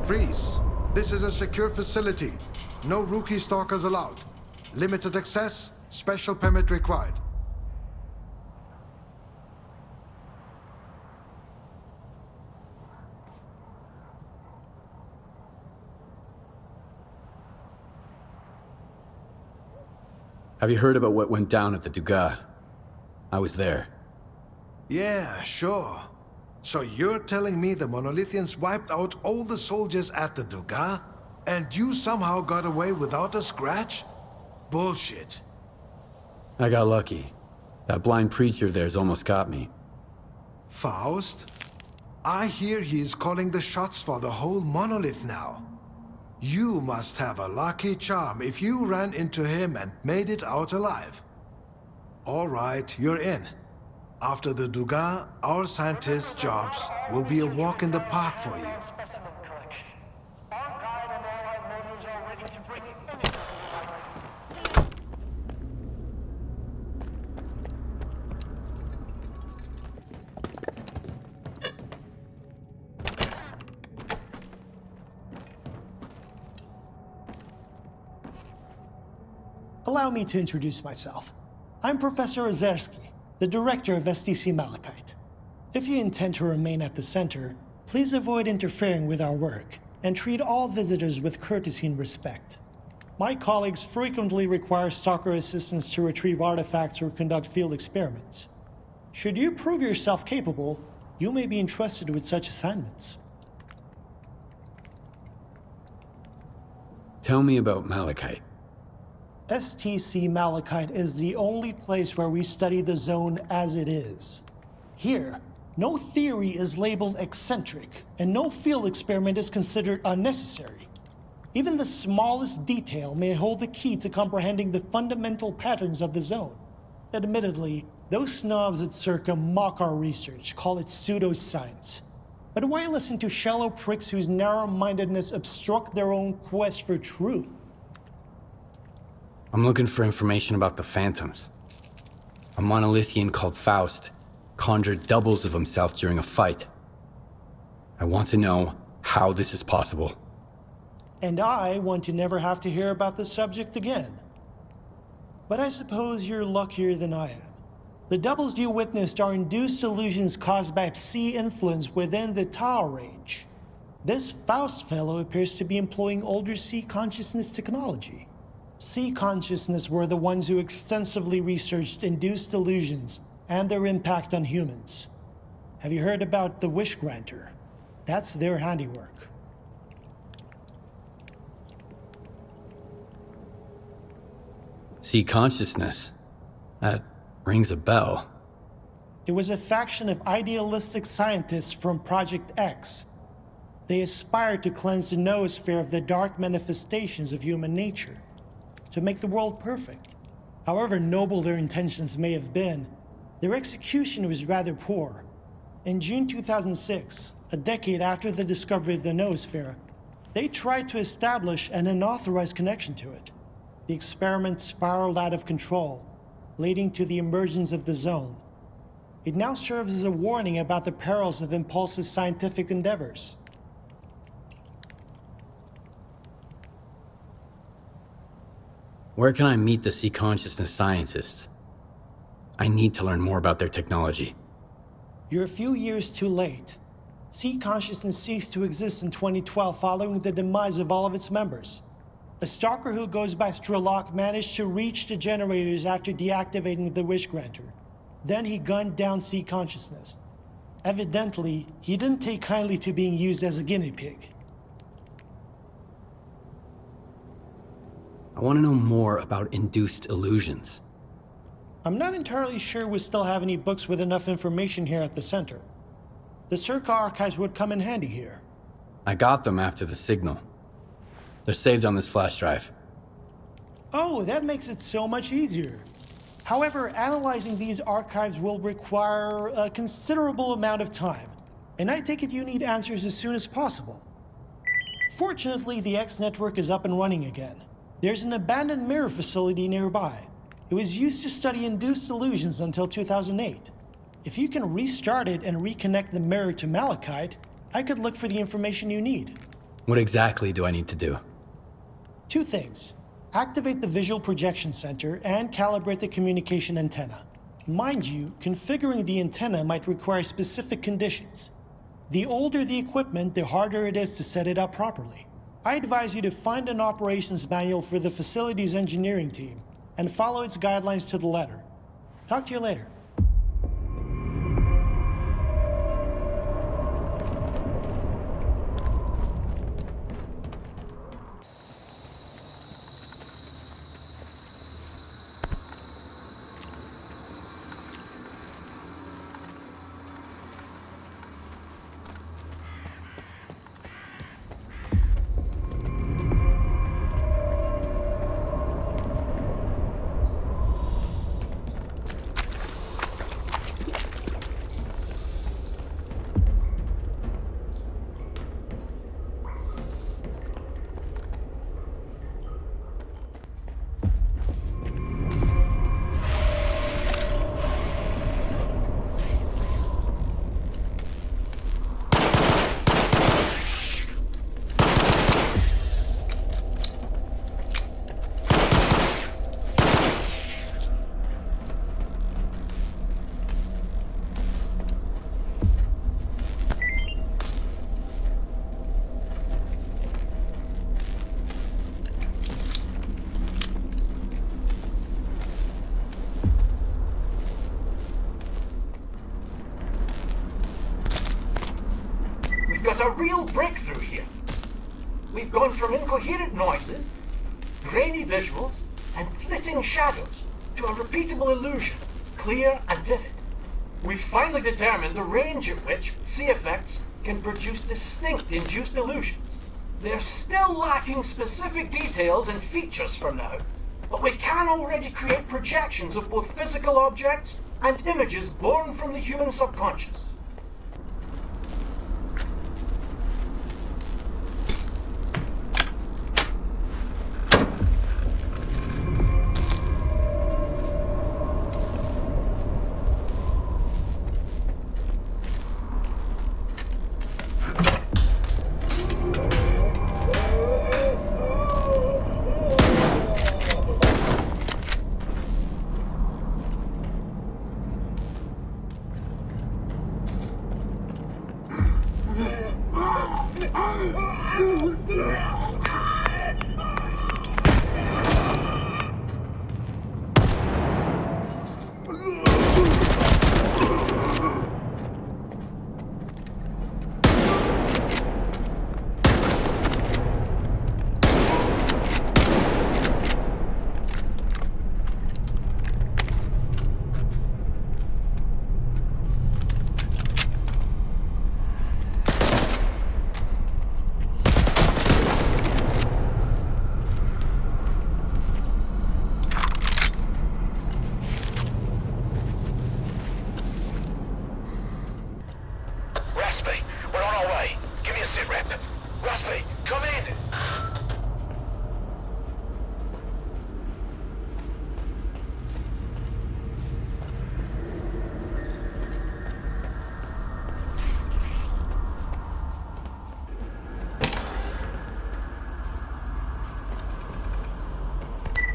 Freeze. This is a secure facility. No rookie stalkers allowed. Limited access, special permit required. Have you heard about what went down at the Dugas? I was there. Yeah, sure. So you're telling me the Monolithians wiped out all the soldiers at the Dugas, and you somehow got away without a scratch? Bullshit. I got lucky. That blind preacher there's almost got me. Faust? I hear he's calling the shots for the whole monolith now. You must have a lucky charm if you ran into him and made it out alive. All right, you're in. After the Dugas, our scientists' jobs will be a walk in the park for you. Allow me to introduce myself. I'm Professor Ozerski, the director of S.T.A.L.K.E.R. If you intend to remain at the center, please avoid interfering with our work and treat all visitors with courtesy and respect. My colleagues frequently require Stalker assistance to retrieve artifacts or conduct field experiments. Should you prove yourself capable, you may be entrusted with such assignments. Tell me about Malachite. S.T.A.L.K.E.R is the only place where we study the zone as it is. Here, no theory is labeled eccentric, and no field experiment is considered unnecessary. Even the smallest detail may hold the key to comprehending the fundamental patterns of the zone. Admittedly, those snobs at Circa mock our research, call it pseudoscience. But why listen to shallow pricks whose narrow-mindedness obstruct their own quest for truth? I'm looking for information about the Phantoms. A Monolithian called Faust conjured doubles of himself during a fight. I want to know how this is possible. And I want to never have to hear about the subject again. But I suppose you're luckier than I am. The doubles you witnessed are induced illusions caused by Psi influence within the Tau range. This Faust fellow appears to be employing older Psi consciousness technology. Psi consciousness were the ones who extensively researched induced illusions and their impact on humans. Have you heard about the Wish Granter? That's their handiwork. Psi consciousness? That rings a bell. It was a faction of idealistic scientists from Project X. They aspired to cleanse the noosphere of the dark manifestations of human nature, to make the world perfect. However noble their intentions may have been, their execution was rather poor. In June 2006, a decade after the discovery of the noosphere, they tried to establish an unauthorized connection to it. The experiment spiraled out of control, leading to the emergence of the zone. It now serves as a warning about the perils of impulsive scientific endeavors. Where can I meet the Psi consciousness scientists? I need to learn more about their technology. You're a few years too late. Psi consciousness ceased to exist in 2012 following the demise of all of its members. A stalker who goes by S.T.A.L.K.E.R managed to reach the generators after deactivating the Wish Granter. Then he gunned down Psi consciousness. Evidently, he didn't take kindly to being used as a guinea pig. I want to know more about induced illusions. I'm not entirely sure we still have any books with enough information here at the center. The Circa archives would come in handy here. I got them after the signal. They're saved on this flash drive. Oh, that makes it so much easier. However, analyzing these archives will require a considerable amount of time, and I take it you need answers as soon as possible. Fortunately, the X network is up and running again. There's an abandoned mirror facility nearby. It was used to study induced illusions until 2008. If you can restart it and reconnect the mirror to Malachite, I could look for the information you need. What exactly do I need to do? Two things. Activate the visual projection center and calibrate the communication antenna. Mind you, configuring the antenna might require specific conditions. The older the equipment, the harder it is to set it up properly. I advise you to find an operations manual for the facility's engineering team and follow its guidelines to the letter. Talk to you later. Got a real breakthrough here. We've gone from incoherent noises, grainy visuals, and flitting shadows to a repeatable illusion, clear and vivid. We've finally determined the range at which C-effects can produce distinct induced illusions. They're still lacking specific details and features for now, but we can already create projections of both physical objects and images born from the human subconscious.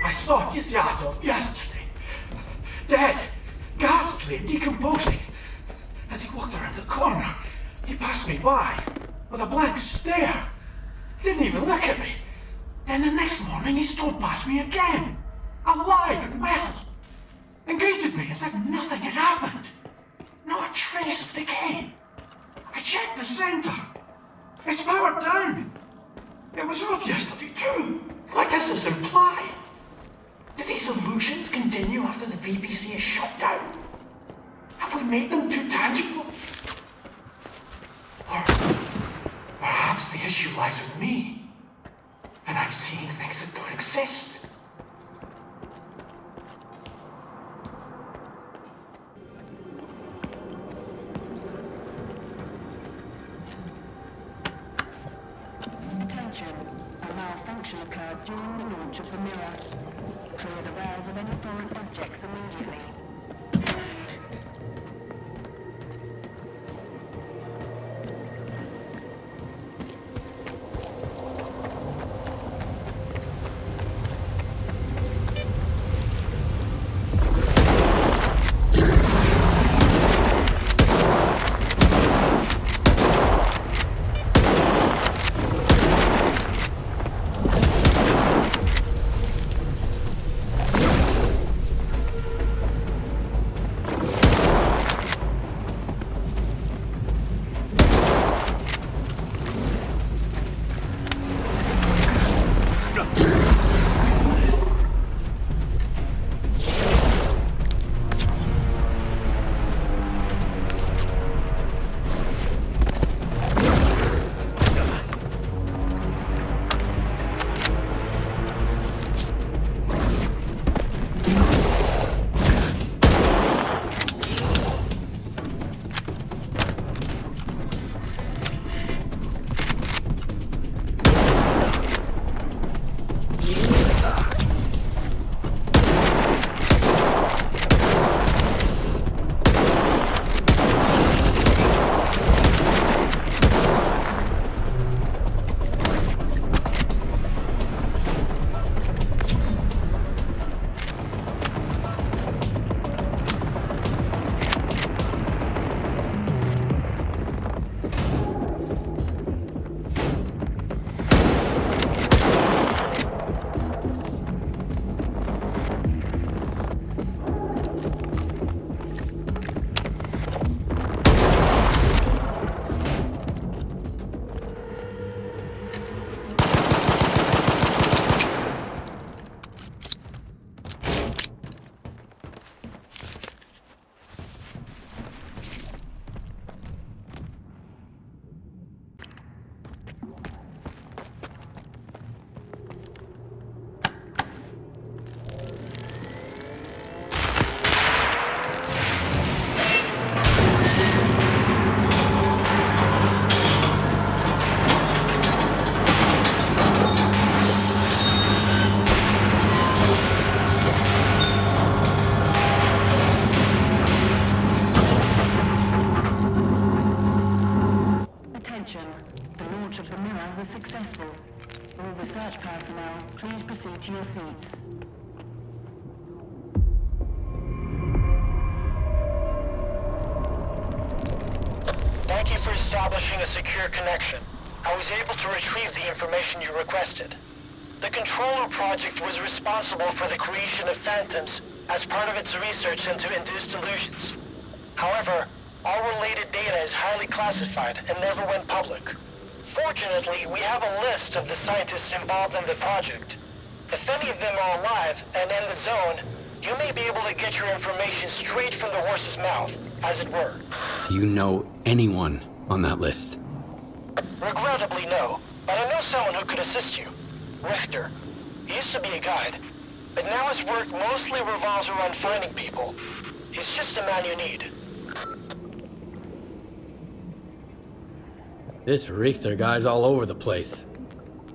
I saw Adolf yesterday. Dead, ghastly and decomposing. As he walked around the corner, he passed me by with a blank stare. Didn't even look at me. Then the next morning he strode past me again, alive and well, and greeted me as if nothing had happened. Not a trace of decay. I checked the center. It's powered down. It was off yesterday too. What does this imply? Do these illusions continue after the VPC is shut down? Have we made them too tangible? Or perhaps the issue lies with me, and I'm seeing things that don't exist. Attention, a malfunction occurred during the launch of the mirror. Clear the rails of any foreign objects immediately. The launch of the mirror was successful. All research personnel, please proceed to your seats. Thank you for establishing a secure connection. I was able to retrieve the information you requested. The Controller Project was responsible for the creation of phantoms as part of its research into induced illusions. However, all related data is highly classified and never went public. Fortunately, we have a list of the scientists involved in the project. If any of them are alive and in the zone, you may be able to get your information straight from the horse's mouth, as it were. Do you know anyone on that list? Regrettably, no. But I know someone who could assist you. Richter. He used to be a guide, but now his work mostly revolves around finding people. He's just the man you need. This Richter guy's all over the place.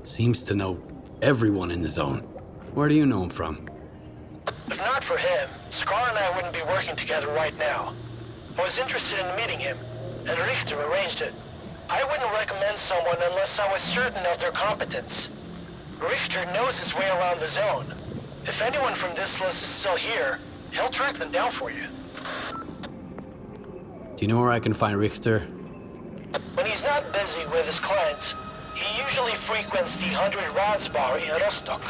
Seems to know everyone in the zone. Where do you know him from? If not for him, S.T.A.L.K.E.R and I wouldn't be working together right now. I was interested in meeting him, and Richter arranged it. I wouldn't recommend someone unless I was certain of their competence. Richter knows his way around the zone. If anyone from this list is still here, he'll track them down for you. Do you know where I can find Richter? When he's not busy with his clients, he usually frequents the 100 Rods bar in Rostock.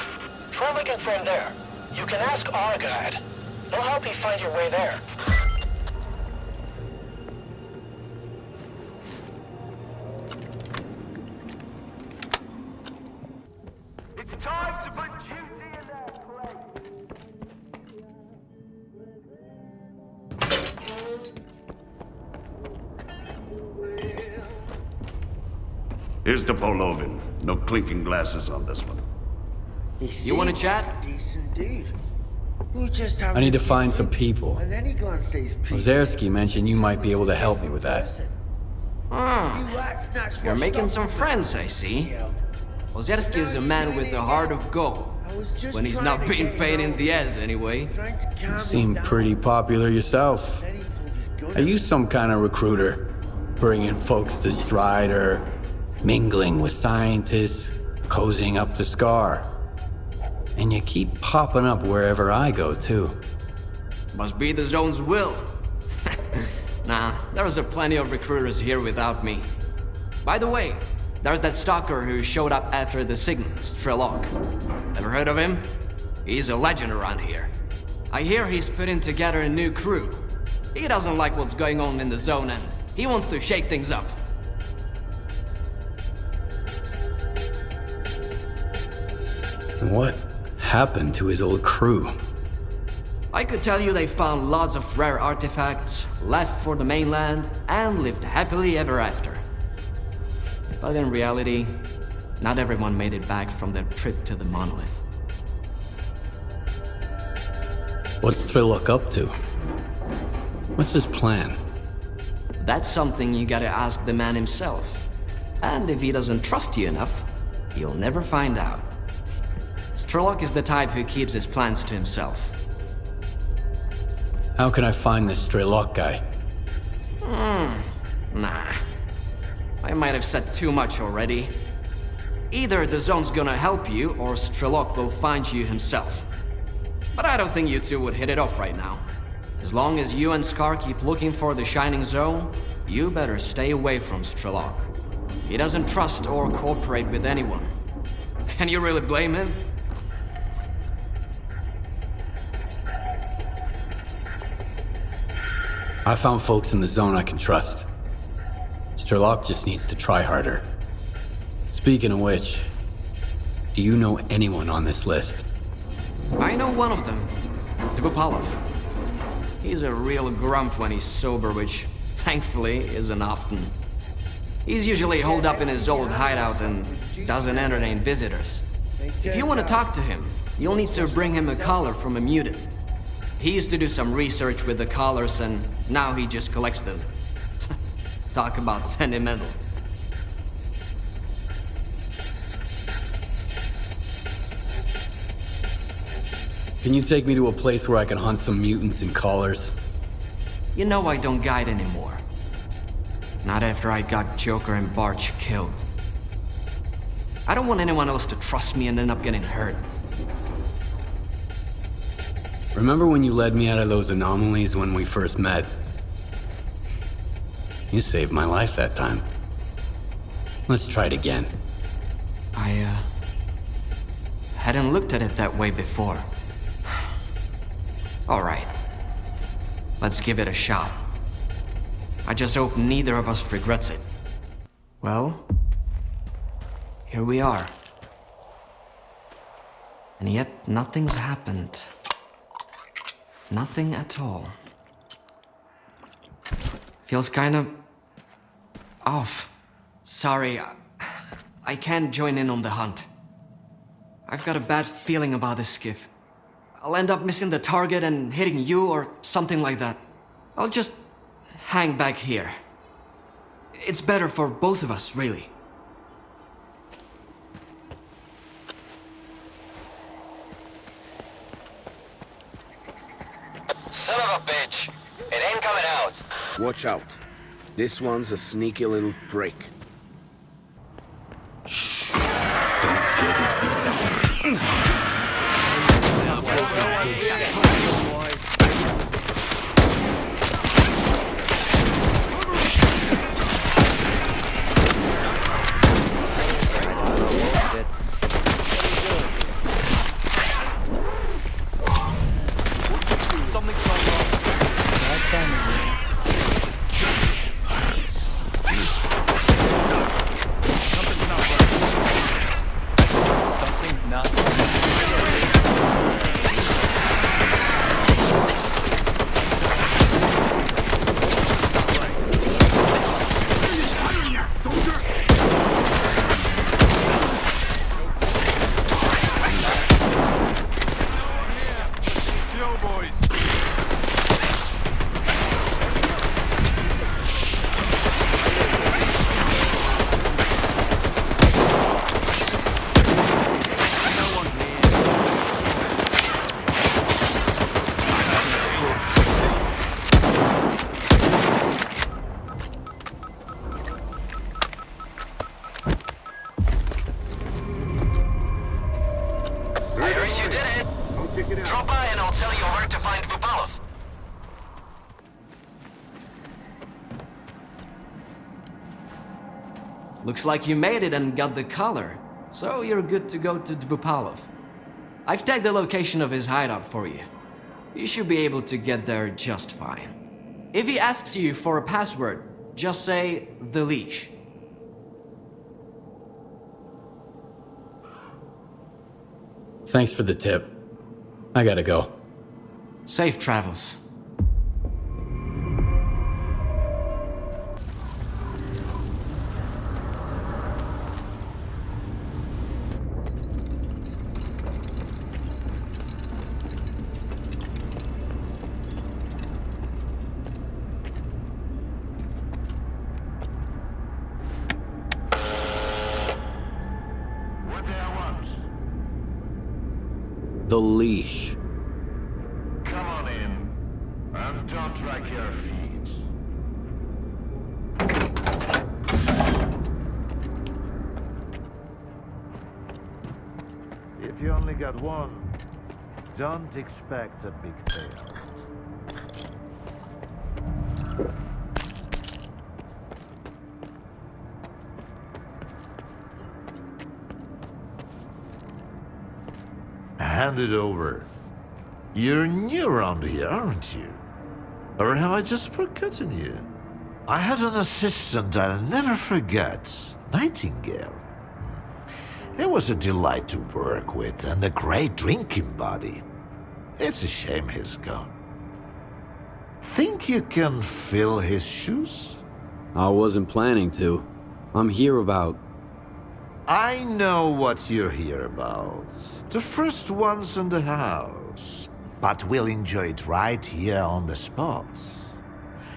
Try looking for him there. You can ask our guide. He'll help you find your way there. It's time to put duty in their place. Here's the Polovin. No clinking glasses on this one. You want to chat? Decent dude. We just I need to find some people. And then he glanced at his people. Ozerski mentioned you might be able to help me with that. You're making some friends, I see. Ozerski is a man with a heart of gold. When he's not being pain in the ass, anyway. You seem pretty popular yourself. Are you some kind of recruiter? Bringing folks to Strider, mingling with scientists, cozying up to S.T.A.L.K.E.R. And you keep popping up wherever I go, too. Must be the zone's will. Nah, there's a plenty of recruiters here without me. By the way, there's that stalker who showed up after the signal, S.T.A.L.K.E.R. Ever heard of him? He's a legend around here. I hear he's putting together a new crew. He doesn't like what's going on in the zone and he wants to shake things up. What happened to his old crew? I could tell you they found lots of rare artifacts, left for the mainland, and lived happily ever after. But in reality, not everyone made it back from their trip to the monolith. What's S.T.A.L.K.E.R up to? What's his plan? That's something you gotta ask the man himself. And if he doesn't trust you enough, you'll never find out. S.T.A.L.K.E.R is the type who keeps his plans to himself. How can I find this S.T.A.L.K.E.R guy? Nah. I might have said too much already. Either the zone's gonna help you, or S.T.A.L.K.E.R will find you himself. But I don't think you two would hit it off right now. As long as you and S.T.A.L.K.E.R keep looking for the Shining Zone, you better stay away from S.T.A.L.K.E.R. He doesn't trust or cooperate with anyone. Can you really blame him? I found folks in the zone I can trust. S.T.A.L.K.E.R just needs to try harder. Speaking of which, do you know anyone on this list? I know one of them, Dvupalov. He's a real grump when he's sober, which, thankfully, isn't often. He's usually holed up in his old hideout and doesn't entertain visitors. If you want to talk to him, you'll need to bring him a collar from a mutant. He used to do some research with the collars and now he just collects them. Talk about sentimental. Can you take me to a place where I can hunt some mutants and collars? You know I don't guide anymore. Not after I got Joker and Barch killed. I don't want anyone else to trust me and end up getting hurt. Remember when you led me out of those anomalies when we first met? You saved my life that time. Let's try it again. I hadn't looked at it that way before. All right. Let's give it a shot. I just hope neither of us regrets it. Well, here we are. And yet nothing's happened. Nothing at all. Feels kind of off. Sorry, I can't join in on the hunt. I've got a bad feeling about this skiff. I'll end up missing the target and hitting you or something like that. I'll just hang back here. It's better for both of us, really. Son of a bitch! It ain't coming out! Watch out. This one's a sneaky little prick. Don't scare this beast down. Drop by and I'll tell you where to find Vupalov. Looks like you made it and got the collar. So you're good to go to Vupalov. I've tagged the location of his hideout for you. You should be able to get there just fine. If he asks you for a password, just say the leash. Thanks for the tip. I gotta go. Safe travels. The leash. Come on in, and don't drag your feet. If you only got one, don't expect a big payout. Hand it over. You're new around here, aren't you? Or have I just forgotten you? I had an assistant I'll never forget, Nightingale. It was a delight to work with and a great drinking buddy. It's a shame he's gone. Think you can fill his shoes? I wasn't planning to. I'm here about... I know what you're here about. The first ones in the house. But we'll enjoy it right here on the spot.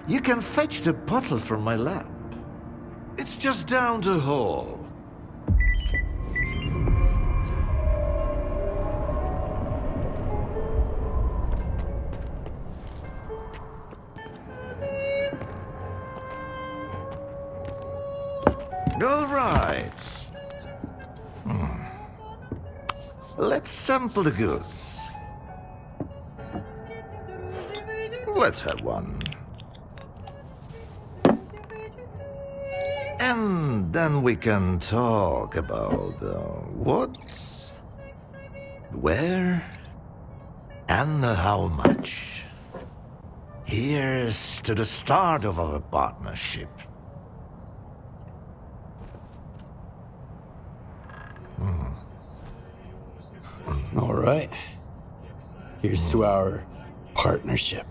You can fetch the bottle from my lab. It's just down the hall. right. Let's sample the goods. Let's have one. And then we can talk about what, where, and how much. Here's to the start of our partnership. All right. Here's to our partnership.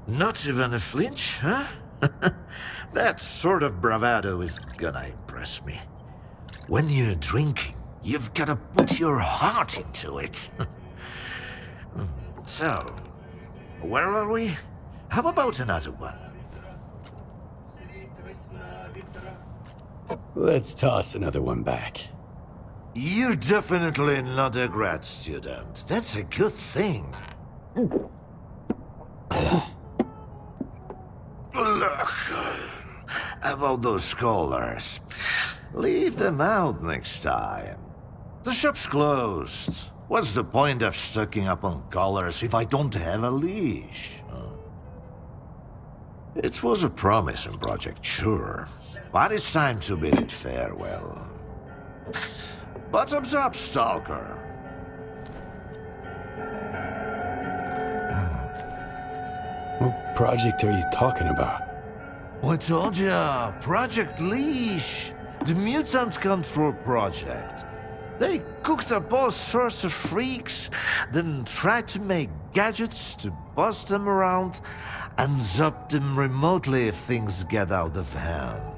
Not even a flinch, huh? That sort of bravado is gonna impress me. When you're drinking, you've gotta put your heart into it. So, where are we? How about another one? Let's toss another one back. You're definitely not a grad student. That's a good thing. Look, about those scholars. Leave them out next time. The shop's closed. What's the point of stocking up on collars if I don't have a leash? It was a promising project, sure. But it's time to bid it farewell. Bottoms up, Stalker. What project are you talking about? I told ya, Project Leash. The Mutant Control Project. They cooked up all sorts of freaks, then tried to make gadgets to bust them around and zap them remotely if things get out of hand.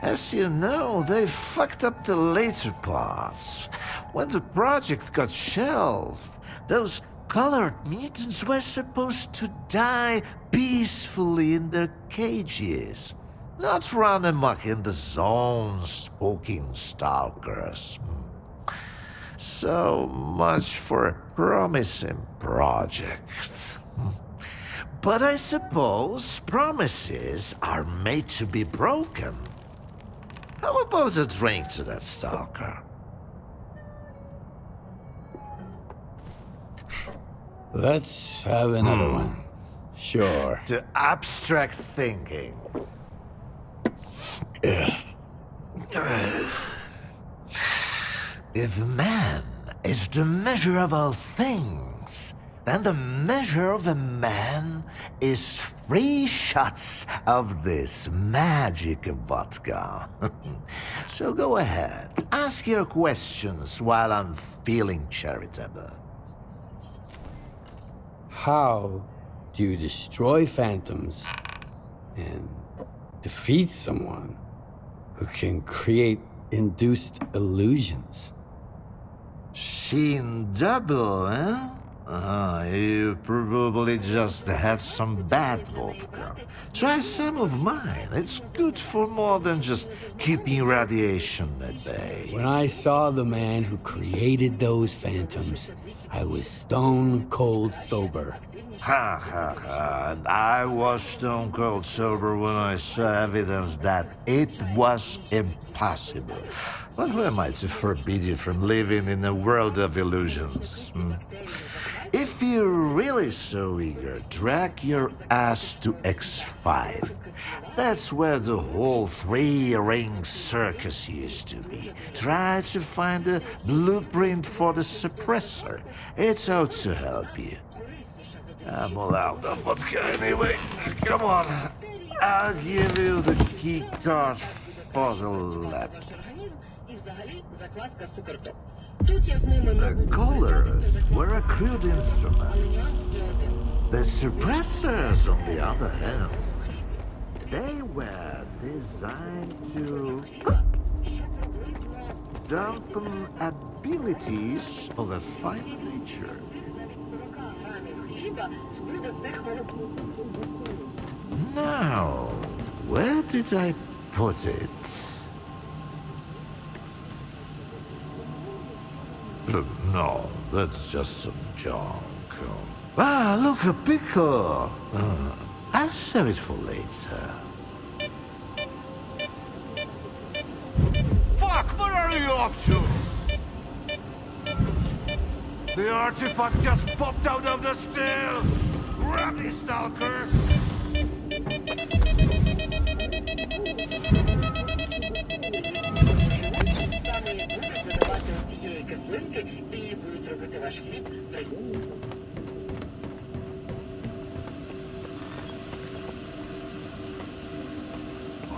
As you know, they fucked up the later parts. When the project got shelved, those colored mutants were supposed to die peacefully in their cages, not run amok in the zones poking stalkers. So much for a promising project. But I suppose promises are made to be broken. How about a drink to that stalker? Let's have another one. Sure. To abstract thinking. If man is the measure of all things, then the measure of a man is 3 shots of this magic vodka. So go ahead, ask your questions while I'm feeling charitable. How do you destroy phantoms and defeat someone who can create induced illusions? Sheen double, eh? You probably just had some bad vodka. Try some of mine. It's good for more than just keeping radiation at bay. When I saw the man who created those phantoms, I was stone cold sober. Ha ha ha, and I was stone cold sober when I saw evidence that it was impossible. But who am I to forbid you from living in a world of illusions? If you're really so eager, drag your ass to X5. That's where the whole 3-ring circus used to be. Try to find a blueprint for the suppressor. It's out to help you. I'm all out of vodka anyway. Come on. I'll give you the key card for the lab. The colors were a crude instrument. The suppressors, on the other hand, they were designed to dampen abilities of a fine nature. Now, where did I put it? No, that's just some junk. Ah, look, a pickle. I'll save it for later. Fuck, where are you off to? The artifact just popped out of the steel! Grab me, Stalker!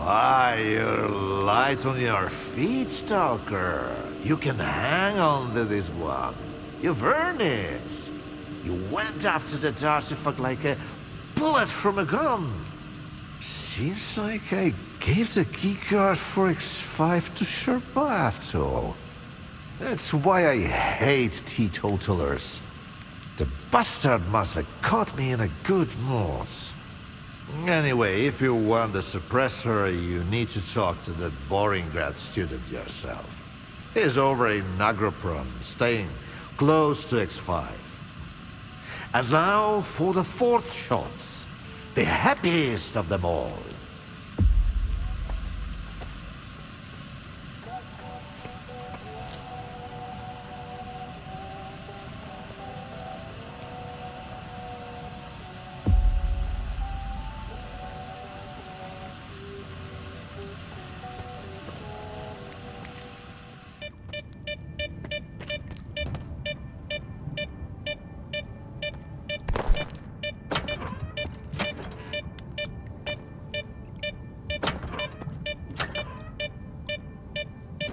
Why, you're light on your feet, Stalker. You can hang on to this one. You've earned it. You went after that artifact like a bullet from a gun. Seems like I gave the keycard for X5 to Sherpa after all. That's why I hate teetotalers. The bastard must have caught me in a good mood. Anyway, if you want the suppressor, you need to talk to that boring grad student yourself. He's over in Agroprom, staying close to X5. And now for the fourth shots, the happiest of them all.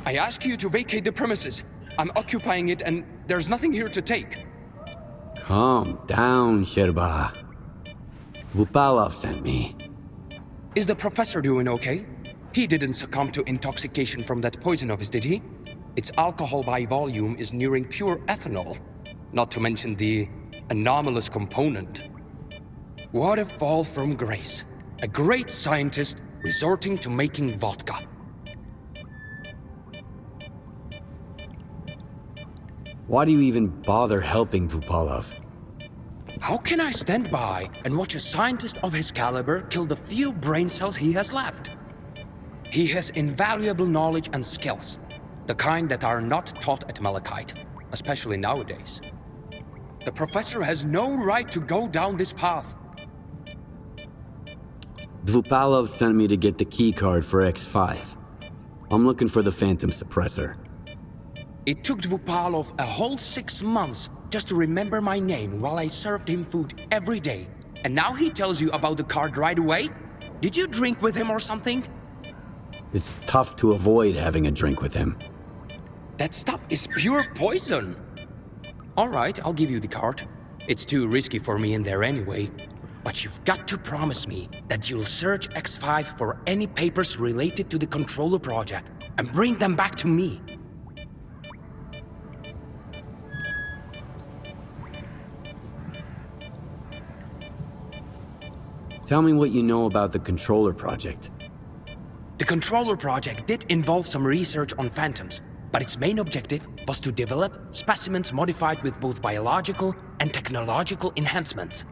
I ask you to vacate the premises. I'm occupying it and there's nothing here to take. Calm down, Sherba. Vupalov sent me. Is the professor doing okay? He didn't succumb to intoxication from that poison of his, did he? Its alcohol by volume is nearing pure ethanol. Not to mention the anomalous component. What a fall from grace. A great scientist resorting to making vodka. Why do you even bother helping Vupalov? How can I stand by and watch a scientist of his caliber kill the few brain cells he has left? He has invaluable knowledge and skills, the kind that are not taught at Malachite, especially nowadays. The professor has no right to go down this path. Vupalov sent me to get the keycard for X5. I'm looking for the Phantom Suppressor. It took Dvupalov a whole 6 months just to remember my name while I served him food every day. And now he tells you about the card right away? Did you drink with him or something? It's tough to avoid having a drink with him. That stuff is pure poison. All right, I'll give you the card. It's too risky for me in there anyway. But you've got to promise me that you'll search X5 for any papers related to the Controller project and bring them back to me. Tell me what you know about the Controller project. The Controller project did involve some research on phantoms, but its main objective was to develop specimens modified with both biological and technological enhancements.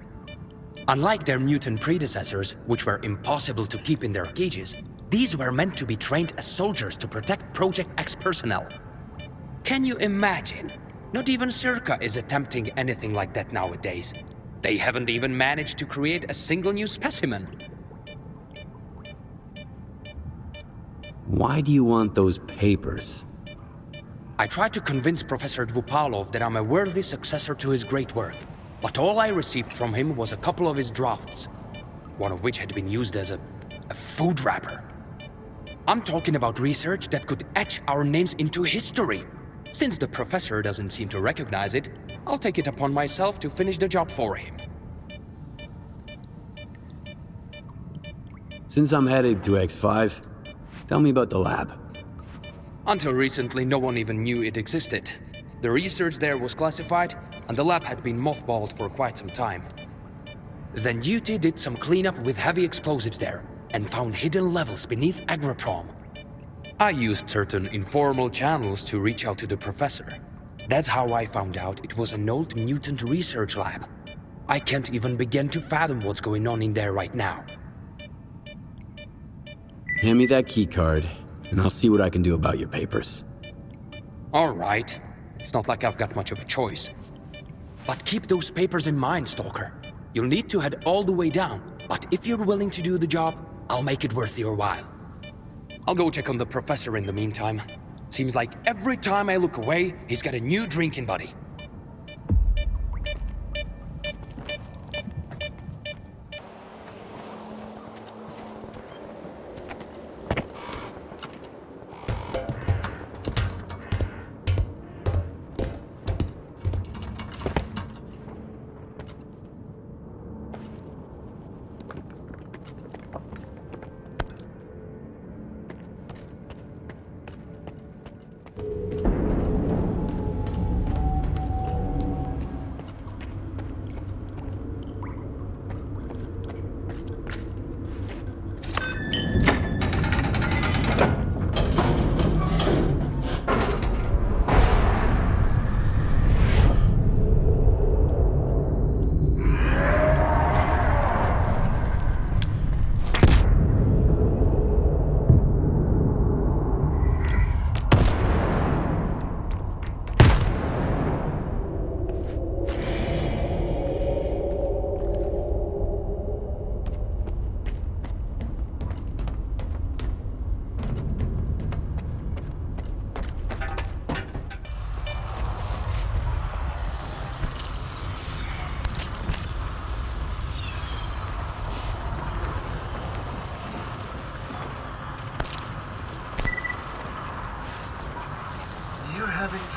Unlike their mutant predecessors, which were impossible to keep in their cages, these were meant to be trained as soldiers to protect Project X personnel. Can you imagine? Not even S.T.A.L.K.E.R is attempting anything like that nowadays. They haven't even managed to create a single new specimen. Why do you want those papers? I tried to convince Professor Dvupalov that I'm a worthy successor to his great work, but all I received from him was a couple of his drafts, one of which had been used as a food wrapper. I'm talking about research that could etch our names into history. Since the professor doesn't seem to recognize it, I'll take it upon myself to finish the job for him. Since I'm headed to X5, tell me about the lab. Until recently, no one even knew it existed. The research there was classified, and the lab had been mothballed for quite some time. Then UT did some cleanup with heavy explosives there, and found hidden levels beneath Agroprom. I used certain informal channels to reach out to the professor. That's how I found out it was an old mutant research lab. I can't even begin to fathom what's going on in there right now. Hand me that key card, and I'll see what I can do about your papers. All right. It's not like I've got much of a choice. But keep those papers in mind, Stalker. You'll need to head all the way down, but if you're willing to do the job, I'll make it worth your while. I'll go check on the professor in the meantime. Seems like every time I look away, he's got a new drinking buddy.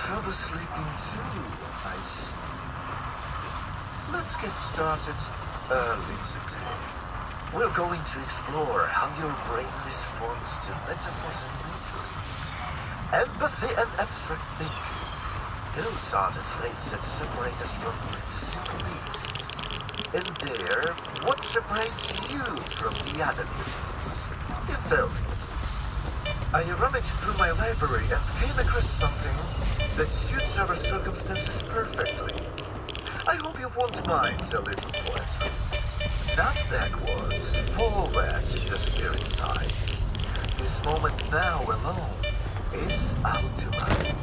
Trouble sleeping too, I see. Let's get started early today. We're going to explore how your brain responds to metaphors and imagery. Empathy and abstract thinking. Those are the traits that separate us from simple beasts. And there, what separates you from the other mutants? If there are mutants. I rummaged through my library and came across something that suits our circumstances perfectly. I hope you won't mind a little poetry. Not backwards, forwards is the spirit side. This moment now alone is our delight.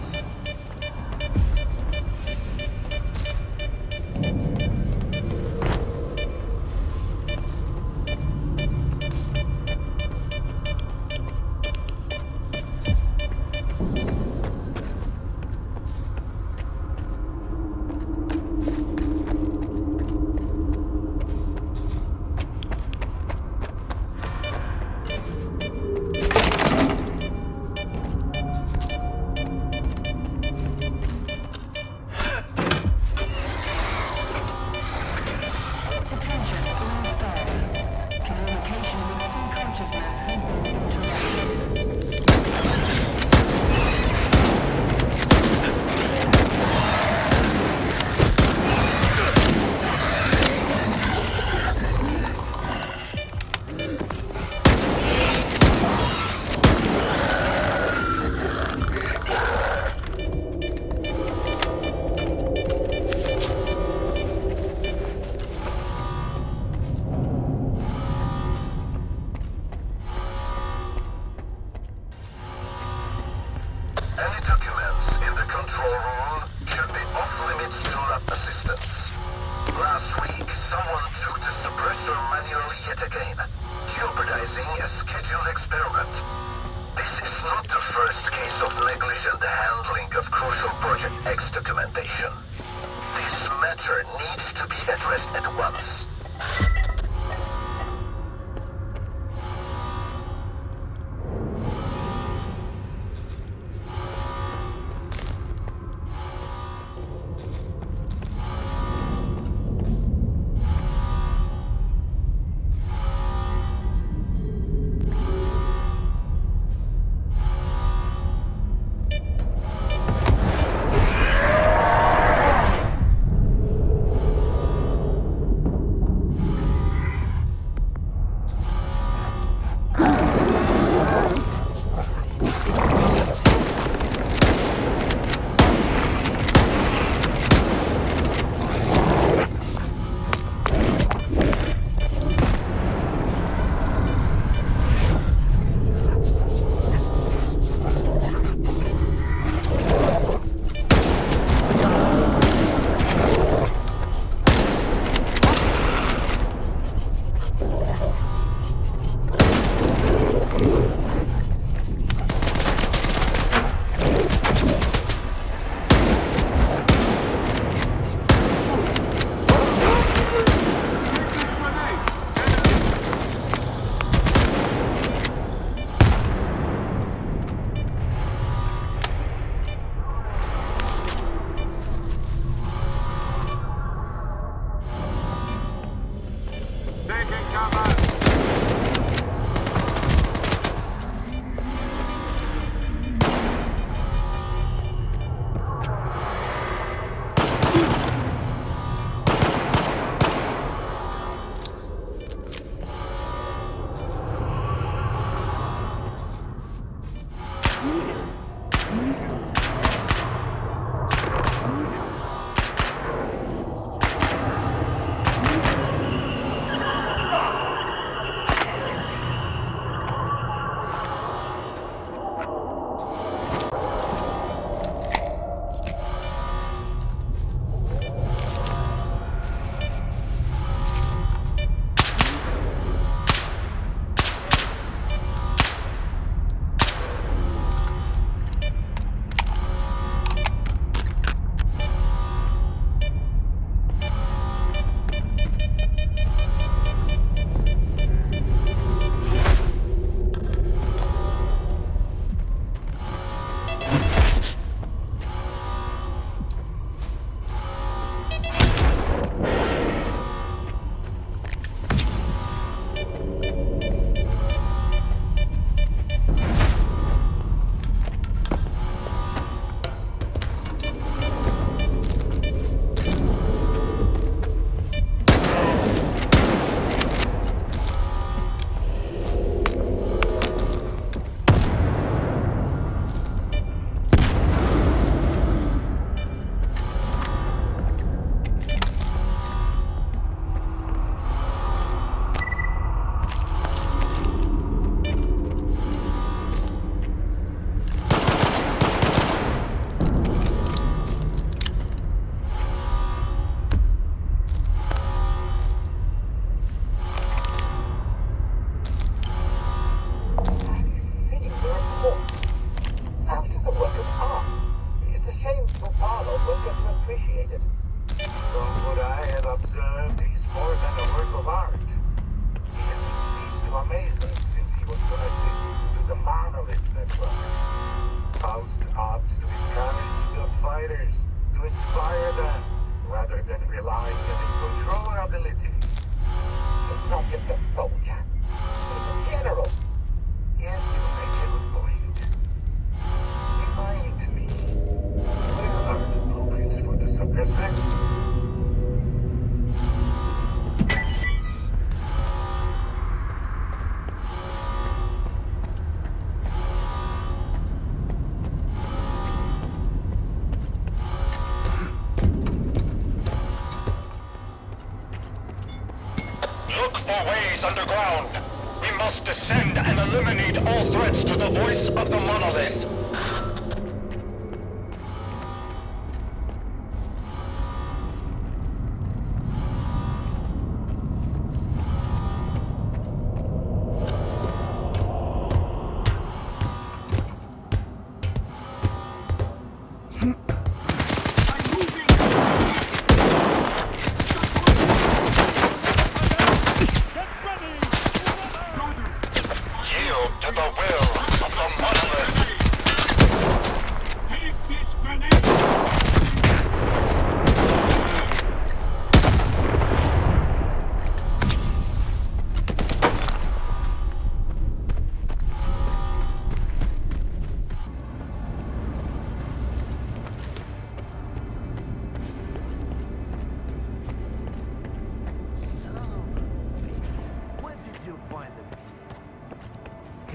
Underground. We must descend and eliminate all threats to the voice of the monolith.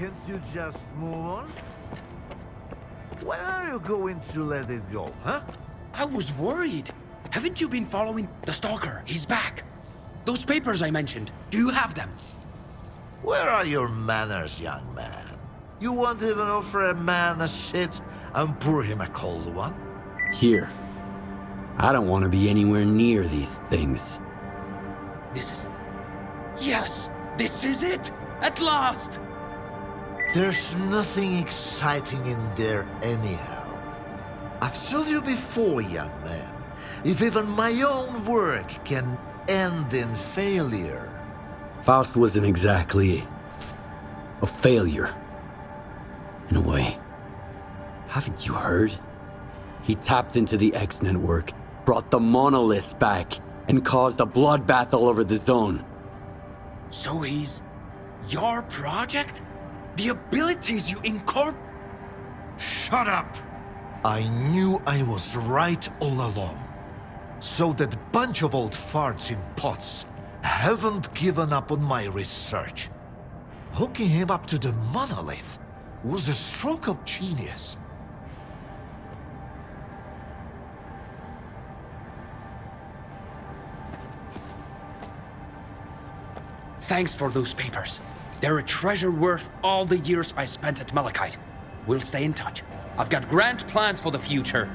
Can't you just move on? When are you going to let it go, huh? I was worried. Haven't you been following the Stalker? He's back. Those papers I mentioned, do you have them? Where are your manners, young man? You won't even offer a man a shit and pour him a cold one? Here. I don't want to be anywhere near these things. This is... Yes! This is it! At last! There's nothing exciting in there anyhow. I've told you before, young man, if even my own work can end in failure... Faust wasn't exactly... a failure. In a way. Haven't you heard? He tapped into the X network, brought the monolith back, and caused a bloodbath all over the zone. So he's... your project? The abilities you incorporate... Shut up! I knew I was right all along. So that bunch of old farts in pots haven't given up on my research. Hooking him up to the monolith was a stroke of genius. Thanks for those papers. They're a treasure worth all the years I spent at Malachite. We'll stay in touch. I've got grand plans for the future.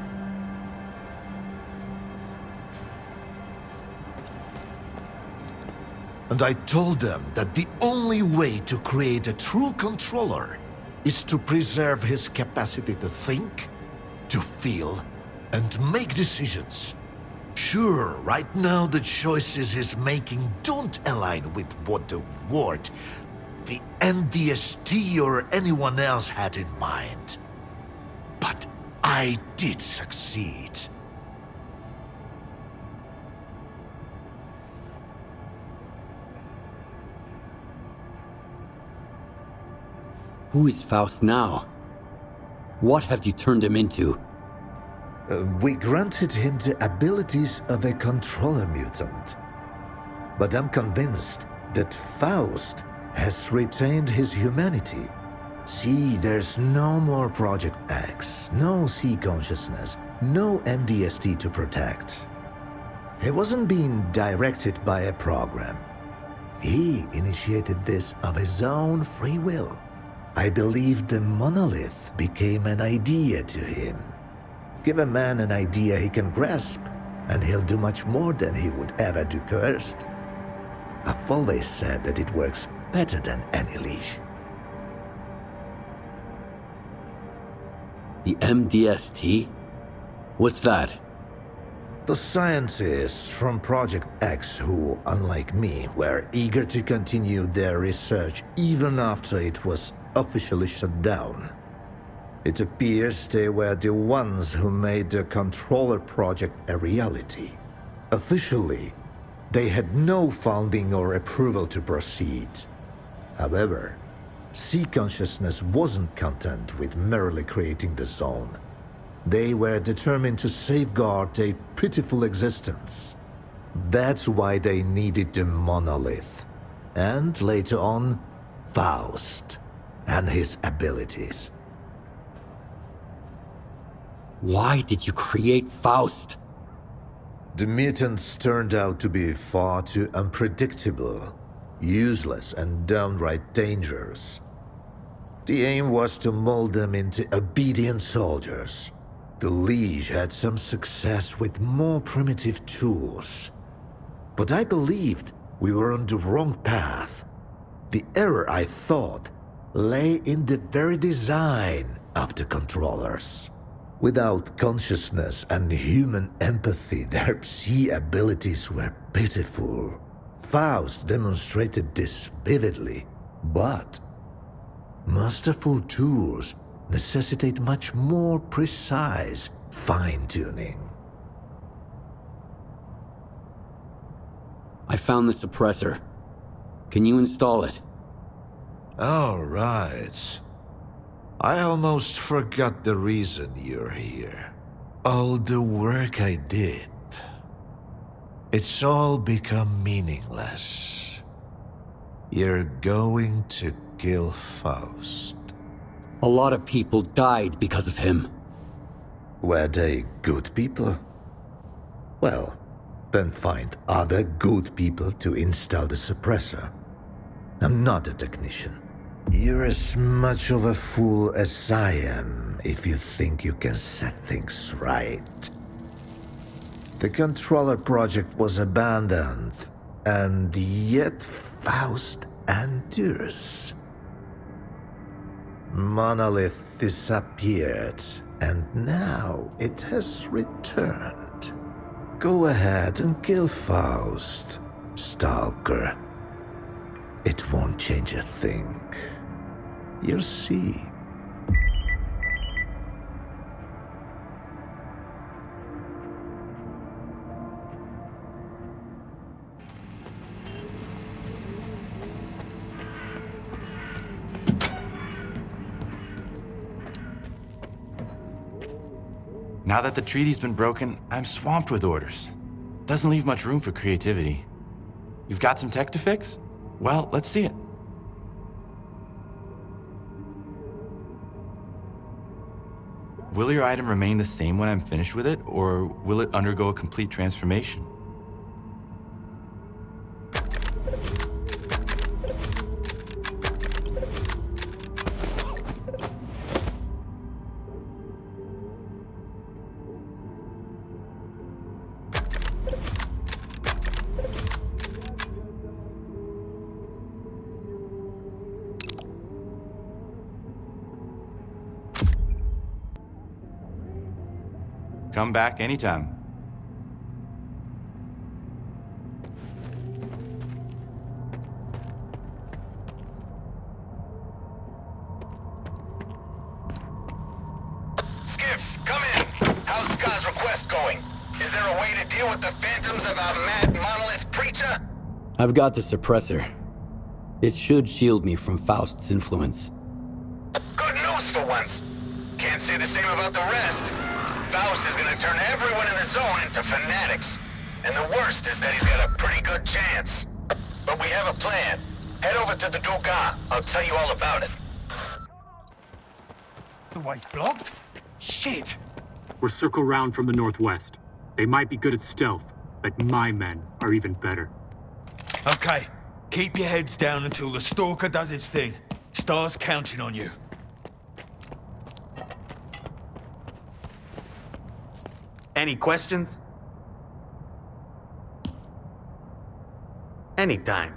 And I told them that the only way to create a true controller is to preserve his capacity to think, to feel, and make decisions. Sure, right now the choices he's making don't align with what the Ward, the NDST or anyone else had in mind. But I did succeed. Who is Faust now? What have you turned him into? We granted him the abilities of a controller mutant. But I'm convinced that Faust has retained his humanity. See, there's no more Project X, no C consciousness, no MDST to protect. He wasn't being directed by a program. He initiated this of his own free will. I believe the monolith became an idea to him. Give a man an idea he can grasp, and he'll do much more than he would ever do cursed. I've always said that it works better than any leash. The MDST? What's that? The scientists from Project X who, unlike me, were eager to continue their research even after it was officially shut down. It appears they were the ones who made the controller project a reality. Officially, they had no funding or approval to proceed. However, C consciousness wasn't content with merely creating the zone. They were determined to safeguard a pitiful existence. That's why they needed the monolith, and later on, Faust and his abilities. Why did you create Faust? The mutants turned out to be far too unpredictable, useless, and downright dangerous. The aim was to mold them into obedient soldiers. The Liege had some success with more primitive tools. But I believed we were on the wrong path. The error, I thought, lay in the very design of the controllers. Without consciousness and human empathy, their C abilities were pitiful. Faust demonstrated this vividly, but masterful tools necessitate much more precise fine-tuning. I found the suppressor. Can you install it? All right. I almost forgot the reason you're here. All the work I did. It's all become meaningless. You're going to kill Faust. A lot of people died because of him. Were they good people? Well, then find other good people to install the suppressor. I'm not a technician. You're as much of a fool as I am if you think you can set things right. The controller project was abandoned, and yet Faust endures. Monolith disappeared, and now it has returned. Go ahead and kill Faust, Stalker. It won't change a thing. You'll see. Now that the treaty's been broken, I'm swamped with orders. Doesn't leave much room for creativity. You've got some tech to fix? Well, let's see it. Will your item remain the same when I'm finished with it, or will it undergo a complete transformation? Come back anytime. Skiff, come in. How's Sky's request going? Is there a way to deal with the phantoms of our mad monolith preacher? I've got the suppressor. It should shield me from Faust's influence. Good news for once. Can't say the same about the rest. Faust is gonna turn everyone in the zone into fanatics. And the worst is that he's got a pretty good chance. But we have a plan. Head over to the Duga. I'll tell you all about it. The way's blocked? Shit! We're circle round from the northwest. They might be good at stealth, but my men are even better. Okay, keep your heads down until the Stalker does his thing. S.T.A.L.K.E.R's counting on you. Any questions? Anytime.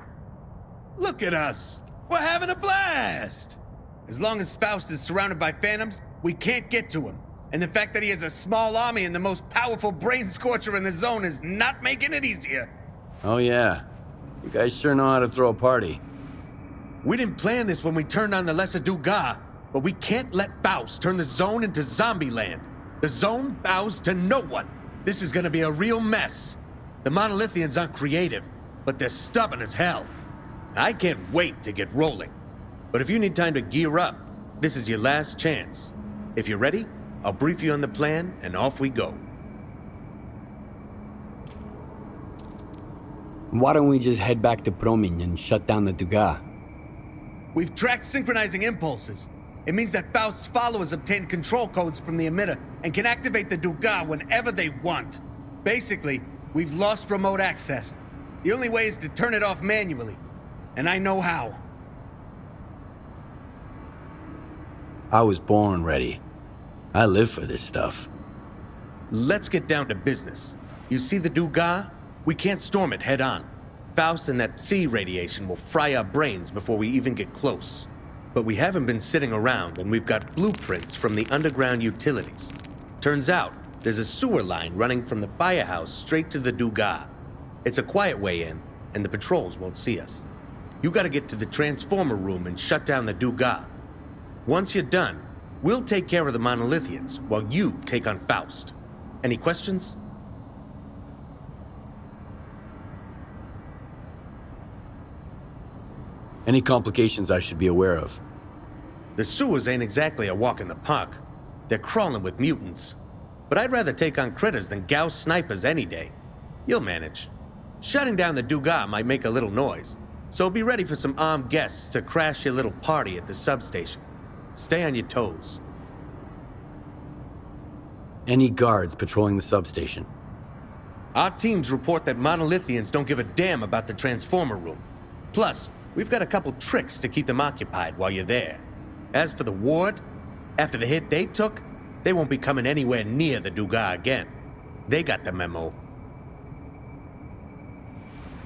Look at us! We're having a blast! As long as Faust is surrounded by phantoms, we can't get to him. And the fact that he has a small army and the most powerful brain scorcher in the zone is not making it easier. Oh yeah. You guys sure know how to throw a party. We didn't plan this when we turned on the Lesser Duga, but we can't let Faust turn the zone into zombie land. The zone bows to no one. This is gonna be a real mess. The Monolithians aren't creative, but they're stubborn as hell. I can't wait to get rolling. But if you need time to gear up, this is your last chance. If you're ready, I'll brief you on the plan, and off we go. Why don't we just head back to Promin and shut down the Duga? We've tracked synchronizing impulses. It means that Faust's followers obtain control codes from the emitter and can activate the Duga whenever they want. Basically, we've lost remote access. The only way is to turn it off manually. And I know how. I was born ready. I live for this stuff. Let's get down to business. You see the Duga? We can't storm it head on. Faust and that Psi radiation will fry our brains before we even get close. But we haven't been sitting around, and we've got blueprints from the underground utilities. Turns out, there's a sewer line running from the firehouse straight to the Duga. It's a quiet way in, and the patrols won't see us. You gotta get to the transformer room and shut down the Duga. Once you're done, we'll take care of the Monolithians, while you take on Faust. Any questions? Any complications I should be aware of? The sewers ain't exactly a walk in the park. They're crawling with mutants. But I'd rather take on critters than Gauss snipers any day. You'll manage. Shutting down the Duga might make a little noise, so be ready for some armed guests to crash your little party at the substation. Stay on your toes. Any guards patrolling the substation? Our teams report that Monolithians don't give a damn about the transformer room. Plus, we've got a couple tricks to keep them occupied while you're there. As for the ward, after the hit they took, they won't be coming anywhere near the Duga again. They got the memo.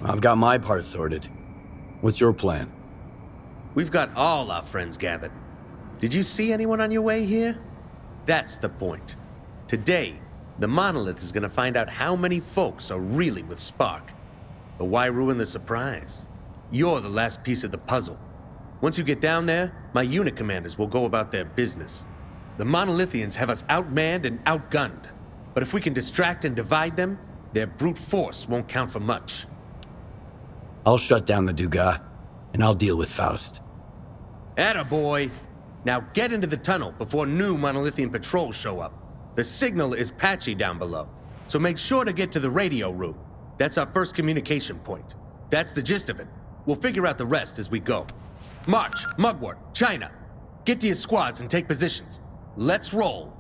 I've got my part sorted. What's your plan? We've got all our friends gathered. Did you see anyone on your way here? That's the point. Today, the Monolith is gonna find out how many folks are really with S.T.A.L.K.E.R. But why ruin the surprise? You're the last piece of the puzzle. Once you get down there, my unit commanders will go about their business. The Monolithians have us outmanned and outgunned. But if we can distract and divide them, their brute force won't count for much. I'll shut down the Duga, and I'll deal with Faust. Attaboy! Now get into the tunnel before new Monolithian patrols show up. The signal is patchy down below, so make sure to get to the radio room. That's our first communication point. That's the gist of it. We'll figure out the rest as we go. March, Mugwort, China. Get to your squads and take positions. Let's roll.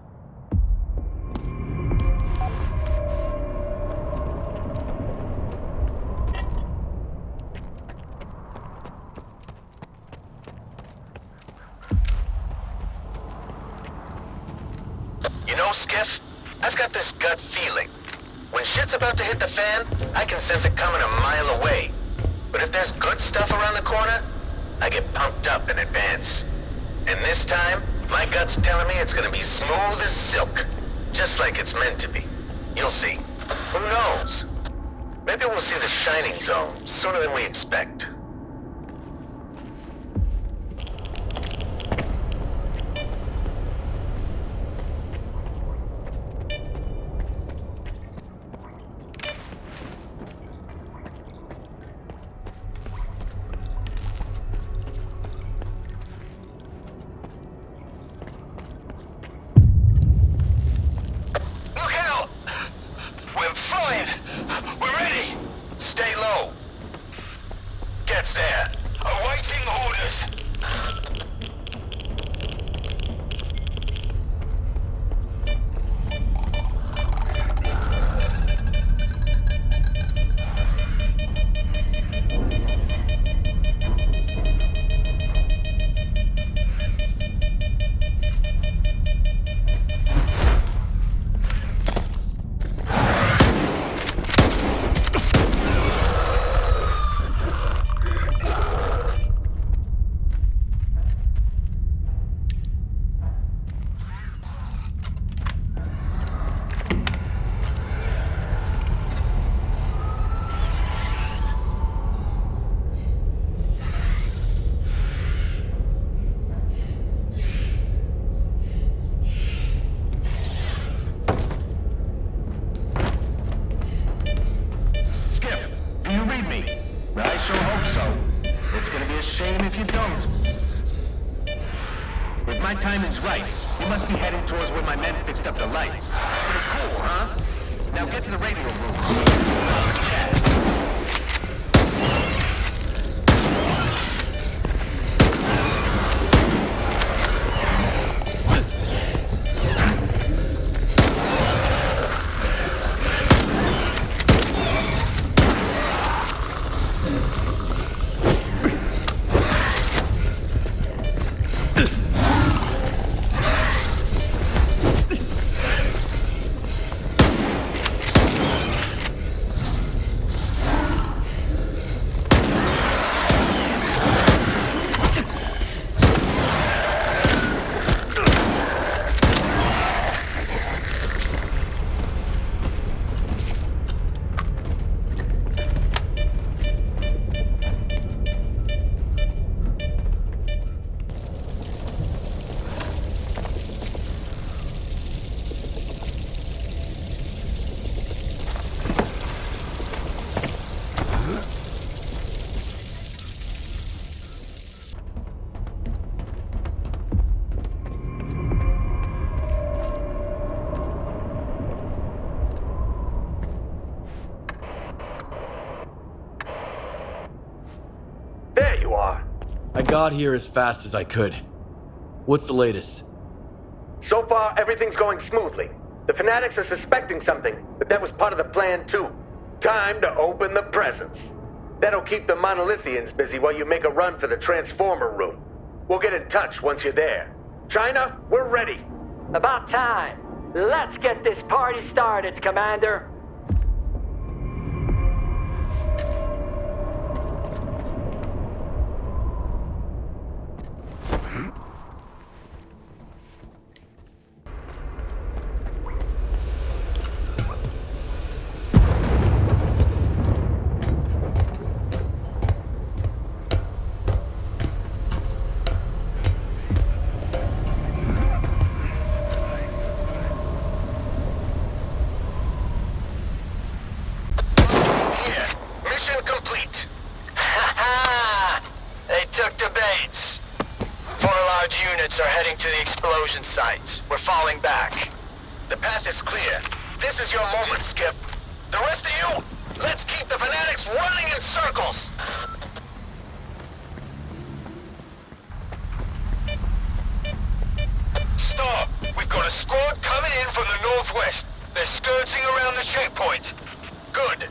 You know, Skiff, I've got this gut feeling. When shit's about to hit the fan, I can sense it coming a mile away. But if there's good stuff around the corner, I get pumped up in advance. And this time, my gut's telling me it's gonna be smooth as silk. Just like it's meant to be. You'll see. Who knows? Maybe we'll see the Shining Zone sooner than we expect. I got here as fast as I could. What's the latest? So far, everything's going smoothly. The Fanatics are suspecting something, but that was part of the plan too. Time to open the presents. That'll keep the Monolithians busy while you make a run for the Transformer room. We'll get in touch once you're there. China, we're ready. About time. Let's get this party started, Commander. Are heading to the explosion site. We're falling back. The path is clear. This is your moment, Skip. The rest of you, let's checkpoint. Good.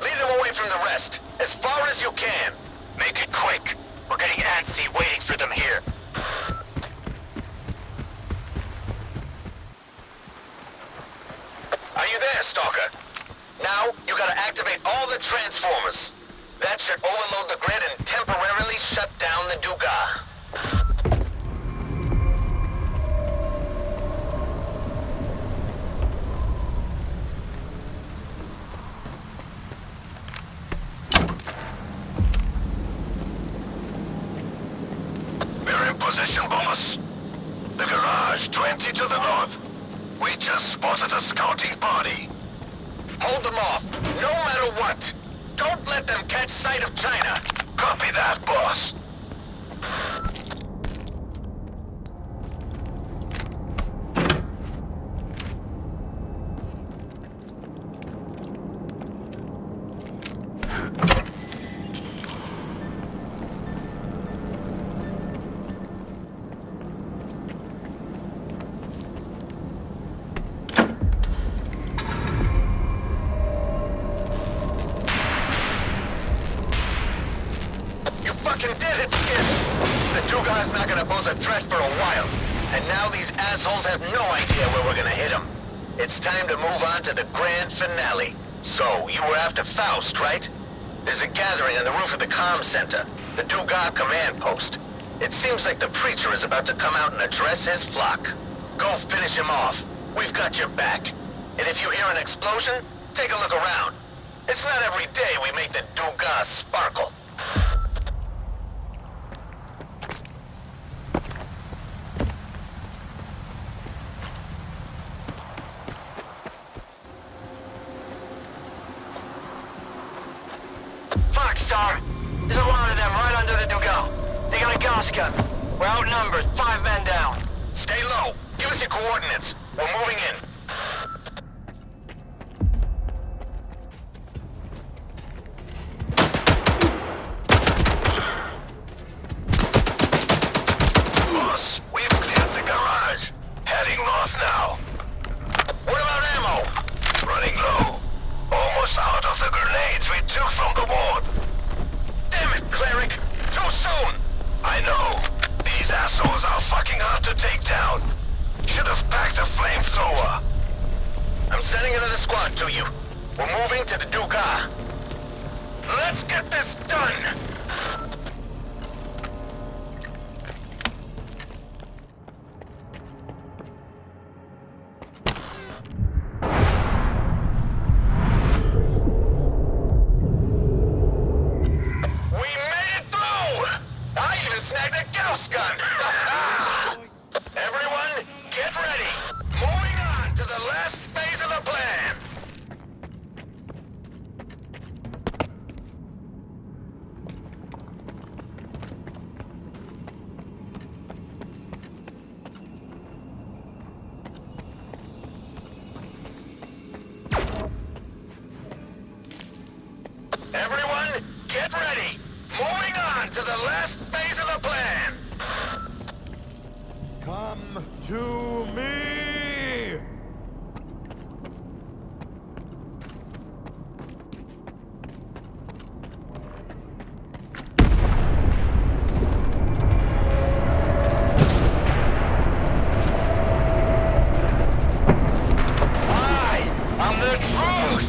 Lead them away from the rest, as far as you can. Make it quick. We're getting antsy waiting for them here. Are you there, Stalker? Now, you gotta activate all the transformers. That should overload the grid and temporarily shut down the Dugas. We're in position, boss. The garage, 20 to the north. We just spotted a scouting party. Hold them off, no matter what. Don't let them catch sight of China. Copy that, boss. Did it, Skid! The Dugas not gonna pose a threat for a while, and now these assholes have no idea where we're gonna hit them. It's time to move on to the grand finale. So, you were after Faust, right? There's a gathering on the roof of the comm center, the Dugas command post. It seems like the preacher is about to come out and address his flock. Go finish him off. We've got your back. And if you hear an explosion, take a look around. It's not every day we make the Dugas sparkle. Star, there's a lot of them right under the Dugas. They got a gas gun. We're outnumbered, 5 men down. Stay low. Give us your coordinates. We're moving in. Boss, we've cleared the garage. Heading north now. What about ammo? Running low. Almost out of the grenades we took from the ward. Damn it, Cleric! Too soon! I know. These assholes are fucking hard to take down. Should have packed a flamethrower. I'm sending another squad to you. We're moving to the Dugas. Let's get this done! Snagged a Gauss gun! Everyone, get ready! Moving on to the last phase of the plan! Everyone, get ready! Moving on to the last phase of the plan! Come to me! I'm the truth!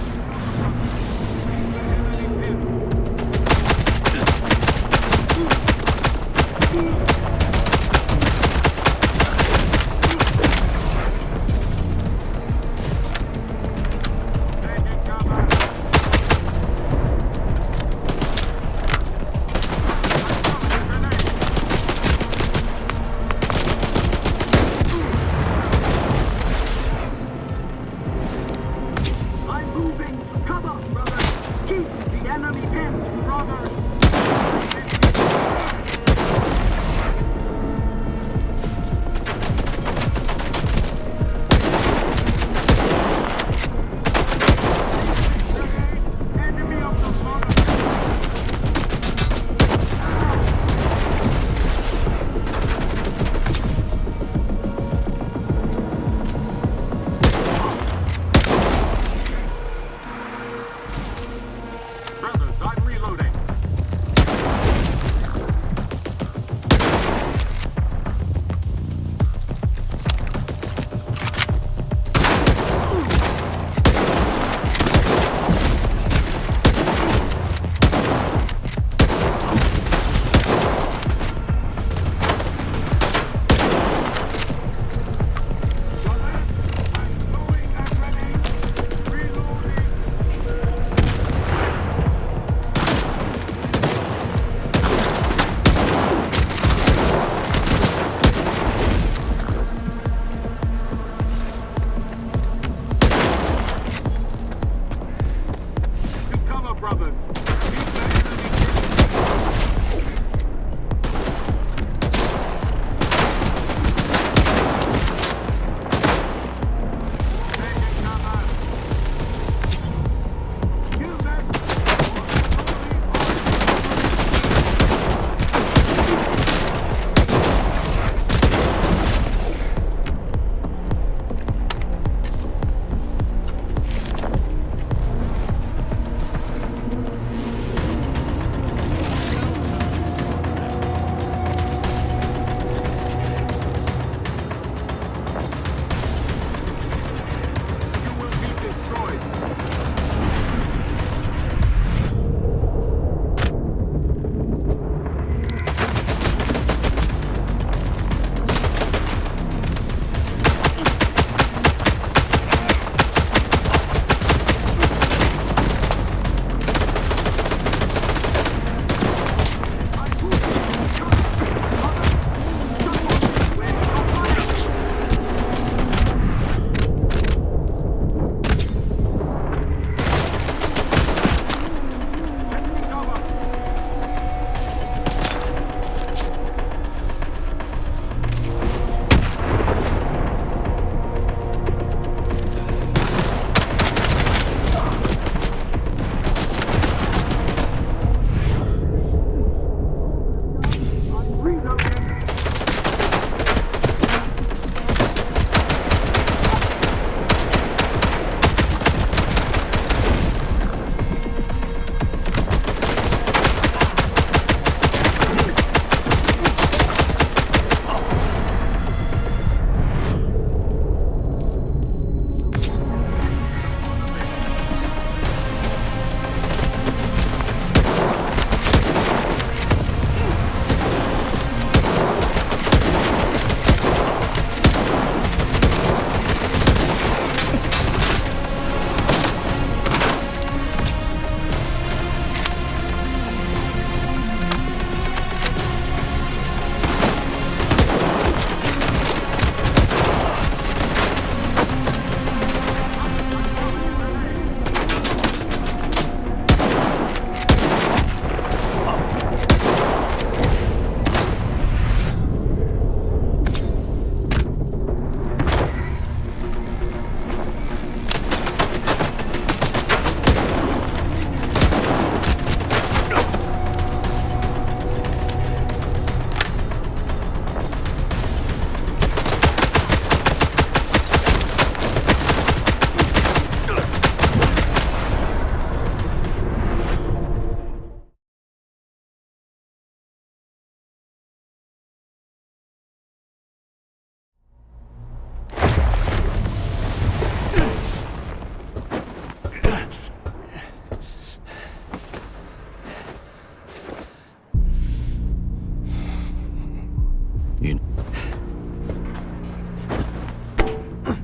brothers.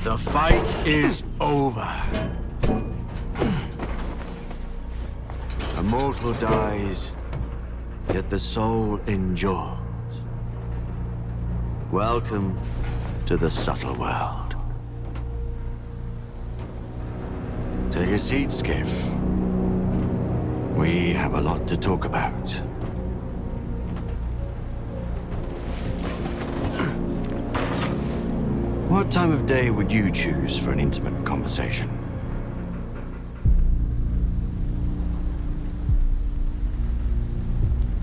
The fight is over. A mortal dies, yet the soul endures. Welcome to the subtle world. Take a seat, Skiff. We have a lot to talk about. What time of day would you choose for an intimate conversation?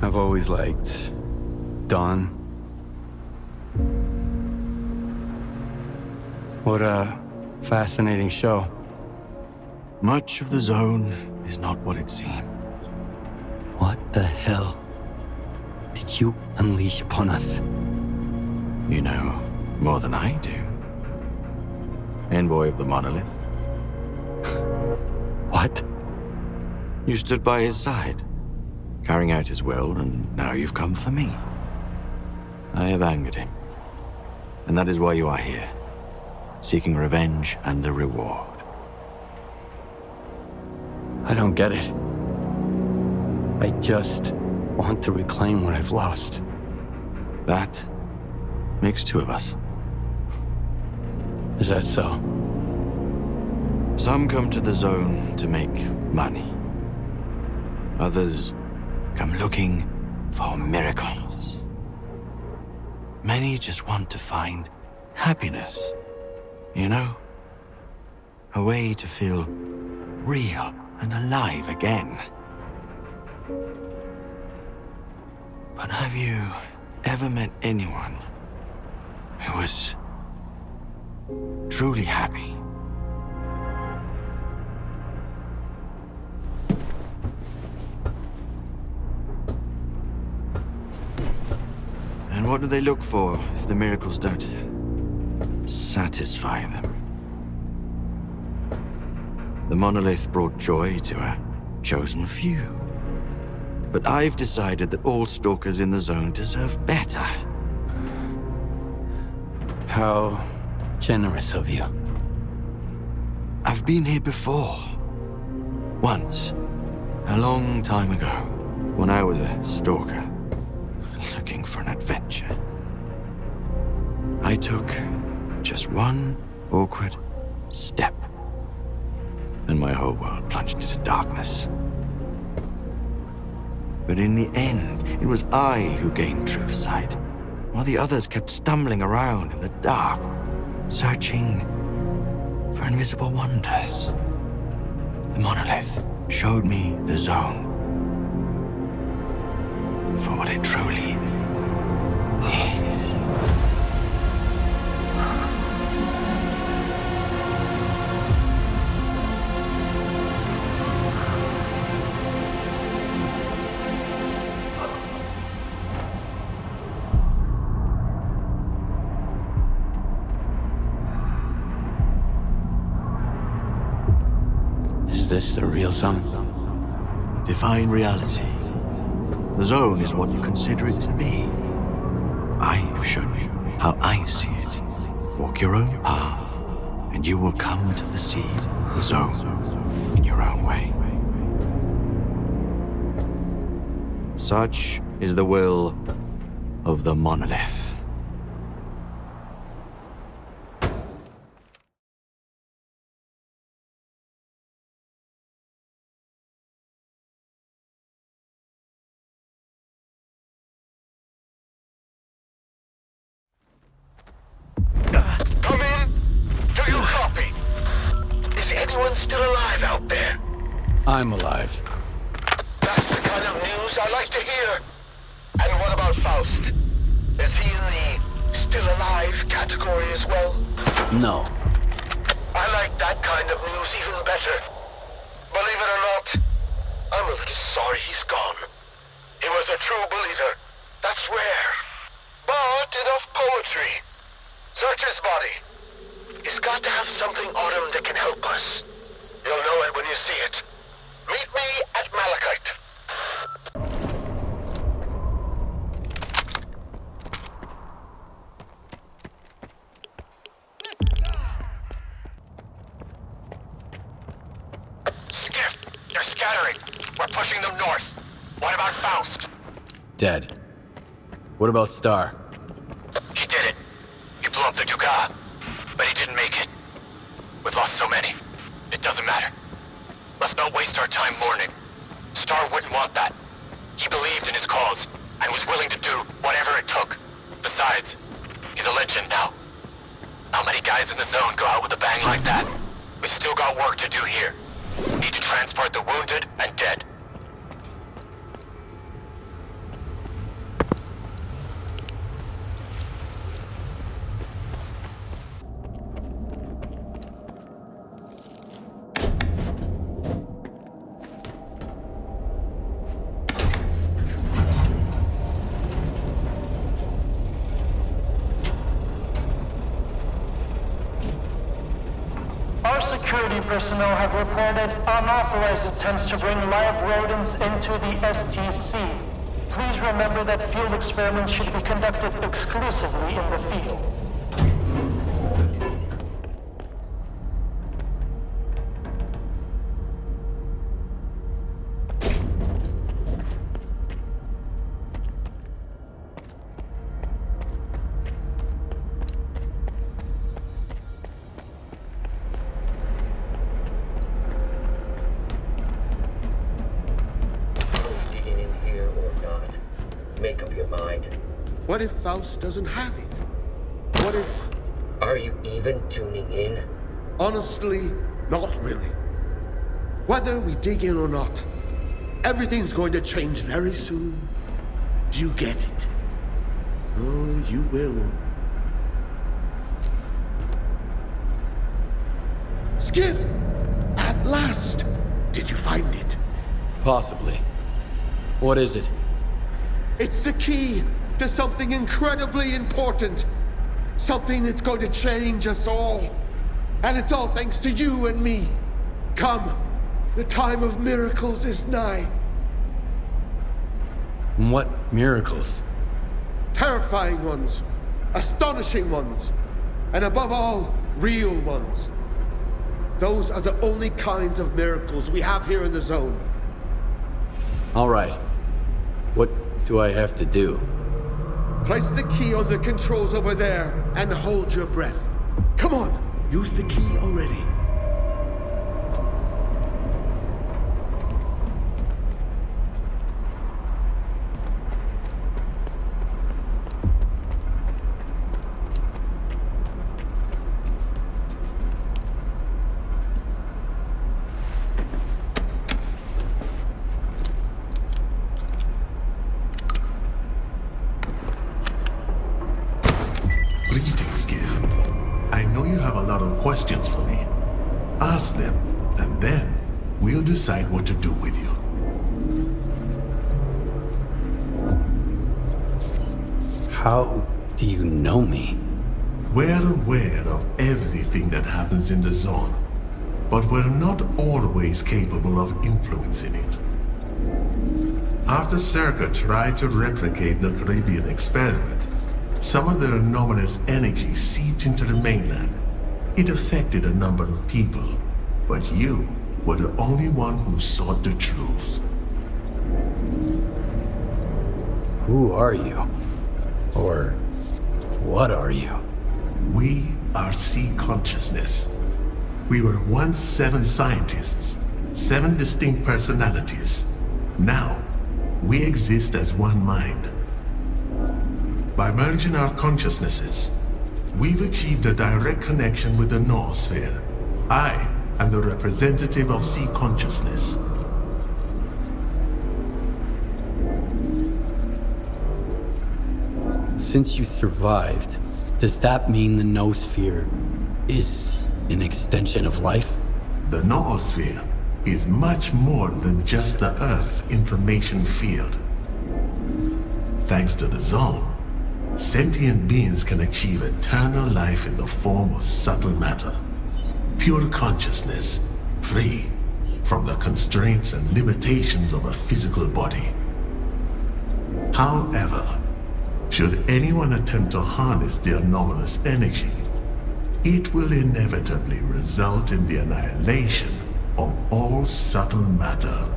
I've always liked dawn. What a fascinating show. Much of the zone is not what it seems. What the hell did you unleash upon us? You know more than I do. Envoy of the monolith. What? You stood by his side, carrying out his will, and now you've come for me. I have angered him. And that is why you are here, seeking revenge and a reward. I don't get it. I just want to reclaim what I've lost. That makes two of us. Is that so? Some come to the zone to make money. Others come looking for miracles. Many just want to find happiness, you know? A way to feel real and alive again. But have you ever met anyone who was truly happy? And what do they look for if the miracles don't satisfy them? The monolith brought joy to a chosen few. But I've decided that all stalkers in the zone deserve better. How generous of you. I've been here before. Once. A long time ago. When I was a stalker. Looking for an adventure. I took just one awkward step. And my whole world plunged into darkness. But in the end, it was I who gained true sight, while the others kept stumbling around in the dark, searching for invisible wonders. The monolith showed me the zone for what it truly is. Is this the real zone? Define reality. The zone is what you consider it to be. I've shown you how I see it. Walk your own path, and you will come to see the zone in your own way. Such is the will of the monolith. Come in. Do you copy? Is anyone still alive out there? I'm alive. That's the kind of news I like to hear. And what about Faust? Is he in the still alive category as well? No. I like that kind of news even better. Believe it or not, I'm a little sorry he's gone. He was a true believer. That's rare. But enough poetry. Search his body. He's got to have something on him that can help us. You'll know it when you see it. Meet me at Malachite. Skiff, you're scattering. We're pushing them north. What about Faust? Dead. What about Star? He did it. He blew up the Dugas, but he didn't make it. We've lost so many. It doesn't matter. Let's not waste our time mourning. Star wouldn't want that. He believed in his cause, and was willing to do whatever it took. Besides, he's a legend now. Not many guys in the zone go out with a bang like that. We've still got work to do here. Need to transport the wounded and dead. Security personnel have reported unauthorized attempts to bring live rodents into the STC. Please remember that field experiments should be conducted exclusively in the field. Make up your mind. What if Faust doesn't have it? What if... Are you even tuning in? Honestly, not really. Whether we dig in or not, everything's going to change very soon. Do you get it? Oh, you will. Skiff! At last! Did you find it? Possibly. What is it? It's the key to something incredibly important. Something that's going to change us all. And it's all thanks to you and me. Come, the time of miracles is nigh. What miracles? Terrifying ones, astonishing ones, and above all, real ones. Those are the only kinds of miracles we have here in the zone. All right. What do I have to do? Place the key on the controls over there and hold your breath. Come on, use the key already. Questions for me. Ask them, and then we'll decide what to do with you. How do you know me? We're aware of everything that happens in the zone, but we're not always capable of influencing it. After S.T.A.L.K.E.R tried to replicate the Caribbean experiment, some of their anomalous energy seeped into the mainland. It affected a number of people, but you were the only one who sought the truth. Who are you? Or what are you? We are C consciousness. We were once 7 scientists, 7 distinct personalities. Now, we exist as one mind. By merging our consciousnesses, we've achieved a direct connection with the noosphere. I am the representative of C consciousness. Since you survived, does that mean the noosphere is an extension of life? The noosphere is much more than just the Earth's information field. Thanks to the zone, sentient beings can achieve eternal life in the form of subtle matter. Pure consciousness, free from the constraints and limitations of a physical body. However, should anyone attempt to harness the anomalous energy, it will inevitably result in the annihilation of all subtle matter.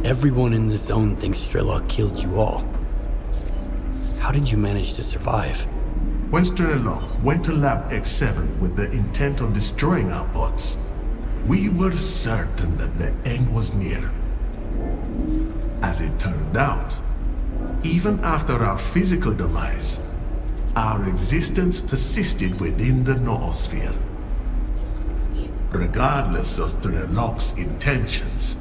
Everyone in the zone thinks S.T.A.L.K.E.R killed you all. How did you manage to survive? When S.T.A.L.K.E.R went to Lab X7 with the intent of destroying our bots, we were certain that the end was near. As it turned out, even after our physical demise, our existence persisted within the noosphere. Regardless of S.T.A.L.K.E.'s intentions,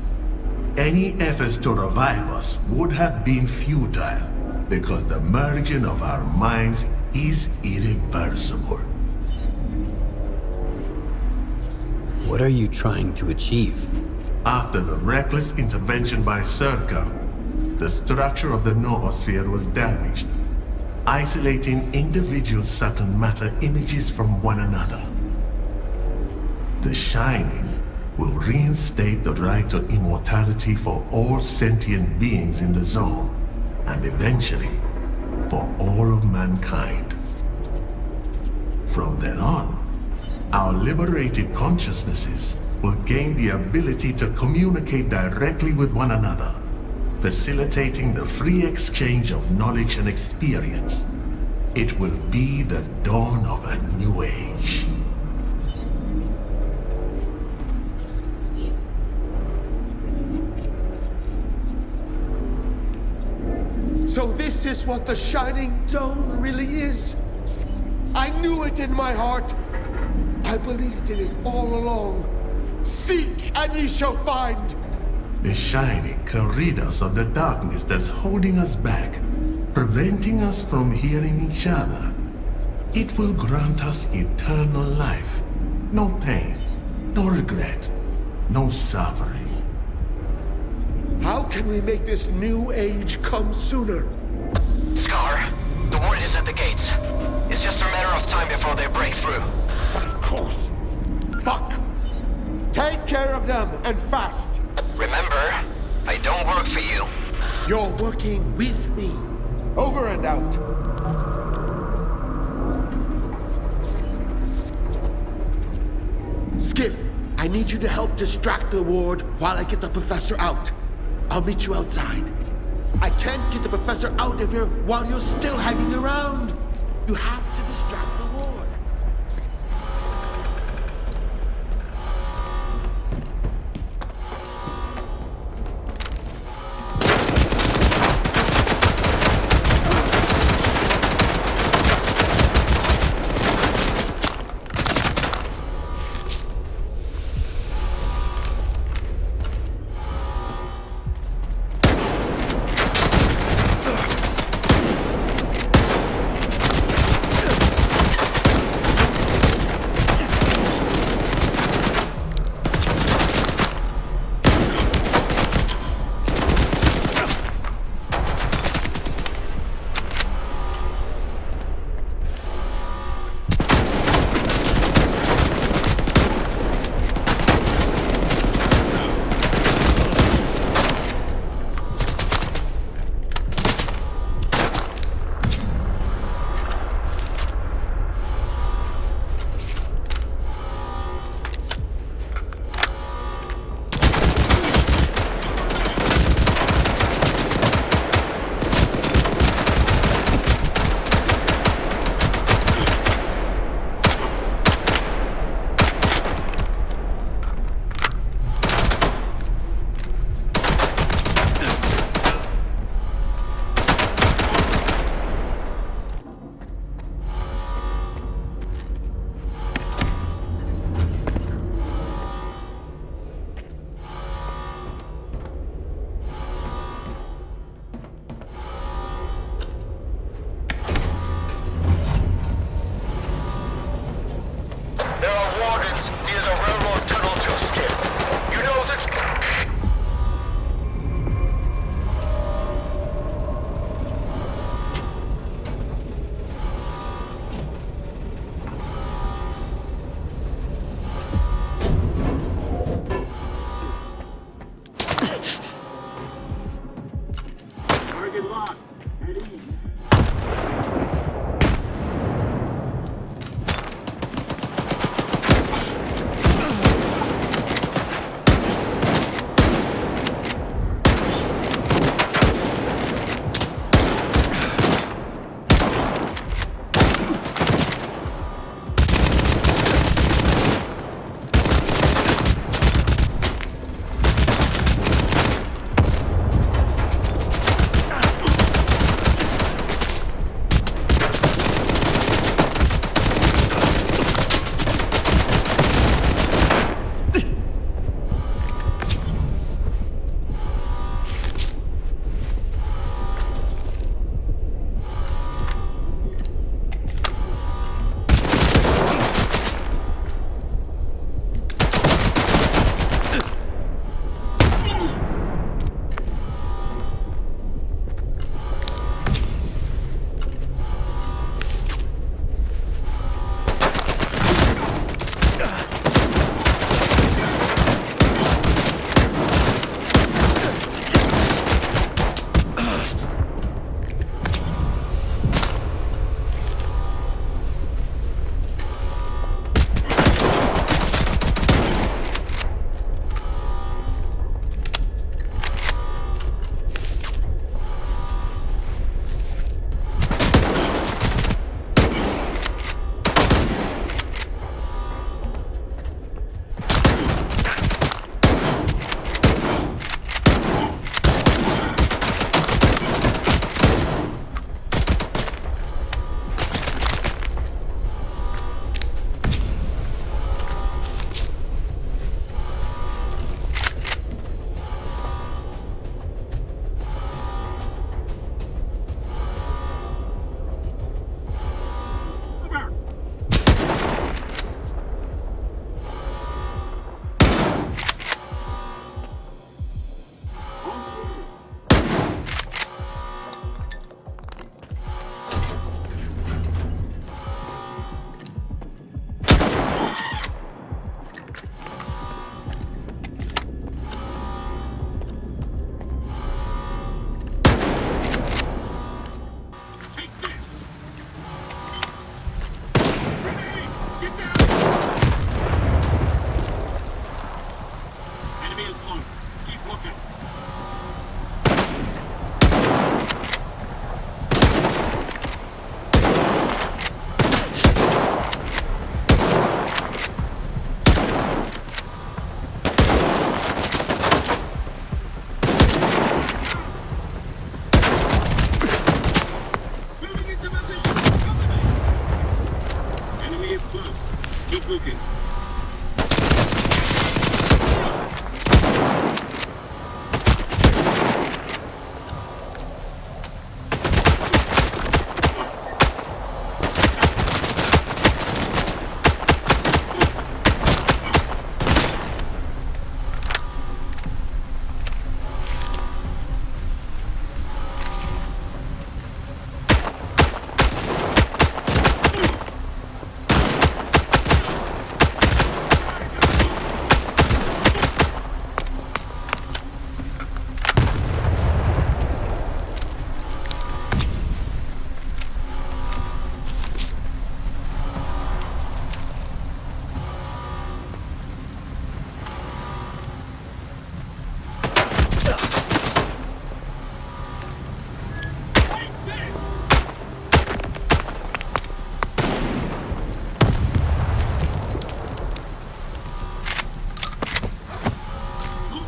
any efforts to revive us would have been futile because the merging of our minds is irreversible. What are you trying to achieve? After the reckless intervention by S.T.A.L.K.E.R, the structure of the noosphere was damaged, isolating individual subtle matter images from one another. The Shining will reinstate the right to immortality for all sentient beings in the zone, and eventually, for all of mankind. From then on, our liberated consciousnesses will gain the ability to communicate directly with one another, facilitating the free exchange of knowledge and experience. It will be the dawn of a new age. So this is what the Shining Zone really is. I knew it in my heart. I believed in it all along. Seek and ye shall find. The Shining can rid us of the darkness that's holding us back, preventing us from hearing each other. It will grant us eternal life. No pain, no regret, no suffering. How can we make this new age come sooner? Scar, the word is at the gates. It's just a matter of time before they break through. But of course. Fuck. Take care of them and fast. Remember, I don't work for you. You're working with me. Over and out. Skip, I need you to help distract the ward while I get the professor out. I'll meet you outside. I can't get the professor out of here while you're still hanging around. You have to distract the ward.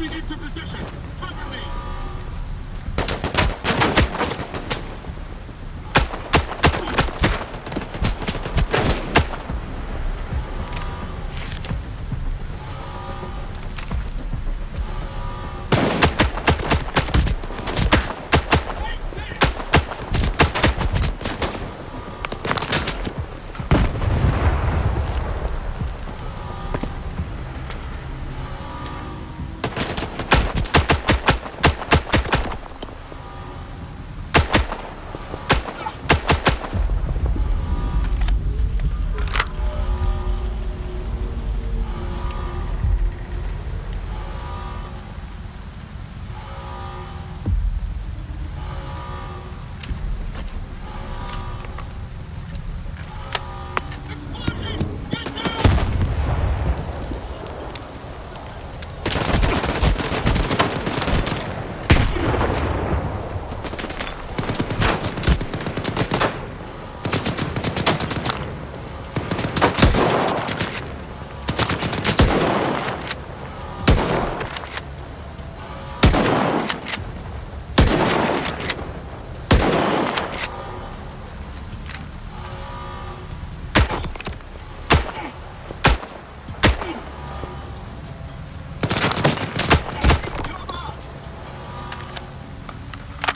Moving into position. Cover me.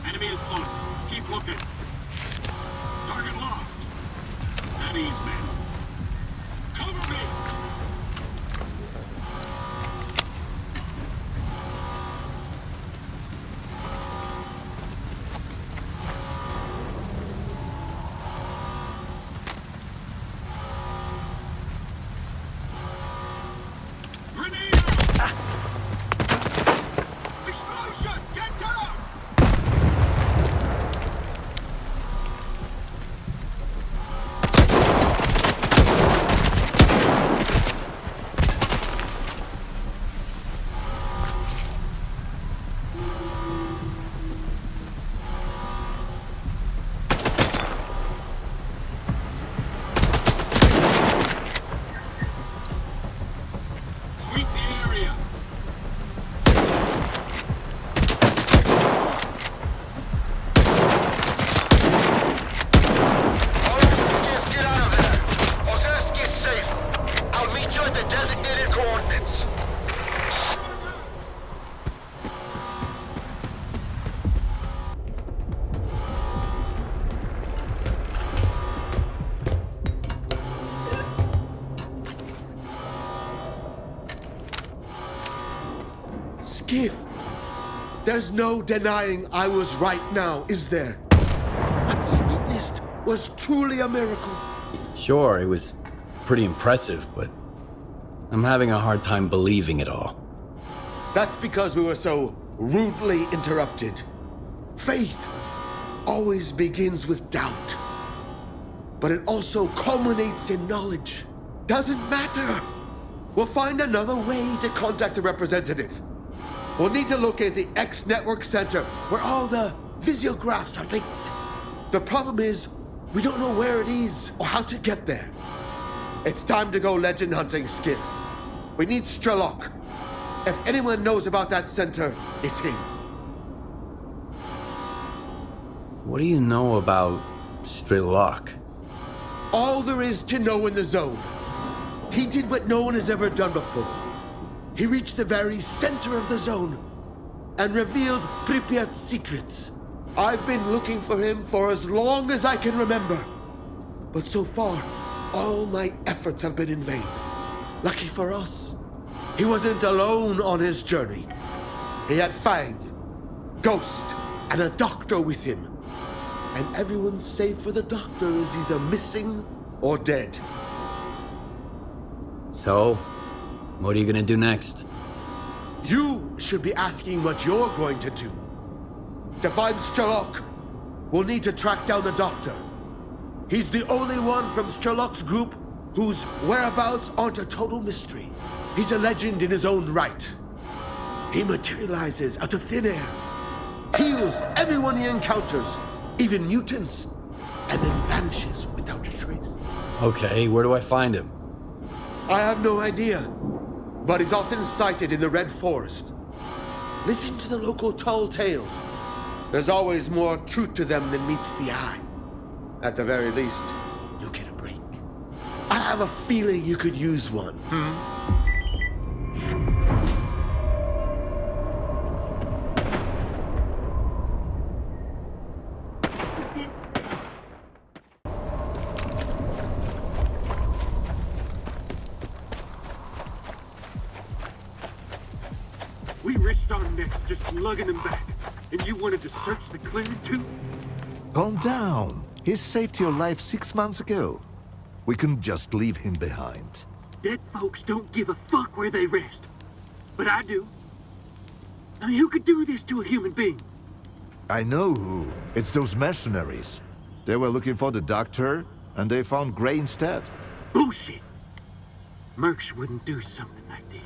Enemy is close. Keep looking. Target lost. That means, men. Cover me! Explosion! Get down! Sweep the area. Get out of there. S.T.A.L.K.E.R. is safe. I'll meet you at the designated coordinates. Skiff! There's no denying I was right now, is there? What we witnessed was truly a miracle. Sure, it was pretty impressive, but I'm having a hard time believing it all. That's because we were so rudely interrupted. Faith always begins with doubt, but it also culminates in knowledge. Doesn't matter. We'll find another way to contact the representative. We'll need to locate the X Network Center where all the visiographs are linked. The problem is, we don't know where it is or how to get there. It's time to go legend hunting, Skiff. We need S.T.A.L.K.E.R. If anyone knows about that center, it's him. What do you know about S.T.A.L.K.E.R? All there is to know in the zone. He did what no one has ever done before. He reached the very center of the zone and revealed Pripyat's secrets. I've been looking for him for as long as I can remember. But so far, all my efforts have been in vain. Lucky for us, he wasn't alone on his journey. He had Fang, Ghost, and a doctor with him. And everyone save for the doctor is either missing or dead. So, what are you gonna do next? You should be asking what you're going to do. To find S.T.A.L.K.E.R, we'll need to track down the doctor. He's the only one from S.T.A.L.K.E.'s group whose whereabouts aren't a total mystery. He's a legend in his own right. He materializes out of thin air, heals everyone he encounters, even mutants, and then vanishes without a trace. Okay, where do I find him? I have no idea, but he's often sighted in the Red Forest. Listen to the local tall tales. There's always more truth to them than meets the eye. At the very least, you'll get a break. I have a feeling you could use one, We risked our necks just lugging him back, and you wanted to search the clearing too? Calm down. He saved your life 6 months ago. We couldn't just leave him behind. Dead folks don't give a fuck where they rest. But I do. I mean, who could do this to a human being? I know who. It's those mercenaries. They were looking for the doctor, and they found Gray instead. Bullshit. Mercs wouldn't do something like this.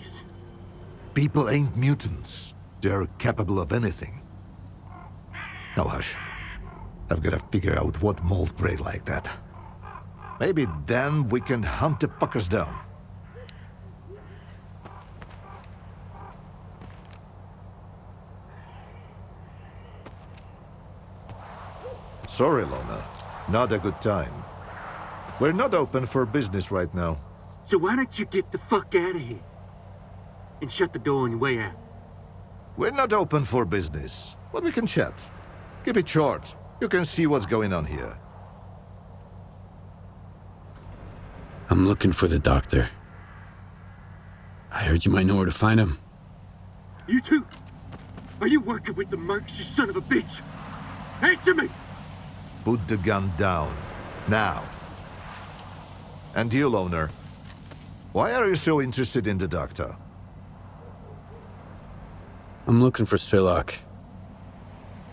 People ain't mutants. They're capable of anything. Now hush. I've got to figure out what mold Gray like that. Maybe then we can hunt the fuckers down. Sorry, Lona. Not a good time. We're not open for business right now. So why don't you get the fuck out of here? And shut the door on your way out. We're not open for business, but we can chat. Keep it short. You can see what's going on here. I'm looking for the doctor. I heard you might know where to find him. You too? Are you working with the mercs, you son of a bitch? Answer me! Put the gun down. Now. And you, Loner. Why are you so interested in the doctor? I'm looking for S.T.A.L.K.E.R.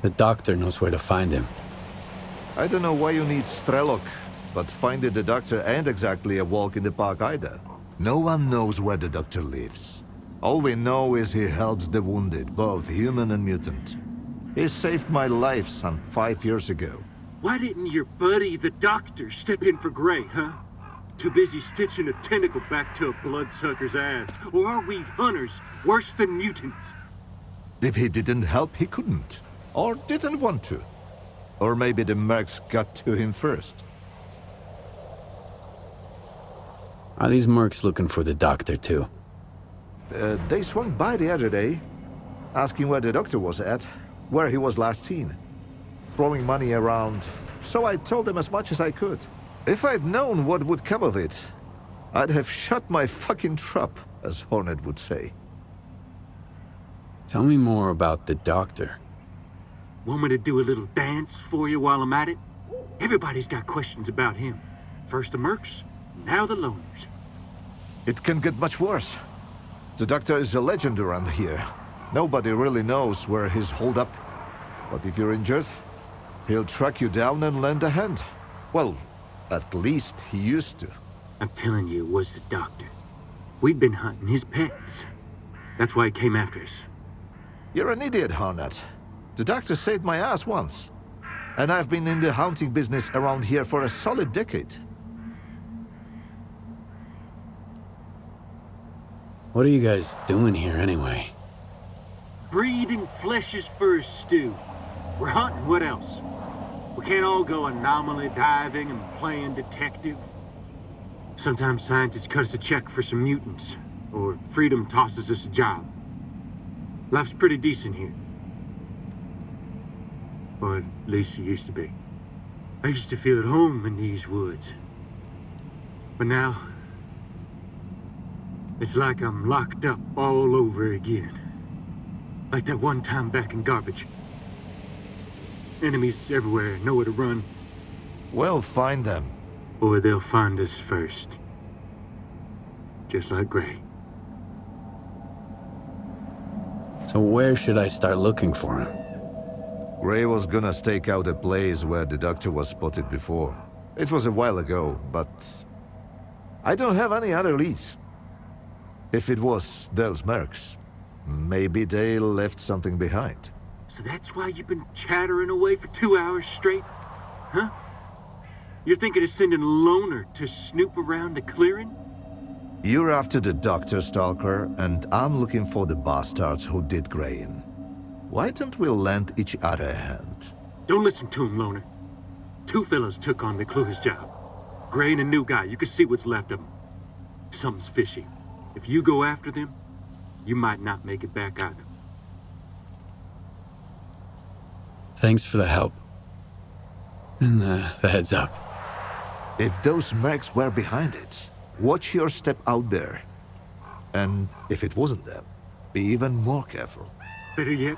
The doctor knows where to find him. I don't know why you need S.T.A.L.K.E.R, but finding the doctor ain't exactly a walk in the park either. No one knows where the doctor lives. All we know is he helps the wounded, both human and mutant. He saved my life some 5 years ago. Why didn't your buddy, the doctor, step in for Gray, huh? Too busy stitching a tentacle back to a bloodsucker's ass. Or are we hunters worse than mutants? If he didn't help, he couldn't. Or didn't want to. Or maybe the mercs got to him first. Are these mercs looking for the doctor too? They swung by the other day, asking where the doctor was at, where he was last seen. Throwing money around, so I told them as much as I could. If I'd known what would come of it, I'd have shut my fucking trap, as Hornet would say. Tell me more about the doctor. Want me to do a little dance for you while I'm at it? Everybody's got questions about him. First the mercs, now the loners. It can get much worse. The doctor is a legend around here. Nobody really knows where he's holed up. But if you're injured, he'll track you down and lend a hand. Well, at least he used to. I'm telling you, it was the doctor. We'd been hunting his pets. That's why he came after us. You're an idiot, Hornet. The doctor saved my ass once. And I've been in the hunting business around here for a solid decade. What are you guys doing here anyway? Breeding fleshes for a stew. We're hunting, what else? We can't all go anomaly diving and playing detective. Sometimes scientists cut us a check for some mutants, or freedom tosses us a job. Life's pretty decent here. Or at least it used to be. I used to feel at home in these woods. But now, it's like I'm locked up all over again. Like that one time back in Garbage. Enemies everywhere, nowhere to run. We'll find them. Or they'll find us first. Just like Gray. So where should I start looking for him? Gray was gonna stake out a place where the doctor was spotted before. It was a while ago, but I don't have any other leads. If it was those mercs, maybe they left something behind. So that's why you've been chattering away for 2 hours straight? Huh? You're thinking of sending Loner to snoop around the clearing? You're after the doctor, Stalker, and I'm looking for the bastards who did Gray in. Why don't we lend each other a hand? Don't listen to him, Loner. Two fellas took on McClure's job. Gray and a new guy. You can see what's left of them. Something's fishy. If you go after them, you might not make it back either. Thanks for the help. And the heads up. If those mercs were behind it, watch your step out there. And if it wasn't them, be even more careful. Better yet,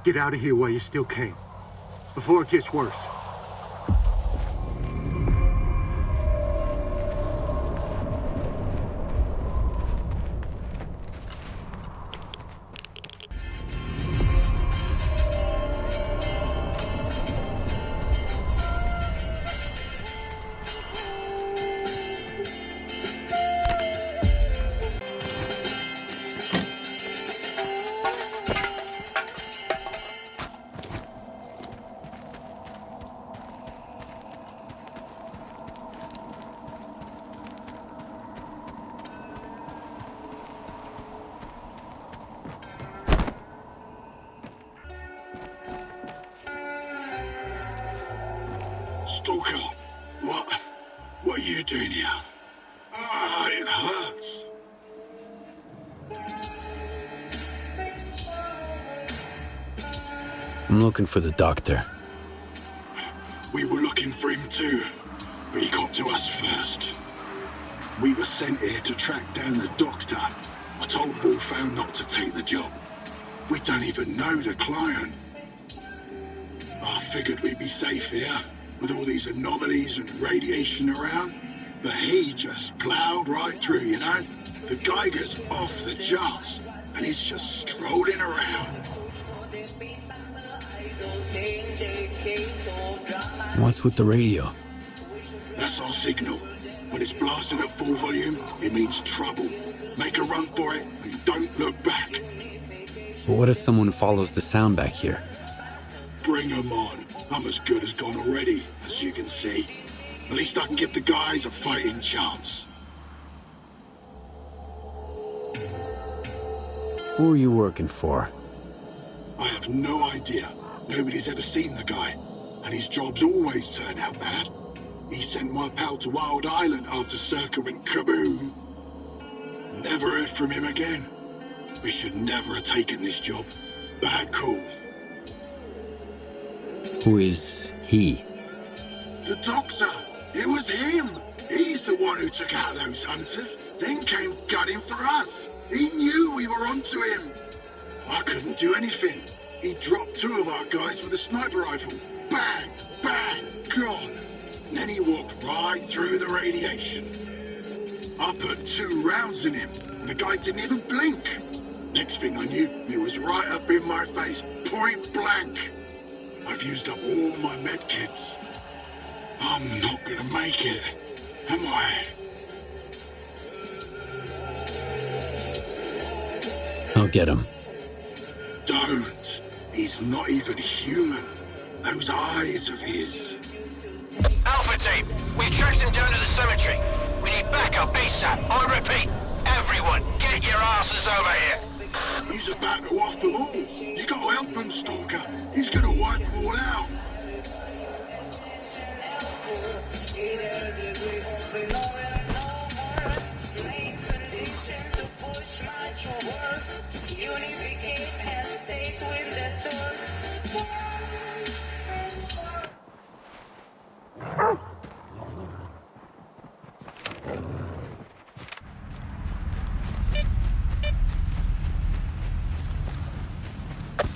get out of here while you still can. Before it gets worse. Stalker, what are you doing here? Ah, it hurts. I'm looking for the doctor. We were looking for him too, but he got to us first. We were sent here to track down the doctor. I told Wolfhound not to take the job. We don't even know the client. I figured we'd be safe here, with all these anomalies and radiation around, but he just plowed right through, you know? The Geiger's off the charts, and he's just strolling around. What's with the radio? That's our signal. When it's blasting at full volume, it means trouble. Make a run for it, and don't look back. But what if someone follows the sound back here? Bring 'em on. I'm as good as gone already, as you can see. At least I can give the guys a fighting chance. Who are you working for? I have no idea. Nobody's ever seen the guy, and his jobs always turn out bad. He sent my pal to Wild Island after S.T.A.L.K.E.R went kaboom. Never heard from him again. We should never have taken this job. Bad call. Who is he? The doctor! It was him! He's the one who took out those hunters, then came gunning for us. He knew we were onto him. I couldn't do anything. He dropped two of our guys with a sniper rifle. Bang! Bang! Gone! And then he walked right through the radiation. I put 2 rounds in him, and the guy didn't even blink. Next thing I knew, he was right up in my face, point blank. I've used up all my medkits. I'm not gonna make it, am I? I'll get him. Don't. He's not even human. Those eyes of his. Alpha team, we've tracked him down to the cemetery. We need backup ASAP. I repeat, everyone, get your asses over here. He's about to off them all. You gotta help him, Stalker. He's gonna wipe them all out.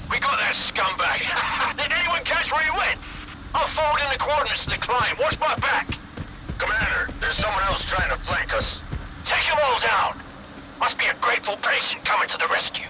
We got that scumbag. Did anyone catch where he went? I'll forward in the coordinates to the client. Watch my back. Commander, there's someone else trying to flank us. Take them all down. Must be a grateful patient coming to the rescue.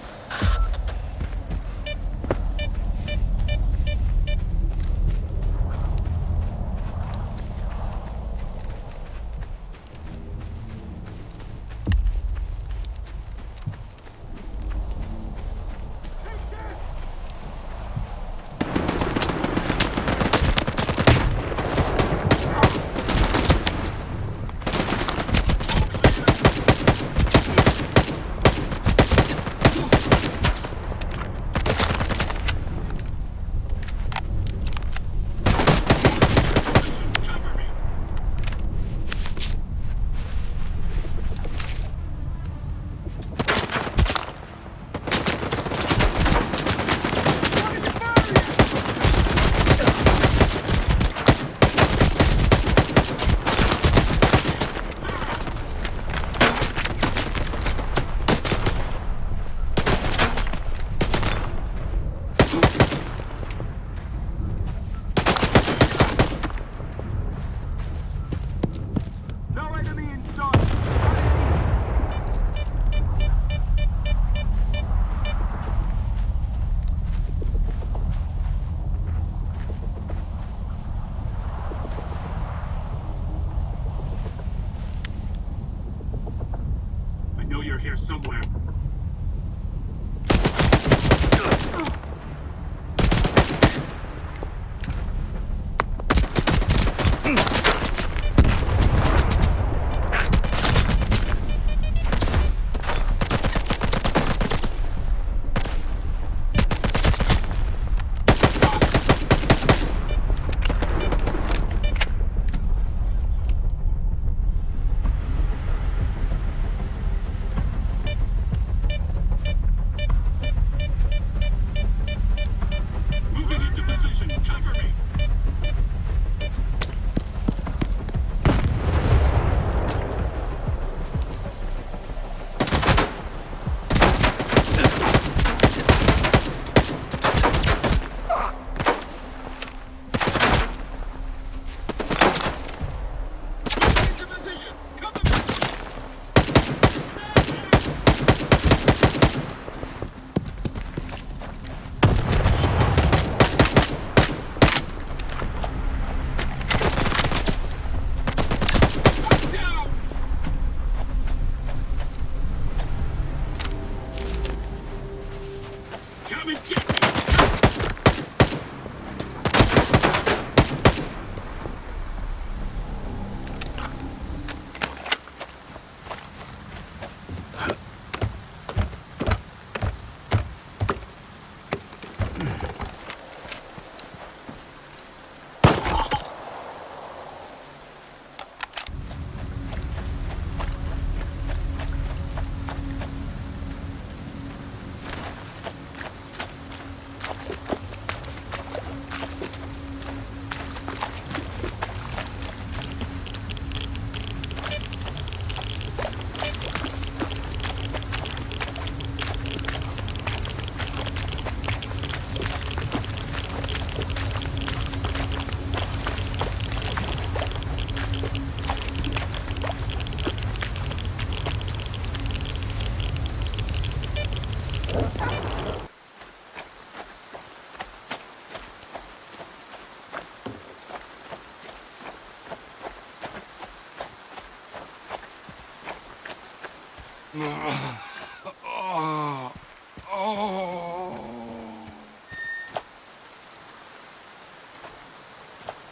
somewhere.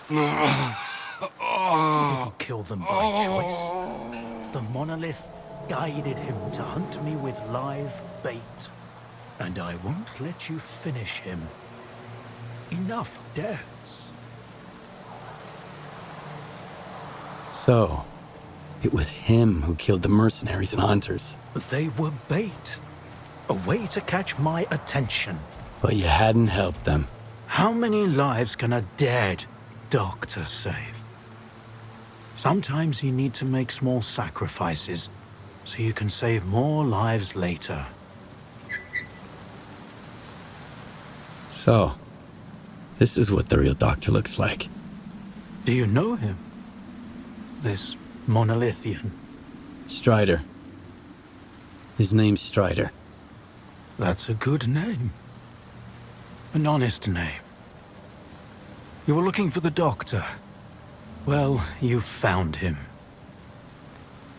Didn't kill them by choice. The monolith guided him to hunt me with live bait. And I won't let you finish him. Enough deaths. So, it was him who killed the mercenaries and hunters. They were bait. A way to catch my attention. But you hadn't helped them. How many lives can a dead doctor save? Sometimes you need to make small sacrifices so you can save more lives later. So, this is what the real doctor looks like. Do you know him? This monolithian? Strider. His name's Strider. That's a good name. An honest name. You were looking for the doctor. Well, you found him.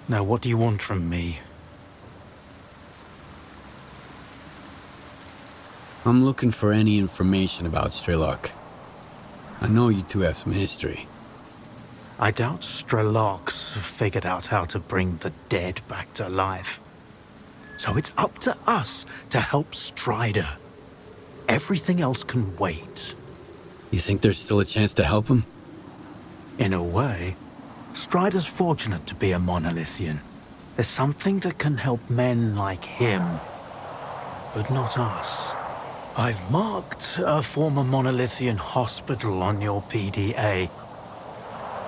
Now, what do you want from me? I'm looking for any information about S.T.A.L.K.E.R. I know you two have some history. I doubt S.T.A.L.K.E.R's figured out how to bring the dead back to life. So it's up to us to help Strider. Everything else can wait. You think there's still a chance to help him? In a way, Strider's fortunate to be a monolithian. There's something that can help men like him, but not us. I've marked a former monolithian hospital on your PDA.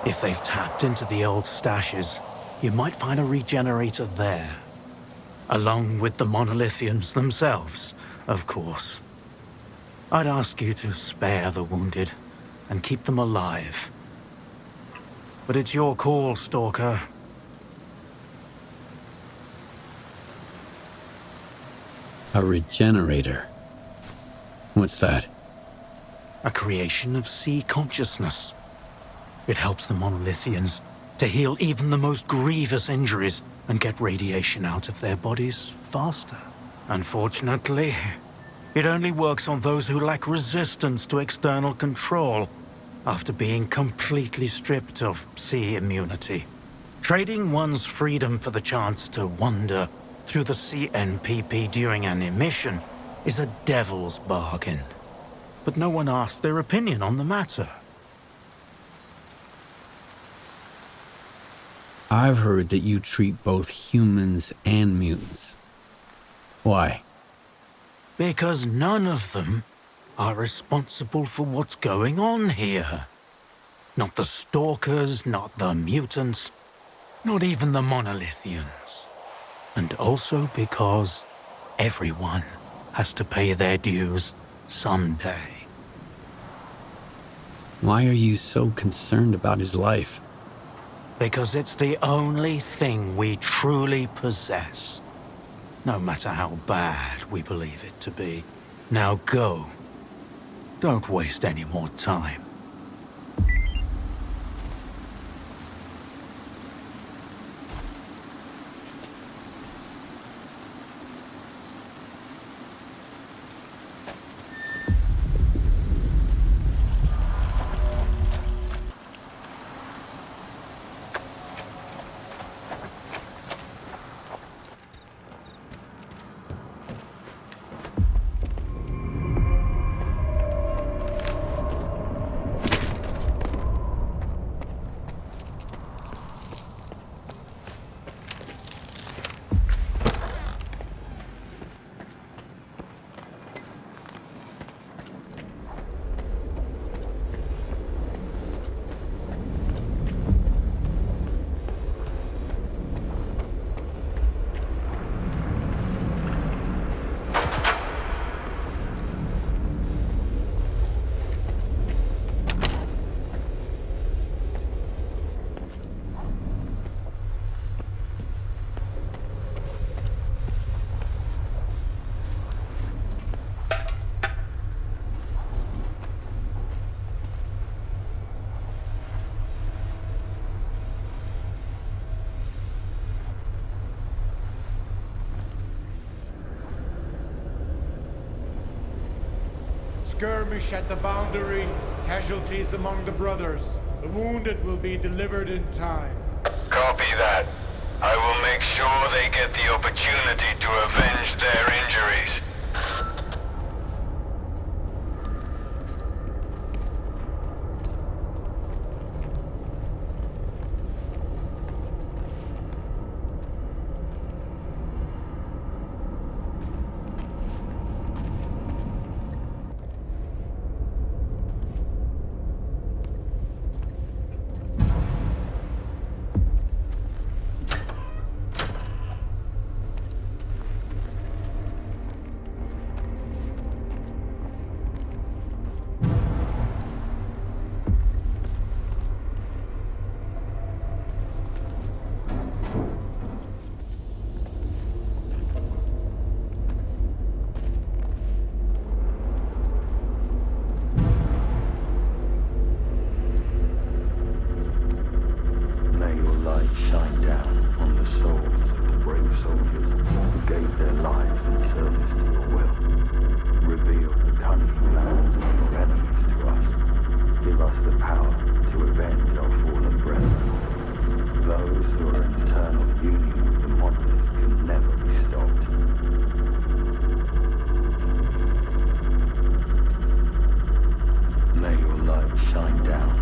If they've tapped into the old stashes, you might find a regenerator there. Along with the monolithians themselves, of course. I'd ask you to spare the wounded and keep them alive. But it's your call, Stalker. A regenerator? What's that? A creation of sea consciousness. It helps the monolithians to heal even the most grievous injuries and get radiation out of their bodies faster. Unfortunately, it only works on those who lack resistance to external control after being completely stripped of sea immunity. Trading one's freedom for the chance to wander through the CNPP during an emission is a devil's bargain. But no one asked their opinion on the matter. I've heard that you treat both humans and mutants. Why? Because none of them are responsible for what's going on here. Not the Stalkers, not the mutants, not even the Monolithians. And also because everyone has to pay their dues someday. Why are you so concerned about his life? Because it's the only thing we truly possess. No matter how bad we believe it to be. Now go. Don't waste any more time. Skirmish at the boundary, casualties among the brothers. The wounded will be delivered in time. Copy that. I will make sure they get the opportunity to avenge their injuries. Shine down on the souls of the brave soldiers who gave their lives in service to your will. Reveal the cunning plans of your enemies to us. Give us the power to avenge our fallen brethren. Those who are in eternal union with the monolith can never be stopped. May your light shine down.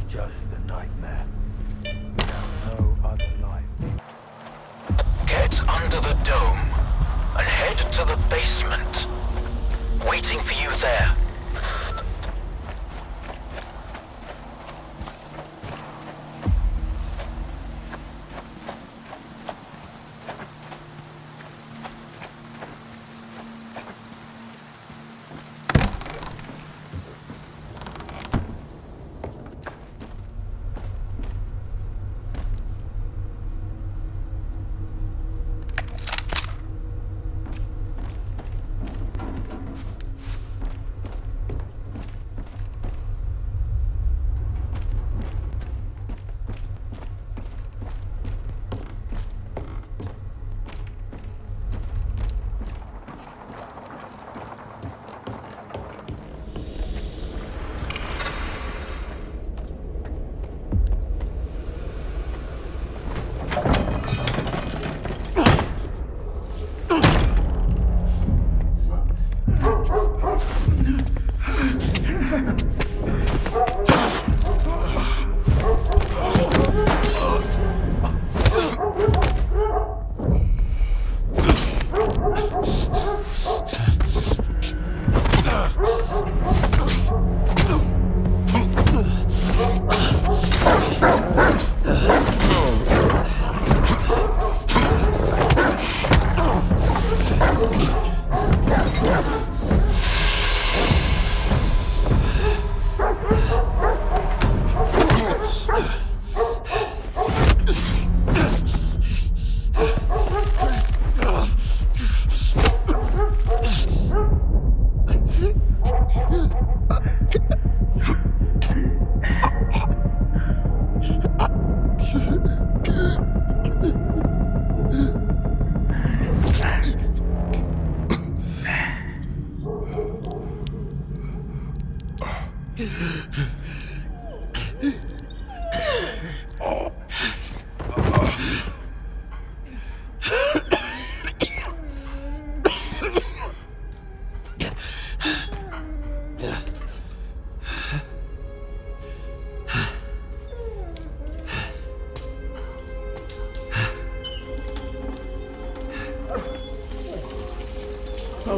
Just a nightmare. No other life. Get under the dome and head to the basement. Waiting for you there.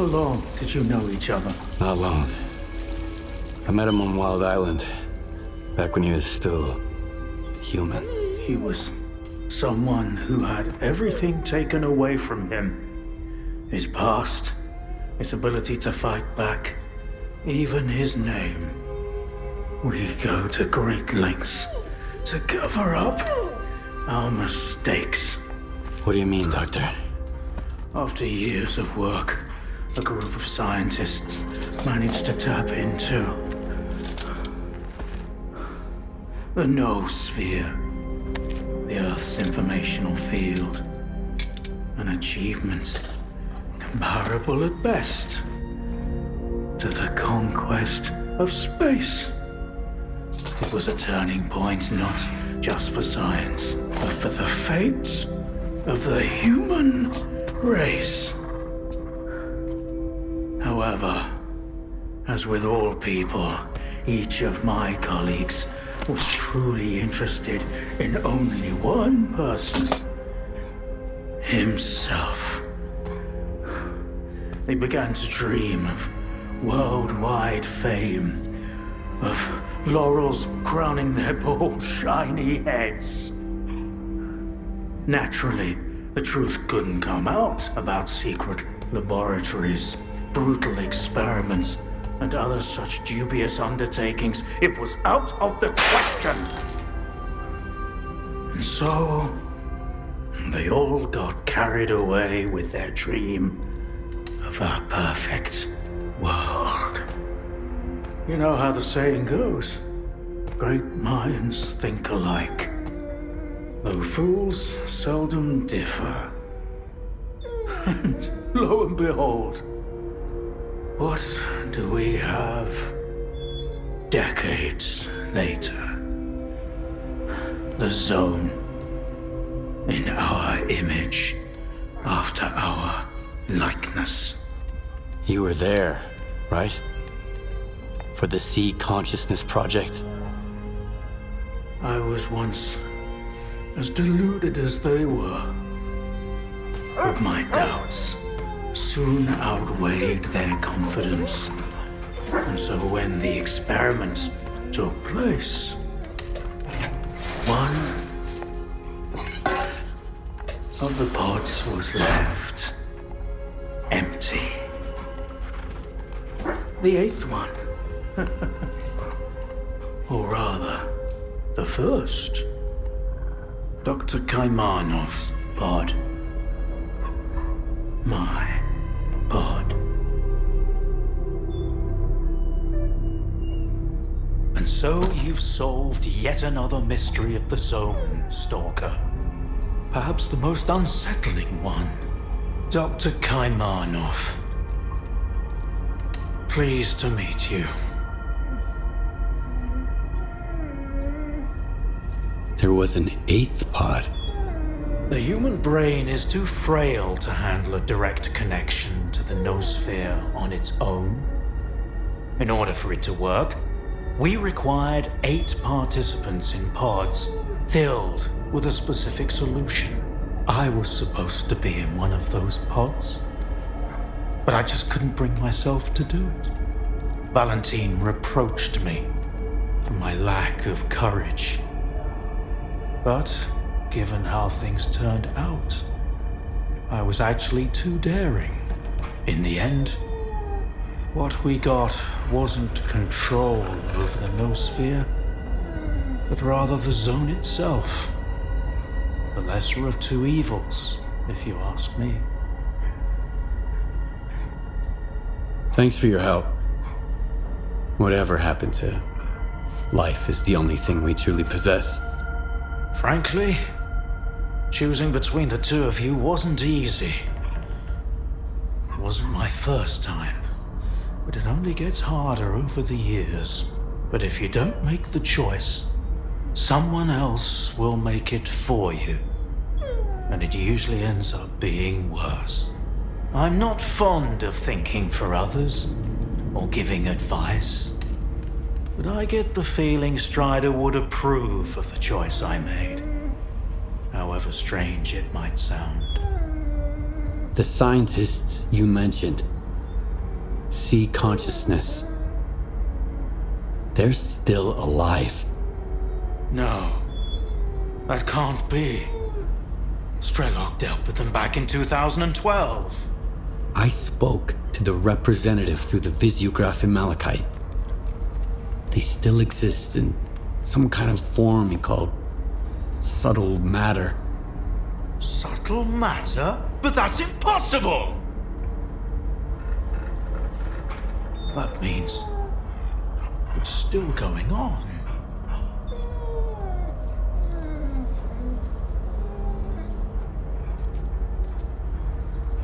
long did you know each other? Not long. I met him on Wild Island, back when he was still human. He was someone who had everything taken away from him. His past, his ability to fight back, even his name. We go to great lengths to cover up our mistakes. What do you mean, Doctor? After years of work, a group of scientists managed to tap into the noosphere, the Earth's informational field. An achievement comparable at best to the conquest of space. It was a turning point not just for science, but for the fates of the human race. However, as with all people, each of my colleagues was truly interested in only one person: himself. They began to dream of worldwide fame, of laurels crowning their bald, shiny heads. Naturally, the truth couldn't come out about secret laboratories, brutal experiments, and other such dubious undertakings. It was out of the question. And so, they all got carried away with their dream of a perfect world. You know how the saying goes, great minds think alike, though fools seldom differ. And lo and behold, what do we have decades later? The Zone, in our image, after our likeness. You were there, right? For the Sea Consciousness Project? I was once as deluded as they were, but my doubts soon outweighed their confidence. And so when the experiment took place, one of the pods was left empty. The eighth one, or rather, the first, Dr. Kaimanov's pod. My pod. And so you've solved yet another mystery of the Zone, Stalker. Perhaps the most unsettling one. Dr. Kaimanov. Pleased to meet you. There was an eighth pod. The human brain is too frail to handle a direct connection to the noosphere on its own. In order for it to work, we required 8 participants in pods filled with a specific solution. I was supposed to be in one of those pods, but I just couldn't bring myself to do it. Valentine reproached me for my lack of courage. But given how things turned out, I was actually too daring. In the end, what we got wasn't control over the noosphere, but rather the Zone itself. The lesser of two evils, if you ask me. Thanks for your help. Whatever happened to life is the only thing we truly possess. Frankly, choosing between the two of you wasn't easy. It wasn't my first time, but it only gets harder over the years. But if you don't make the choice, someone else will make it for you. And it usually ends up being worse. I'm not fond of thinking for others or giving advice, but I get the feeling Strider would approve of the choice I made, however strange it might sound. The scientists you mentioned, C consciousness. They're still alive. No, that can't be. S.T.A.L.K.E.R dealt with them back in 2012. I spoke to the representative through the visiograph in Malachite. They still exist in some kind of form he called subtle matter. Subtle matter? But that's impossible! That means it's still going on.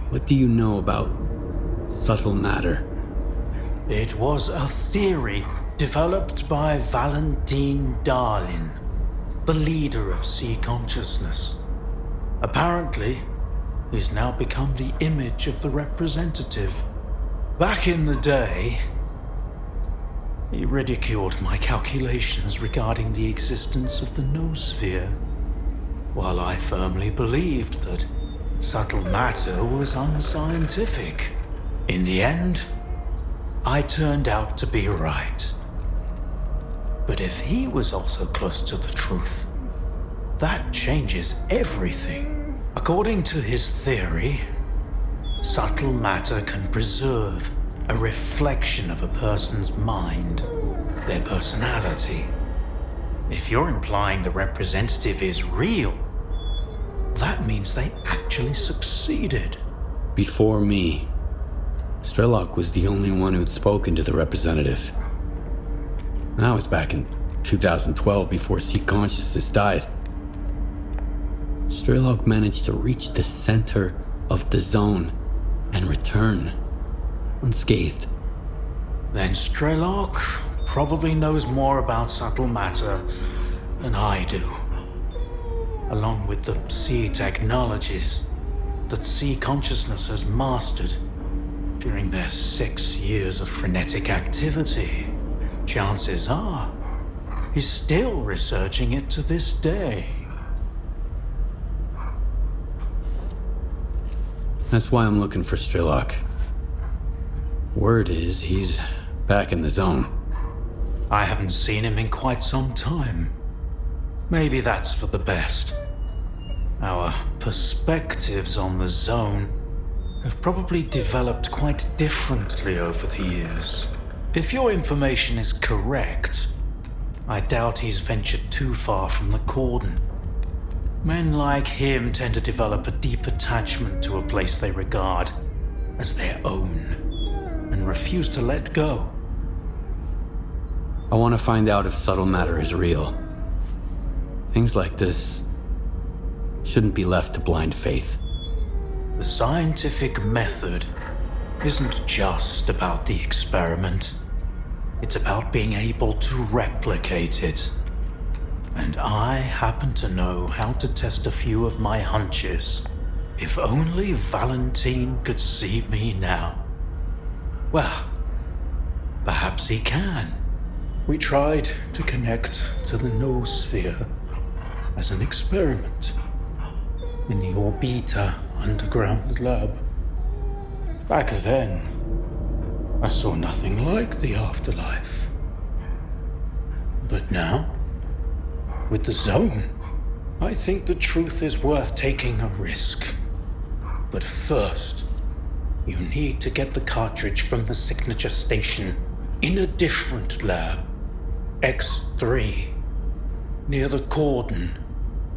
What do you know about subtle matter? It was a theory developed by Valentine Darlin, the leader of C consciousness. Apparently, he's now become the image of the representative. Back in the day, he ridiculed my calculations regarding the existence of the noosphere, while I firmly believed that subtle matter was unscientific. In the end, I turned out to be right. But if he was also close to the truth, that changes everything. According to his theory, subtle matter can preserve a reflection of a person's mind, their personality. If you're implying the representative is real, that means they actually succeeded. Before me, S.T.A.L.K.E.R was the only one who'd spoken to the representative. That was back in 2012 before C consciousness died. S.T.A.L.K.E.R managed to reach the center of the zone and return unscathed. Then S.T.A.L.K.E.R probably knows more about subtle matter than I do. Along with the C technologies that C consciousness has mastered during their 6 years of frenetic activity, chances are he's still researching it to this day. That's why I'm looking for S.T.A.L.K.E.R. Word is he's back in the zone. I haven't seen him in quite some time. Maybe that's for the best. Our perspectives on the zone have probably developed quite differently over the years. If your information is correct, I doubt he's ventured too far from the cordon. Men like him tend to develop a deep attachment to a place they regard as their own, and refuse to let go. I want to find out if subtle matter is real. Things like this shouldn't be left to blind faith. The scientific method isn't just about the experiment. It's about being able to replicate it. And I happen to know how to test a few of my hunches. If only Valentine could see me now. Well, perhaps he can. We tried to connect to the noosphere as an experiment in the Orbita underground lab. Back then, I saw nothing like the afterlife. But now, with the zone, I think the truth is worth taking a risk. But first, you need to get the cartridge from the signature station in a different lab, X3, near the cordon.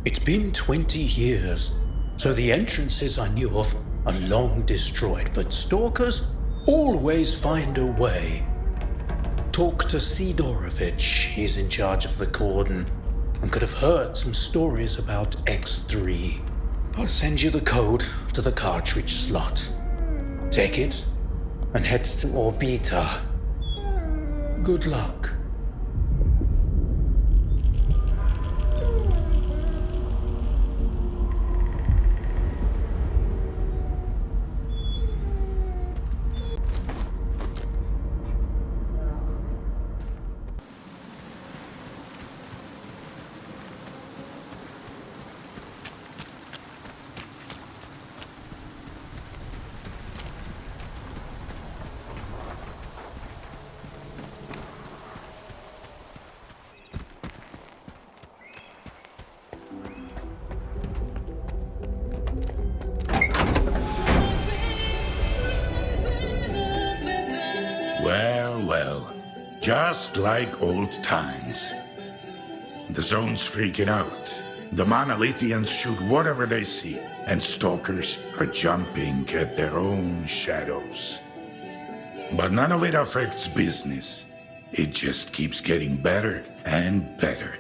It's been 20 years, so the entrances I knew of are long destroyed, but stalkers always find a way. Talk to Sidorovich, he's in charge of the cordon, and could have heard some stories about X3. I'll send you the code to the cartridge slot. Take it and head to Orbita. Good luck. Just like old times. The zone's freaking out. The monolithians shoot whatever they see, and stalkers are jumping at their own shadows. But none of it affects business. It just keeps getting better and better.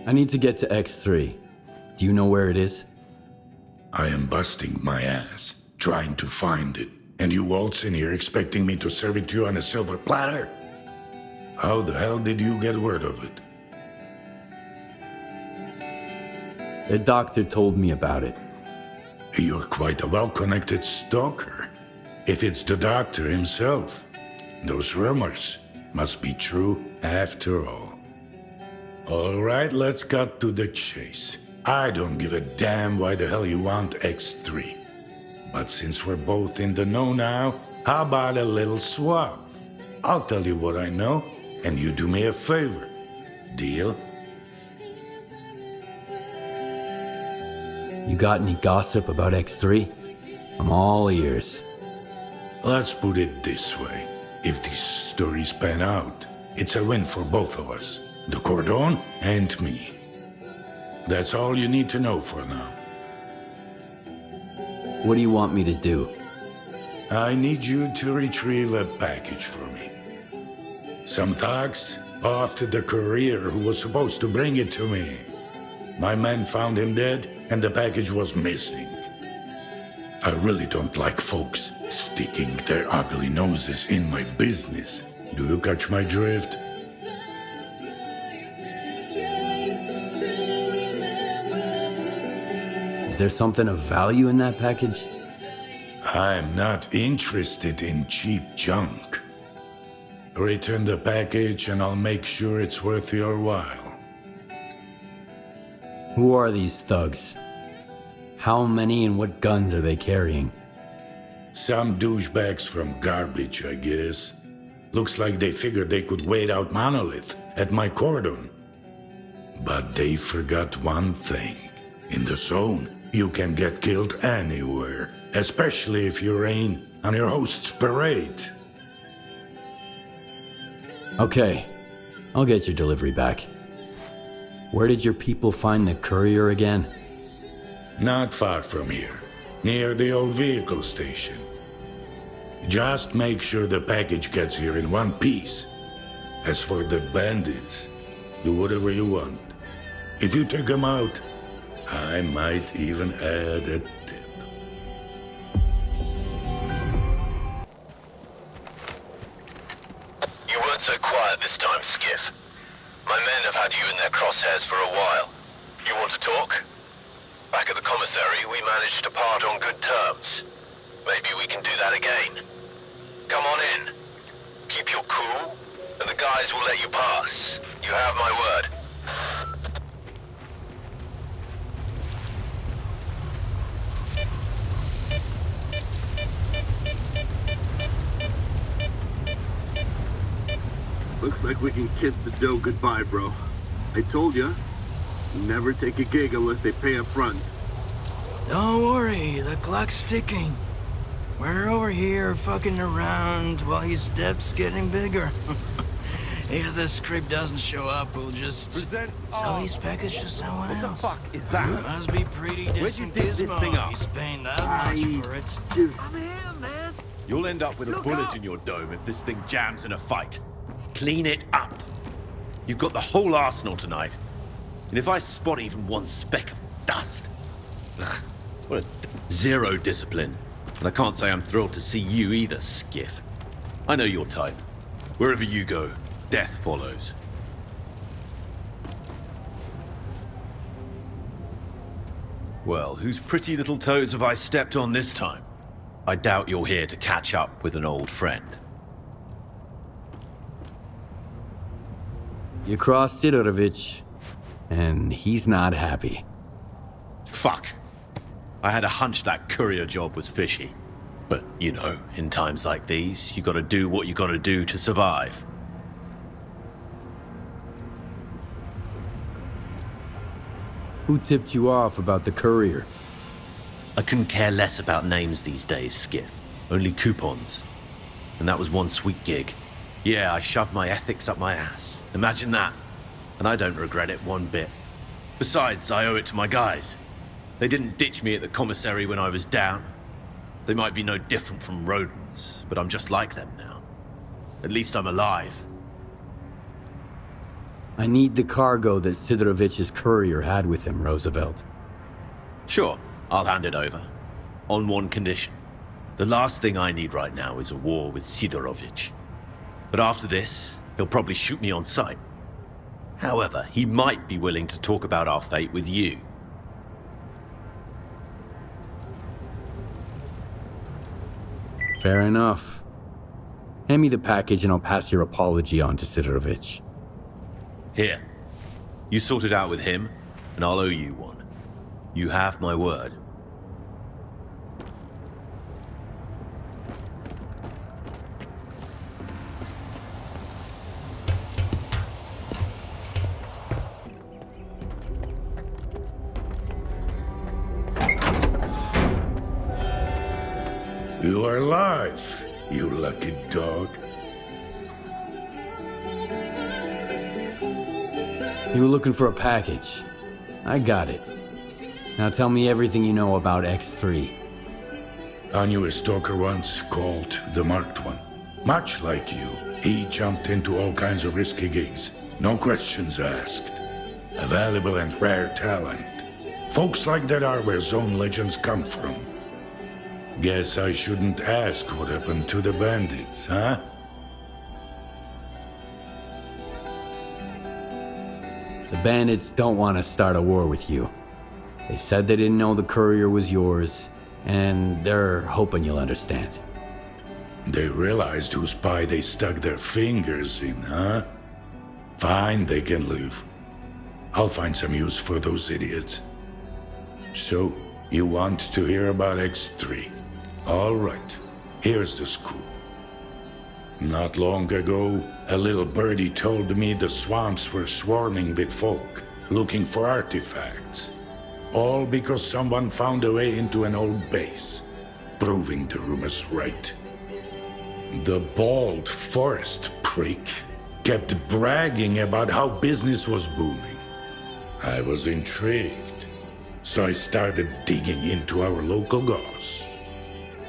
I need to get to X3. Do you know where it is? I am busting my ass, trying to find it, and you waltz in here expecting me to serve it to you on a silver platter? How the hell did you get word of it? The doctor told me about it. You're quite a well-connected stalker. If it's the doctor himself, those rumors must be true after all. All right, let's cut to the chase. I don't give a damn why the hell you want X3. But since we're both in the know now, how about a little swap? I'll tell you what I know, and you do me a favor. Deal? You got any gossip about X3? I'm all ears. Let's put it this way. If these stories pan out, it's a win for both of us. The Cordon and me. That's all you need to know for now. What do you want me to do? I need you to retrieve a package for me. Some thugs off to the courier who was supposed to bring it to me. My men found him dead, and the package was missing. I really don't like folks sticking their ugly noses in my business. Do you catch my drift? Is there something of value in that package? I'm not interested in cheap junk. Return the package and I'll make sure it's worth your while. Who are these thugs? How many and what guns are they carrying? Some douchebags from garbage, I guess. Looks like they figured they could wait out Monolith at my cordon. But they forgot one thing. In the zone, you can get killed anywhere, especially if you rain on your host's parade. Okay, I'll get your delivery back. Where did your people find the courier again? Not far from here, near the old vehicle station. Just make sure the package gets here in one piece. As for the bandits, do whatever you want. If you take them out, I might even add a tip. You weren't so quiet this time, Skiff. My men have had you in their crosshairs for a while. You want to talk? Back at the commissary, we managed to part on good terms. Maybe we can do that again. Come on in. Keep your cool, and the guys will let you pass. You have my word. Looks like we can kiss the dough goodbye, bro. I told ya, never take a gig unless they pay up front. Don't worry, the clock's ticking. We're over here fucking around while his debt's getting bigger. If this creep doesn't show up, we'll just sell his package to someone else. What the fuck is that? Must be pretty Where'd you decent dig this thing up? He's paying that much for it. I'm here, man. You'll end up with a bullet in your dome if this thing jams in a fight. Clean it up. You've got the whole arsenal tonight. And if I spot even one speck of dust... Ugh, what a zero discipline. And I can't say I'm thrilled to see you either, Skiff. I know your type. Wherever you go, death follows. Well, whose pretty little toes have I stepped on this time? I doubt you're here to catch up with an old friend. You crossed Sidorovich, and he's not happy. Fuck. I had a hunch that courier job was fishy. But, you know, in times like these, you gotta do what you gotta do to survive. Who tipped you off about the courier? I couldn't care less about names these days, Skiff. Only coupons. And that was one sweet gig. Yeah, I shoved my ethics up my ass. Imagine that. And I don't regret it one bit. Besides, I owe it to my guys. They didn't ditch me at the commissary when I was down. They might be no different from rodents, but I'm just like them now. At least I'm alive. I need the cargo that Sidorovich's courier had with him, Roosevelt. Sure, I'll hand it over. On one condition. The last thing I need right now is a war with Sidorovich. But after this, he'll probably shoot me on sight. However, he might be willing to talk about our fate with you. Fair enough. Hand me the package and I'll pass your apology on to Sidorovich. Here. You sort it out with him, and I'll owe you one. You have my word. You are alive, you lucky dog. You were looking for a package. I got it. Now tell me everything you know about X3. I knew a stalker once called the Marked One. Much like you, he jumped into all kinds of risky gigs. No questions asked. A valuable and rare talent. Folks like that are where zone legends come from. Guess I shouldn't ask what happened to the bandits, huh? The bandits don't want to start a war with you. They said they didn't know the courier was yours, and they're hoping you'll understand. They realized whose pie they stuck their fingers in, huh? Fine, they can leave. I'll find some use for those idiots. So, you want to hear about X3? All right, here's the scoop. Not long ago, a little birdie told me the swamps were swarming with folk, looking for artifacts. All because someone found a way into an old base, proving the rumors right. The bald forest prick kept bragging about how business was booming. I was intrigued, so I started digging into our local goss.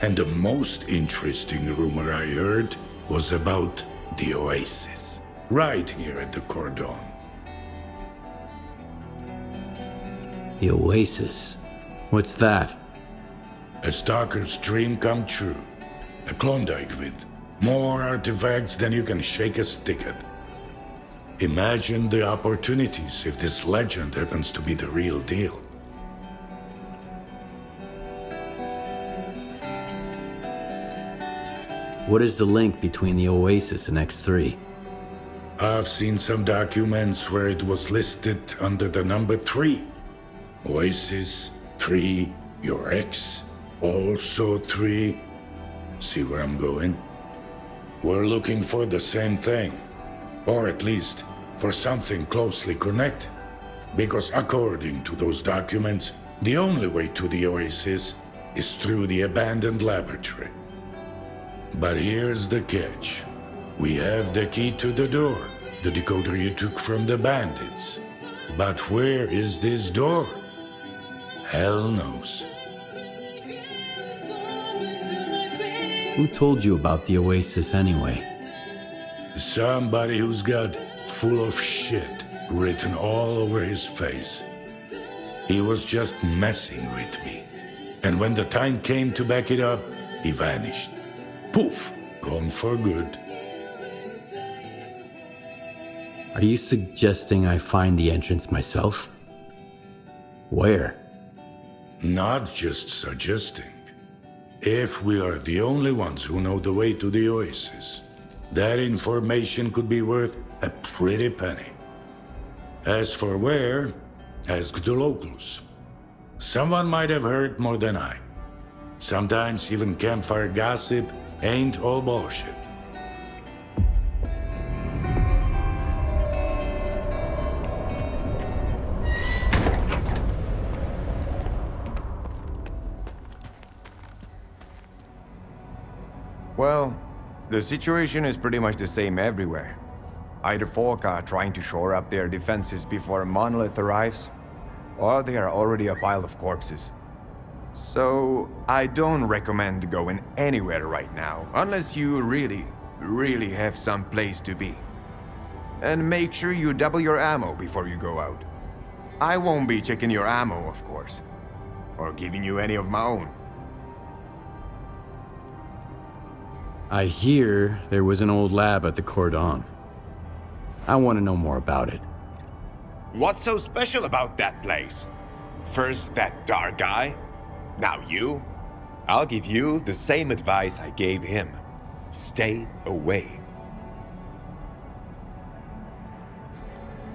And the most interesting rumor I heard was about the Oasis, right here at the Cordon. The Oasis? What's that? A stalker's dream come true. A Klondike with more artifacts than you can shake a stick at. Imagine the opportunities if this legend happens to be the real deal. What is the link between the Oasis and X3? I've seen some documents where it was listed under the number 3. Oasis, 3, your ex, also 3. See where I'm going? We're looking for the same thing. Or at least, for something closely connected. Because according to those documents, the only way to the Oasis is through the abandoned laboratory. But here's the catch. We have the key to the door, the decoder you took from the bandits. But where is this door? Hell knows. Who told you about the Oasis anyway? Somebody who's got full of shit written all over his face. He was just messing with me. And when the time came to back it up, he vanished. Poof! Gone for good. Are you suggesting I find the entrance myself? Where? Not just suggesting. If we are the only ones who know the way to the Oasis, that information could be worth a pretty penny. As for where, ask the locals. Someone might have heard more than I. Sometimes even campfire gossip ain't all bullshit. Well, the situation is pretty much the same everywhere. Either folk are trying to shore up their defenses before a monolith arrives, or they are already a pile of corpses. So, I don't recommend going anywhere right now, unless you really have some place to be. And make sure you double your ammo before you go out. I won't be checking your ammo, of course, or giving you any of my own. I hear there was an old lab at the Cordon. I want to know more about it. What's so special about that place? First that dark guy, now you. I'll give you the same advice I gave him. Stay away.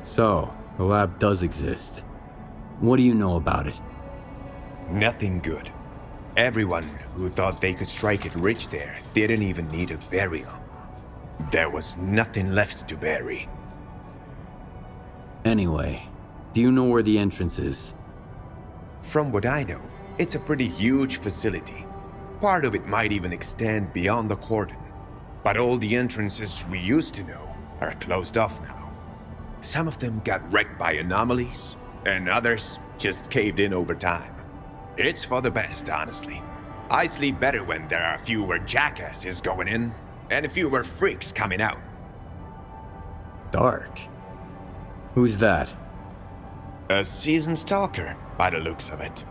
So, the lab does exist. What do you know about it? Nothing good. Everyone who thought they could strike it rich there didn't even need a burial. There was nothing left to bury. Anyway, do you know where the entrance is? From what I know, it's a pretty huge facility. Part of it might even extend beyond the cordon. But all the entrances we used to know are closed off now. Some of them got wrecked by anomalies, and others just caved in over time. It's for the best, honestly. I sleep better when there are fewer jackasses going in, and fewer freaks coming out. Dark? Who's that? A seasoned stalker, by the looks of it.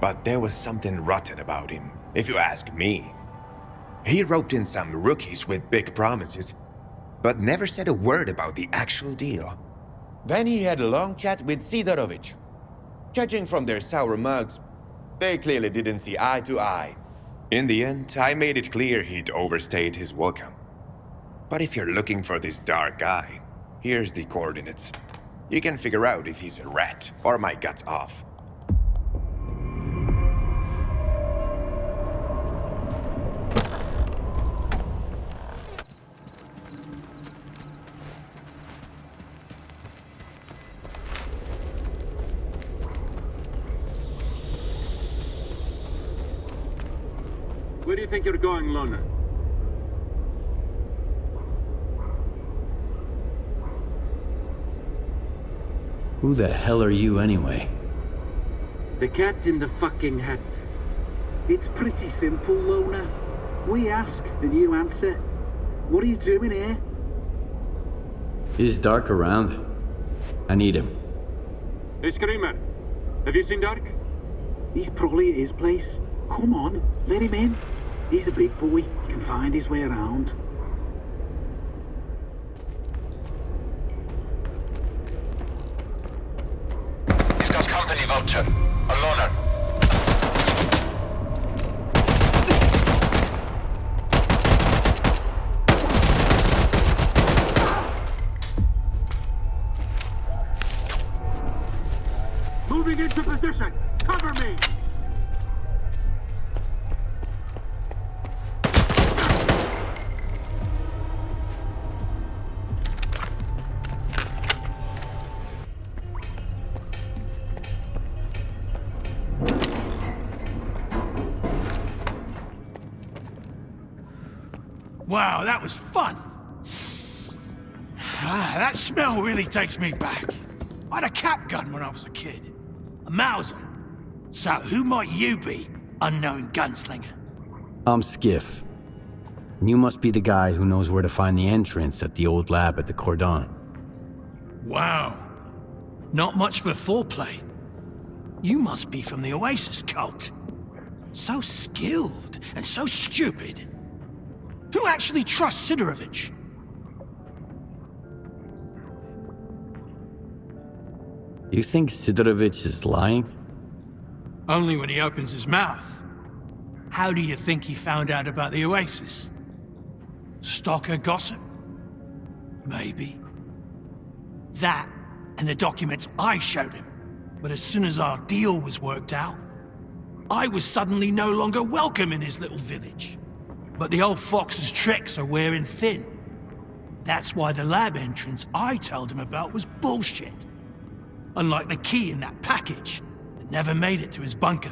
But there was something rotten about him, if you ask me. He roped in some rookies with big promises, but never said a word about the actual deal. Then he had a long chat with Sidorovich. Judging from their sour mugs, they clearly didn't see eye to eye. In the end, I made it clear he'd overstayed his welcome. But if you're looking for this dark guy, here's the coordinates. You can figure out if he's a rat or my guts off. Where do you think you're going, Loner? Who the hell are you anyway? The cat in the fucking hat. It's pretty simple, Loner. We ask, and you answer. What are you doing here? Is Dark around? I need him. Hey, Screamer. Have you seen Dark? He's probably at his place. Come on, let him in. He's a big boy. He can find his way around. He's got company, Vulture. A loner. Moving into position. Cover me. Wow, that was fun. That smell really takes me back. I had a cap gun when I was a kid. A Mauser. So who might you be, unknown gunslinger? I'm Skiff. And you must be the guy who knows where to find the entrance at the old lab at the Cordon. Wow. Not much for foreplay. You must be from the Oasis cult. So skilled and so stupid. Who actually trusts Sidorovich? You think Sidorovich is lying? Only when he opens his mouth. How do you think he found out about the Oasis? Stalker gossip? Maybe. That, and the documents I showed him. But as soon as our deal was worked out, I was suddenly no longer welcome in his little village. But the old fox's tricks are wearing thin. That's why the lab entrance I told him about was bullshit. Unlike the key in that package that never made it to his bunker.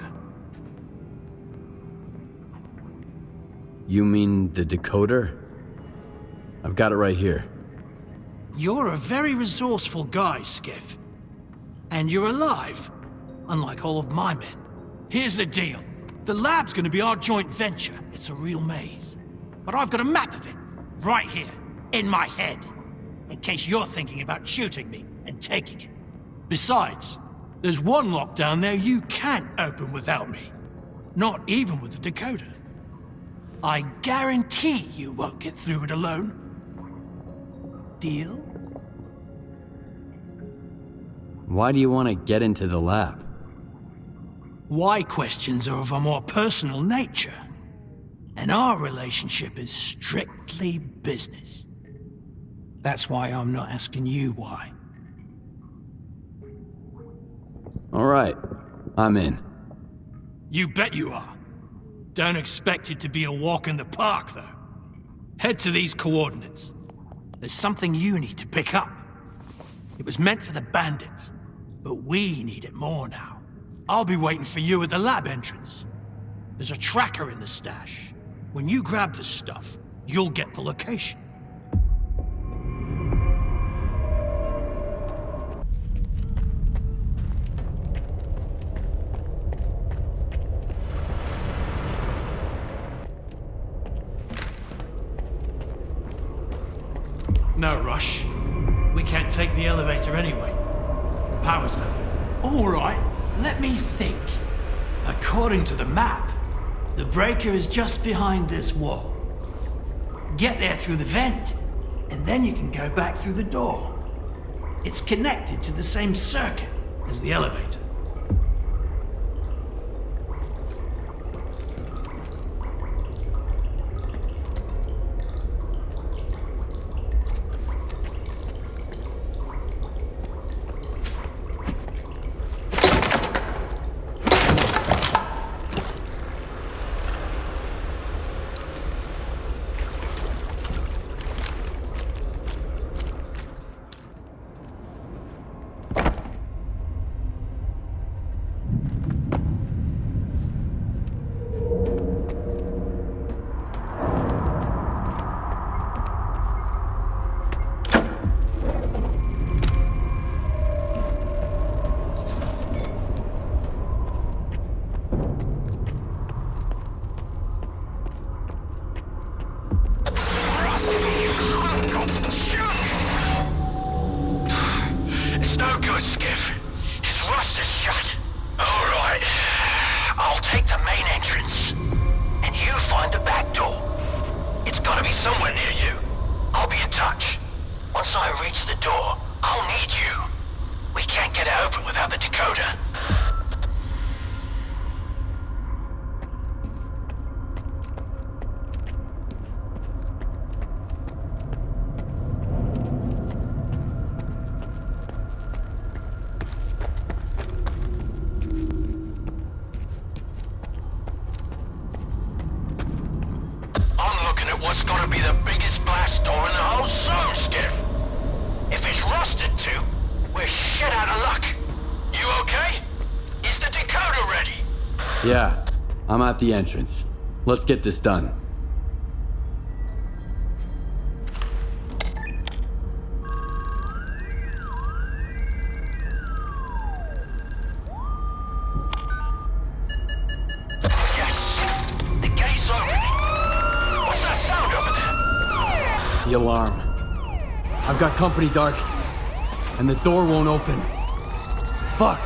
You mean the decoder? I've got it right here. You're a very resourceful guy, Skiff. And you're alive, unlike all of my men. Here's the deal. The lab's gonna be our joint venture. It's a real maze. But I've got a map of it, right here, in my head. In case you're thinking about shooting me and taking it. Besides, there's one lock down there you can't open without me. Not even with the decoder. I guarantee you won't get through it alone. Deal? Why do you want to get into the lab? Why questions are of a more personal nature. And our relationship is strictly business. That's why I'm not asking you why. All right, I'm in. You bet you are. Don't expect it to be a walk in the park, though. Head to these coordinates. There's something you need to pick up. It was meant for the bandits, but we need it more now. I'll be waiting for you at the lab entrance. There's a tracker in the stash. When you grab the stuff, you'll get the location. No rush. We can't take the elevator anyway. The power's out. All right, let me think. According to the map, the breaker is just behind this wall. Get there through the vent, and then you can go back through the door. It's connected to the same circuit as the elevator. It's no good, Skiff. His rust is shut. All right. I'll take the main entrance. And you find the back door. It's gotta be somewhere near you. I'll be in touch. Once I reach the door, I'll need you. We can't get it open without the decoder. What's gonna be the biggest blast door in the whole zone, Skiff? If it's rusted too, we're shit out of luck. You okay? Is the decoder ready? Yeah, I'm at the entrance. Let's get this done. The alarm. I've got company, Dark. And the door won't open. Fuck!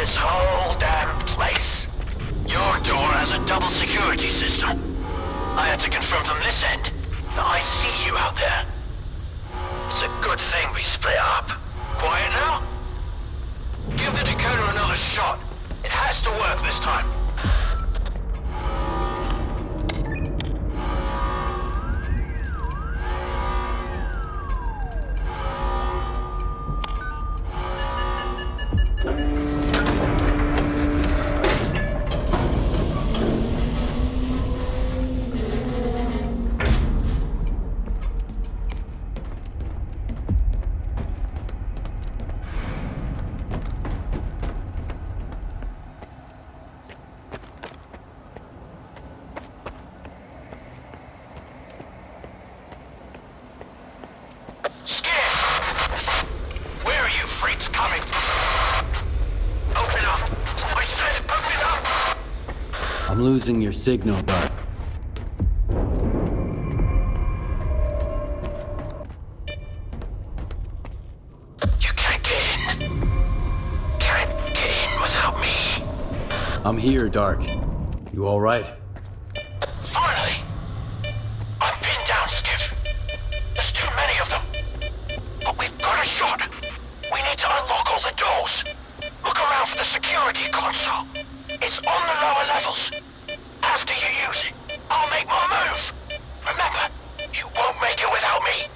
this whole damn place. Your door has a double security system. I had to confirm from this end that I see you out there. It's a good thing we split up. Quiet now? Give the decoder another shot. It has to work this time. I'm losing your signal, Doc. You can't get in. Can't get in without me. I'm here, Dark. You all right? Finally! I'm pinned down, Skiff. There's too many of them. But we've got a shot. We need to unlock all the doors. Look around for the security console. It's on the lower levels. After you use it, I'll make my move. Remember, you won't make it without me.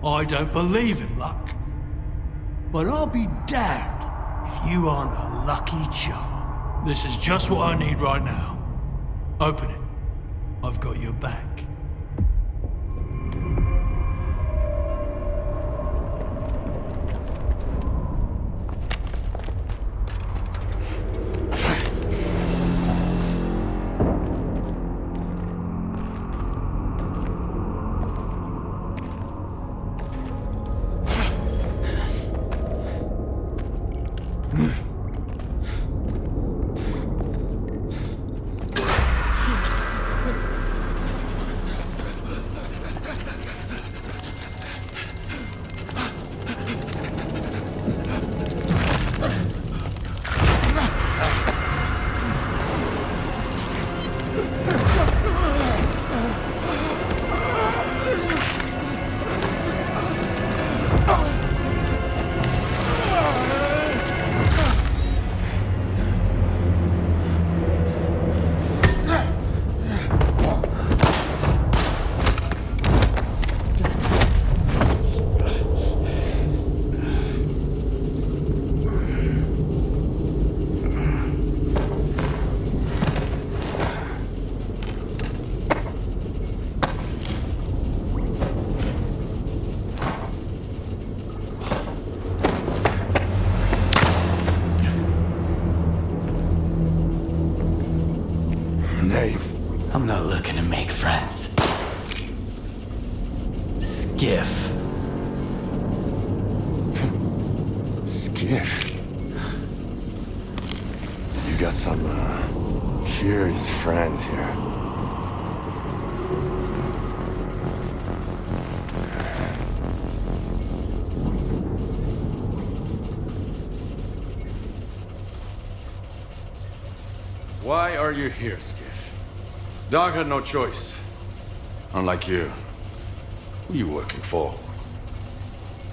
I don't believe in luck. But I'll be damned if you aren't a lucky charm. This is just what I need right now. Open it. I've got your back. I'm not looking to make friends. Skiff. Skiff? You got some, curious friends here. Why are you here, Skiff? Doc had no choice. Unlike you. Who are you working for?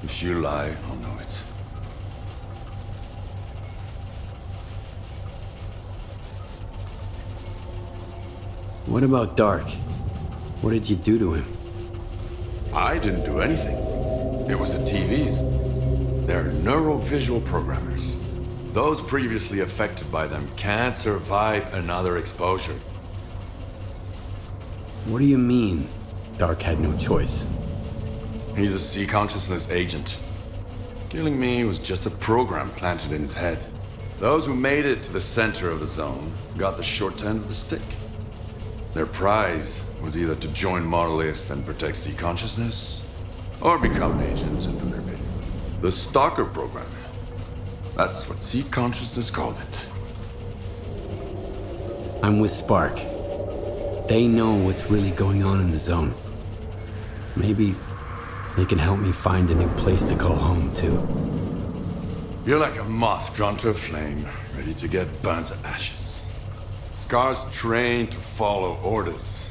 If you lie, I'll know it. What about Dark? What did you do to him? I didn't do anything. It was the TVs. They're neurovisual programmers. Those previously affected by them can't survive another exposure. What do you mean, Dark had no choice? He's a sea consciousness agent. Killing me was just a program planted in his head. Those who made it to the center of the zone got the short end of the stick. Their prize was either to join Monolith and protect sea consciousness, or become agents and do their bidding. The Stalker program. That's what sea consciousness called it. I'm with Spark. They know what's really going on in the zone. Maybe they can help me find a new place to call home, too. You're like a moth drawn to a flame, ready to get burnt to ashes. Scar's trained to follow orders.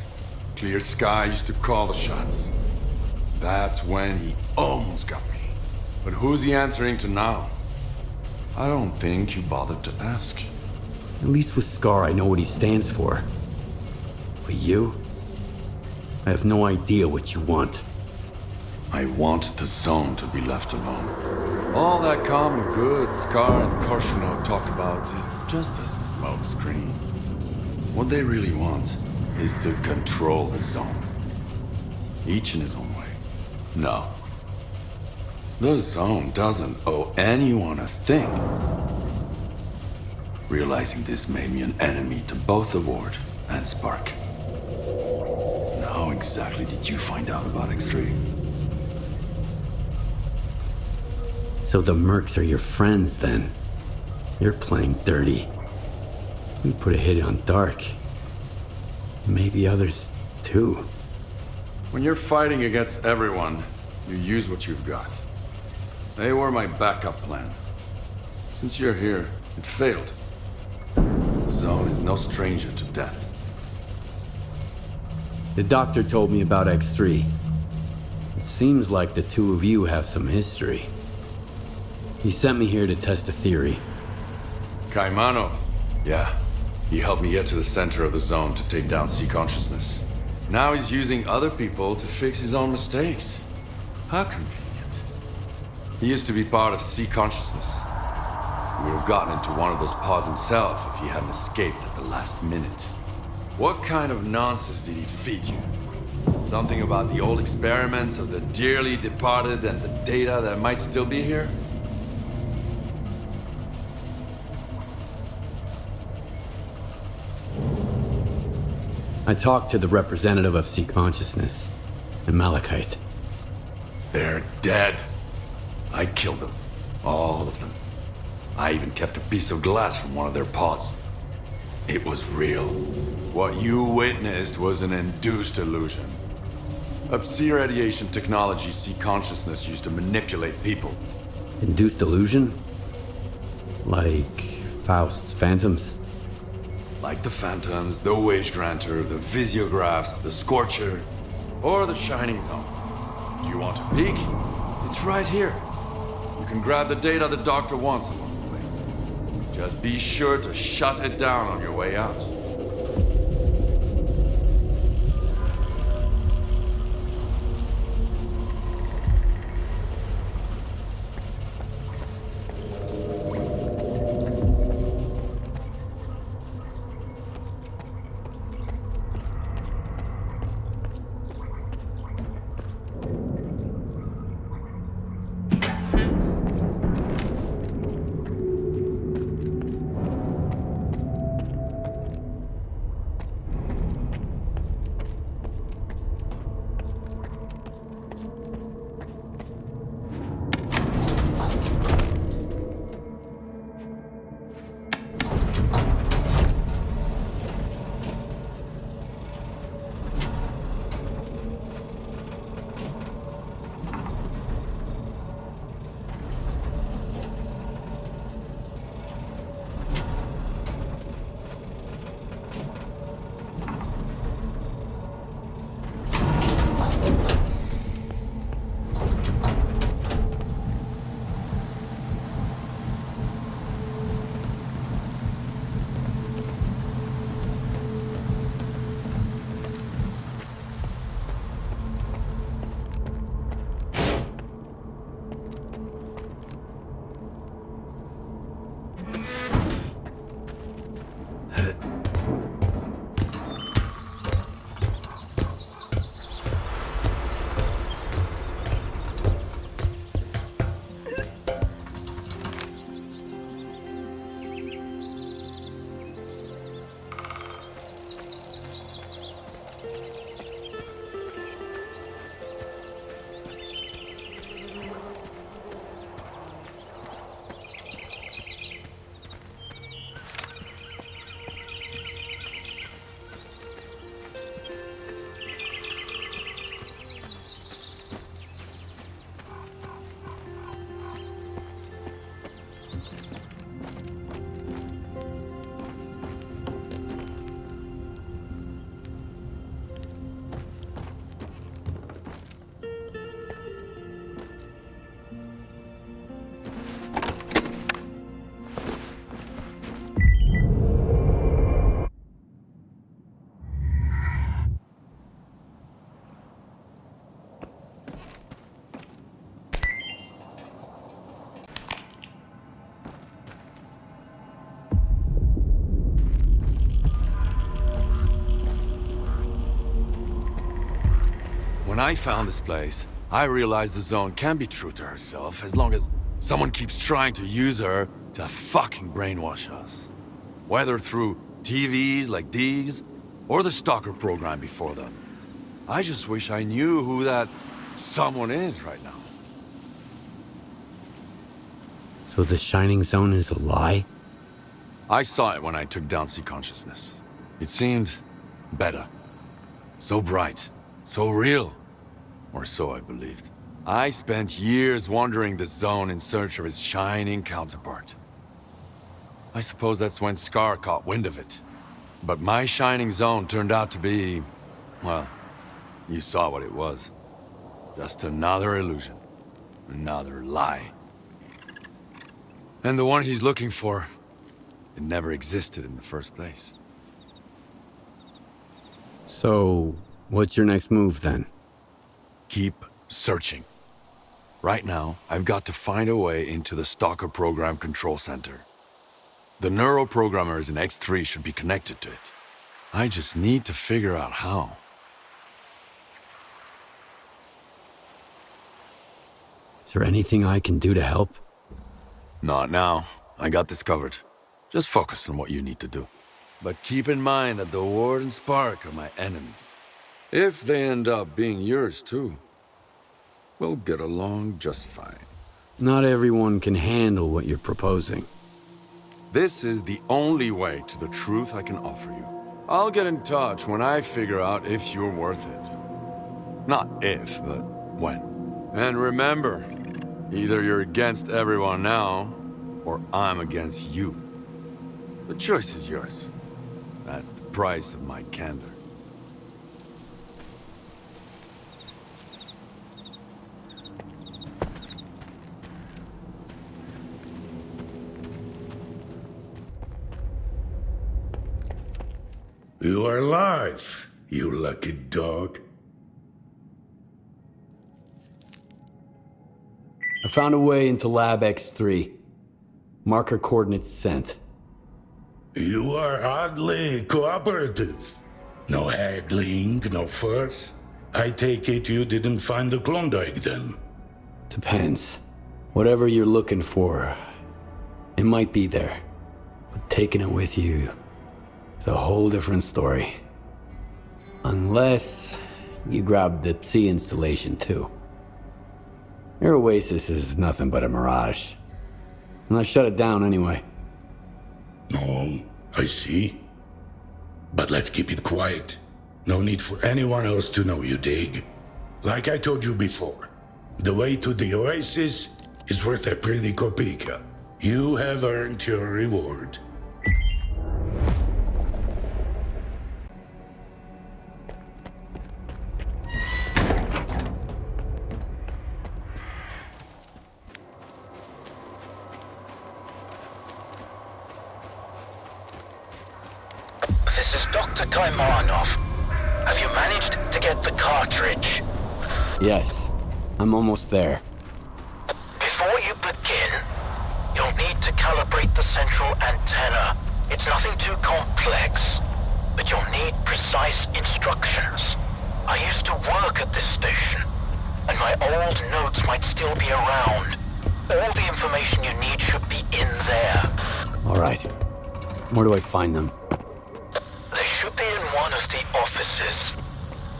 Clear Sky used to call the shots. That's when he almost got me. But who's he answering to now? I don't think you bothered to ask. At least with Scar, I know what he stands for. But you? I have no idea what you want. I want the zone to be left alone. All that common good Scar and Korshunov talk about is just a smokescreen. What they really want is to control the zone. Each in his own way. No. The zone doesn't owe anyone a thing. Realizing this made me an enemy to both the Ward and Spark. How exactly did you find out about X3? So the mercs are your friends, then? You're playing dirty. You put a hit on Dark. Maybe others, too. When you're fighting against everyone, you use what you've got. They were my backup plan. Since you're here, it failed. The zone is no stranger to death. The doctor told me about X3. It seems like the two of you have some history. He sent me here to test a theory. Caimano? Yeah. He helped me get to the center of the zone to take down sea consciousness. Now he's using other people to fix his own mistakes. How convenient. He used to be part of C consciousness. He would have gotten into one of those pods himself if he hadn't escaped at the last minute. What kind of nonsense did he feed you? Something about the old experiments of the dearly departed and the data that might still be here? I talked to the representative of C consciousness, and Malachite. They're dead. I killed them. All of them. I even kept a piece of glass from one of their pods. It was real. What you witnessed was an induced illusion. Up-sea radiation technology C consciousness used to manipulate people. Induced illusion? Like Faust's phantoms? Like the Phantoms, the Wage Granter, the Visiographs, the Scorcher, or the Shining Zone. Do you want a peek? It's right here. You can grab the data the Doctor wants along the way. Just be sure to shut it down on your way out. When I found this place, I realized the Zone can be true to herself as long as someone keeps trying to use her to fucking brainwash us. Whether through TVs like these, or the Stalker program before them. I just wish I knew who that someone is right now. So the Shining Zone is a lie? I saw it when I took down C consciousness. It seemed better. So bright. So real. Or so I believed. I spent years wandering the Zone in search of its shining counterpart. I suppose that's when S.T.A.L.K.E.R caught wind of it. But my Shining Zone turned out to be... well, you saw what it was. Just another illusion. Another lie. And the one he's looking for, it never existed in the first place. So, what's your next move then? Keep searching. Right now, I've got to find a way into the Stalker program control center. The neuroprogrammers in X3 should be connected to it. I just need to figure out how. Is there anything I can do to help? Not now. I got this covered. Just focus on what you need to do. But keep in mind that the Ward and Spark are my enemies. If they end up being yours too, we'll get along just fine. Not everyone can handle what you're proposing. This is the only way to the truth I can offer you. I'll get in touch when I figure out if you're worth it. Not if, but when. And remember, either you're against everyone now, or I'm against you. The choice is yours. That's the price of my candor. You are alive, you lucky dog. I found a way into Lab X3. Marker coordinates sent. You are oddly cooperative. No haggling, no fuss. I take it you didn't find the Klondike then? Depends. Whatever you're looking for, it might be there. But taking it with you, it's a whole different story. Unless you grab the C installation too. Your oasis is nothing but a mirage. And I shut it down anyway. No, I see. But let's keep it quiet. No need for anyone else to know, you dig? Like I told you before, the way to the oasis is worth a pretty kopeka. You have earned your reward. This is Dr. Kaimanov. Have you managed to get the cartridge? Yes, I'm almost there. Before you begin, you'll need to calibrate the central antenna. It's nothing too complex, but you'll need precise instructions. I used to work at this station, and my old notes might still be around. All the information you need should be in there. All right. Where do I find them? They should be in one of the offices.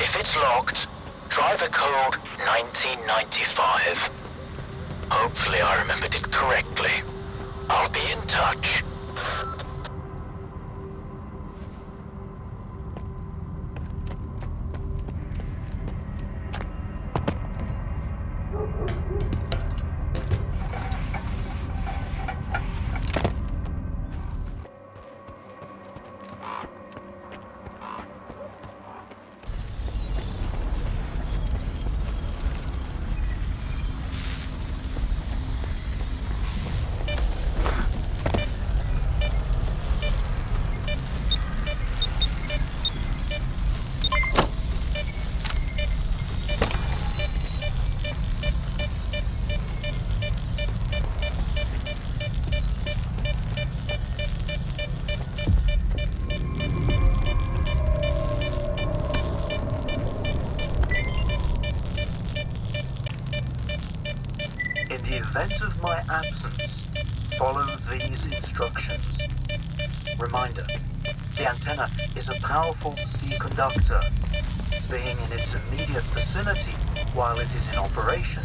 If it's locked, try the code 1995. Hopefully I remembered it correctly. I'll be in touch. In the event of my absence, follow these instructions. Reminder, the antenna is a powerful C conductor. Being in its immediate vicinity while it is in operation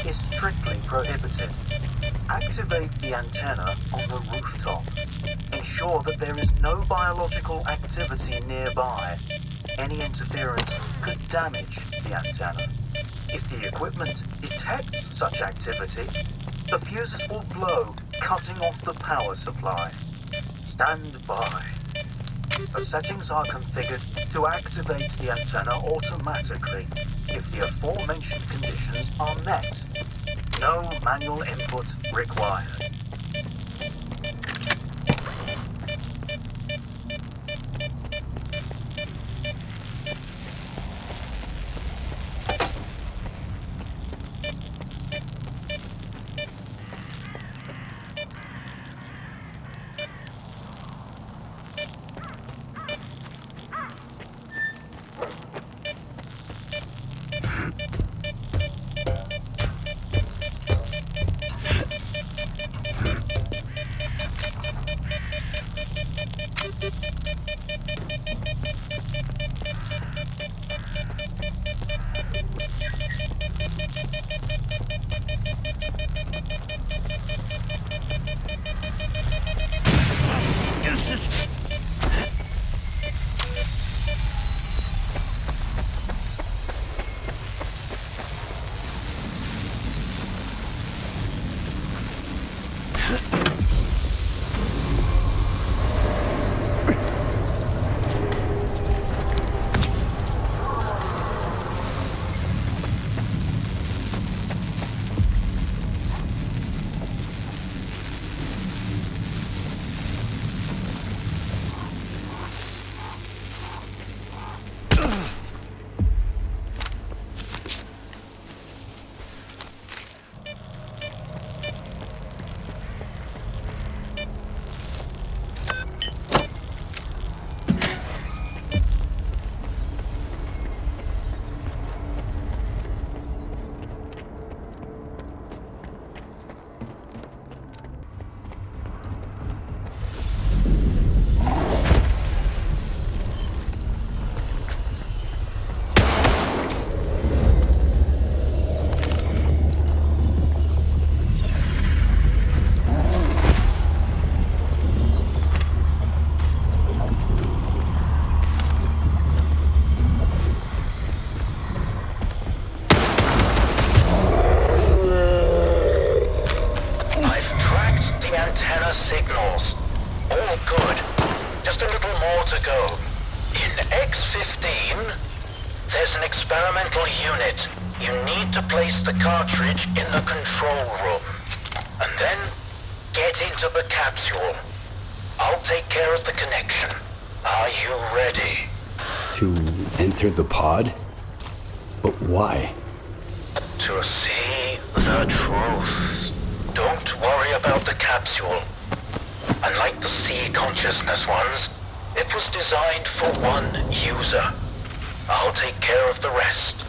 is strictly prohibited. Activate the antenna on the rooftop. Ensure that there is no biological activity nearby. Any interference could damage the antenna. If the equipment detects such activity, the fuses will blow, cutting off the power supply. Stand by. The settings are configured to activate the antenna automatically if the aforementioned conditions are met. No manual input required. 15, there's an experimental unit. You need to place the cartridge in the control room. And then, get into the capsule. I'll take care of the connection. Are you ready? To enter the pod? But why? To see the truth. Don't worry about the capsule. Unlike the sea consciousness ones, it was designed for one user. I'll take care of the rest.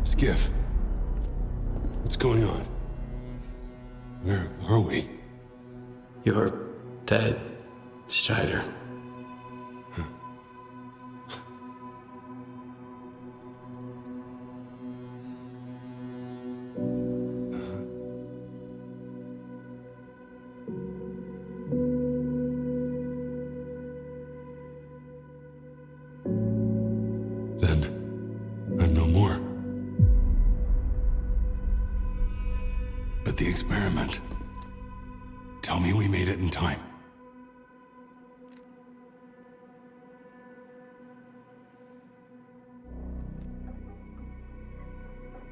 Skiff. What's going on? Where are we? You're dead, Strider. Then, I'm no more. But the experiment. Tell me we made it in time.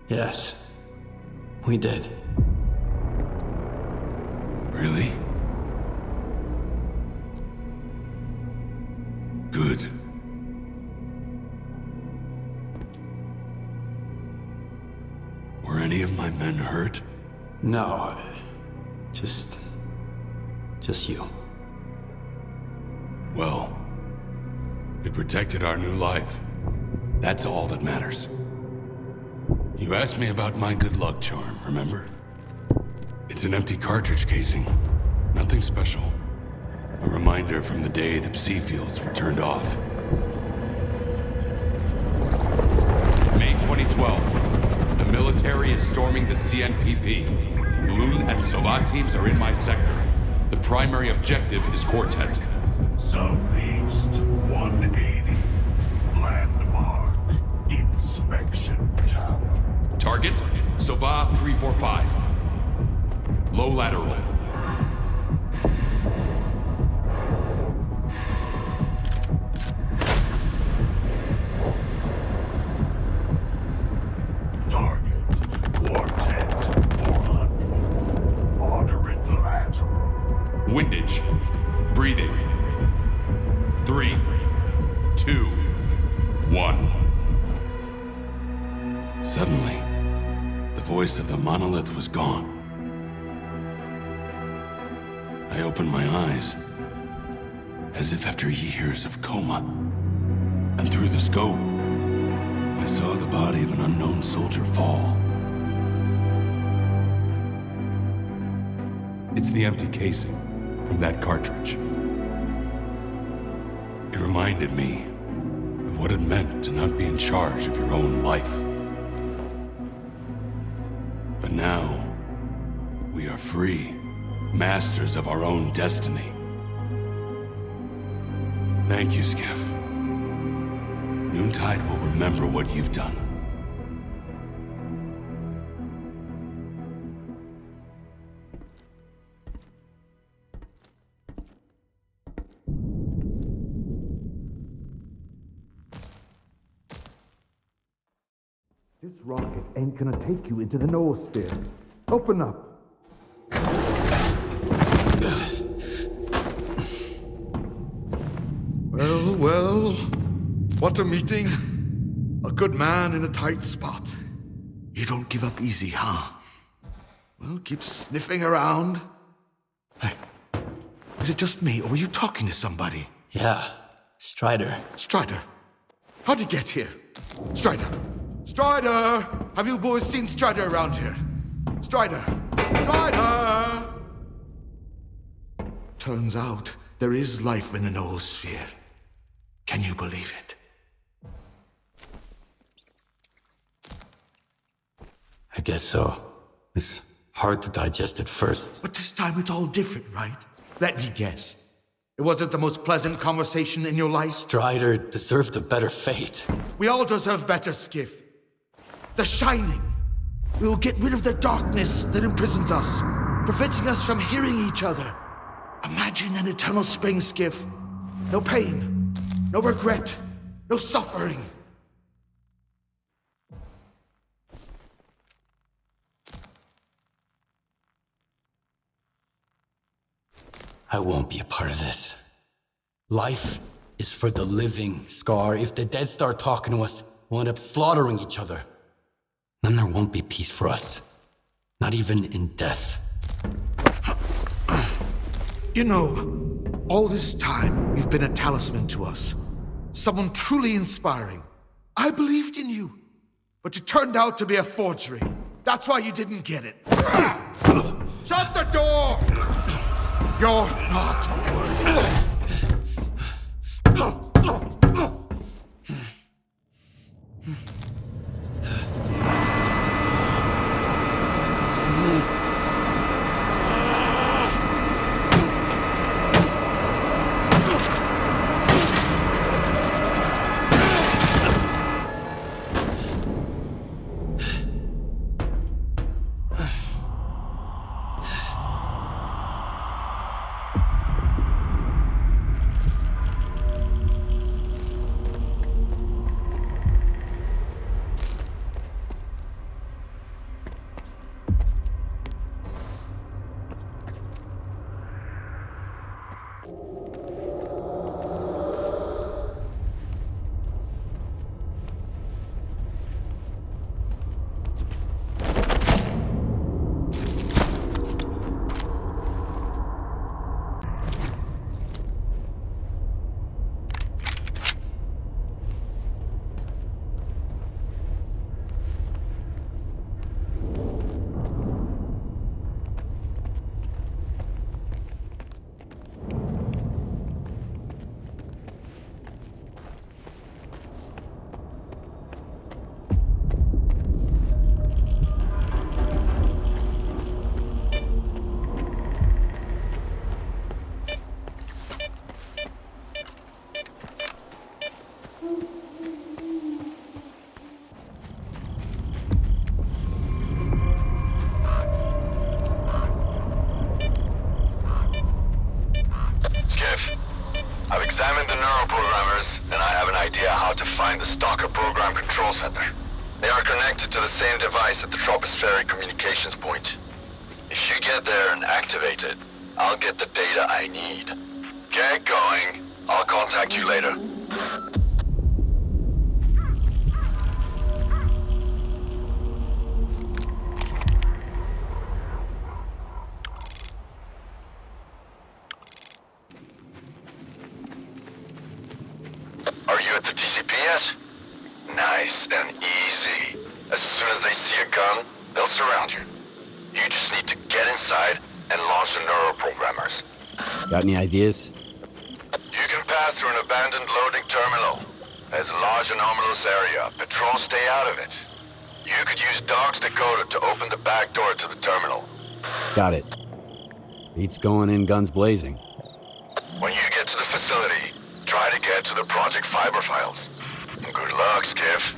Yes, we did. Really? Good. Were any of my men hurt? No, just you. Well, we protected our new life. That's all that matters. You asked me about my good luck charm, remember? It's an empty cartridge casing. Nothing special. A reminder from the day the psi fields were turned off. May 2012. The military is storming the CNPP. Loon and Sova teams are in my sector. The primary objective is Quartet. Southeast 180. Landmark. Inspection tower. Target, Sova 345. Low lateral. Target. Quartet 400. Moderate lateral. Windage. Breathing. 3, 2, 1. Suddenly, the voice of the monolith was gone. I opened my eyes, as if after years of coma. And through the scope, I saw the body of an unknown soldier fall. It's the empty casing from that cartridge. It reminded me of what it meant to not be in charge of your own life. But now, we are free, masters of our own destiny. Thank you, Skiff. Noontide will remember what you've done. This rocket ain't gonna take you into the noosphere. Open up. Well, what a meeting. A good man in a tight spot. You don't give up easy, huh? Well, keep sniffing around. Hey, is it just me, or were you talking to somebody? Yeah, Strider. Strider? How'd you get here? Strider! Strider! Have you boys seen Strider around here? Strider! Strider! Turns out there is life in the noosphere. Can you believe it? I guess so. It's hard to digest at first. But this time it's all different, right? Let me guess. It wasn't the most pleasant conversation in your life? Strider deserved a better fate. We all deserve better, Skiff. The Shining. We will get rid of the darkness that imprisons us, preventing us from hearing each other. Imagine an eternal spring, Skiff. No pain, no regret, no suffering. I won't be a part of this. Life is for the living, Scar. If the dead start talking to us, we'll end up slaughtering each other. Then there won't be peace for us. Not even in death. You know, all this time you've been a talisman to us. Someone truly inspiring. I believed in you. But you turned out to be a forgery. That's why you didn't get it. Shut the door! You're not worthy. I've examined the neuroprogrammers, and I have an idea how to find the Stalker program control center. They are connected to the same device at the tropospheric communications point. If you get there and activate it, I'll get the data I need. Get going. I'll contact you later. Are you at the TCP yet? Nice and easy. As soon as they see a gun, they'll surround you. You just need to get inside and launch the neuroprogrammers. Got any ideas? You can pass through an abandoned loading terminal. There's a large anomalous area. Patrol stay out of it. You could use Dog's decoder to open the back door to the terminal. Got it. Beats going in guns blazing. When you get to the facility, try to get to the Project Fiber files. Good luck, Skiff.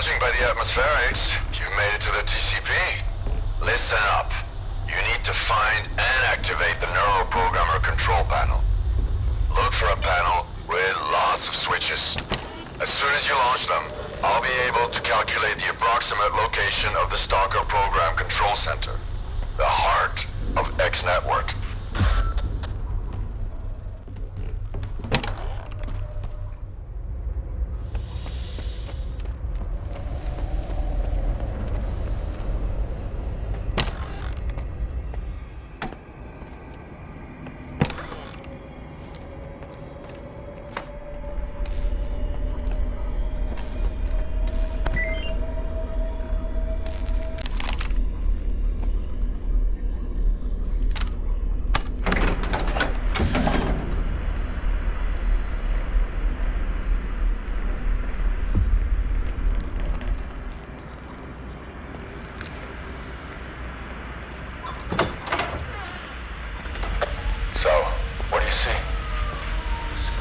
Judging by the atmospherics, you made it to the TCP. Listen up. You need to find and activate the neuroprogrammer control panel. Look for a panel with lots of switches. As soon as you launch them, I'll be able to calculate the approximate location of the Stalker program control center, the heart of X Network.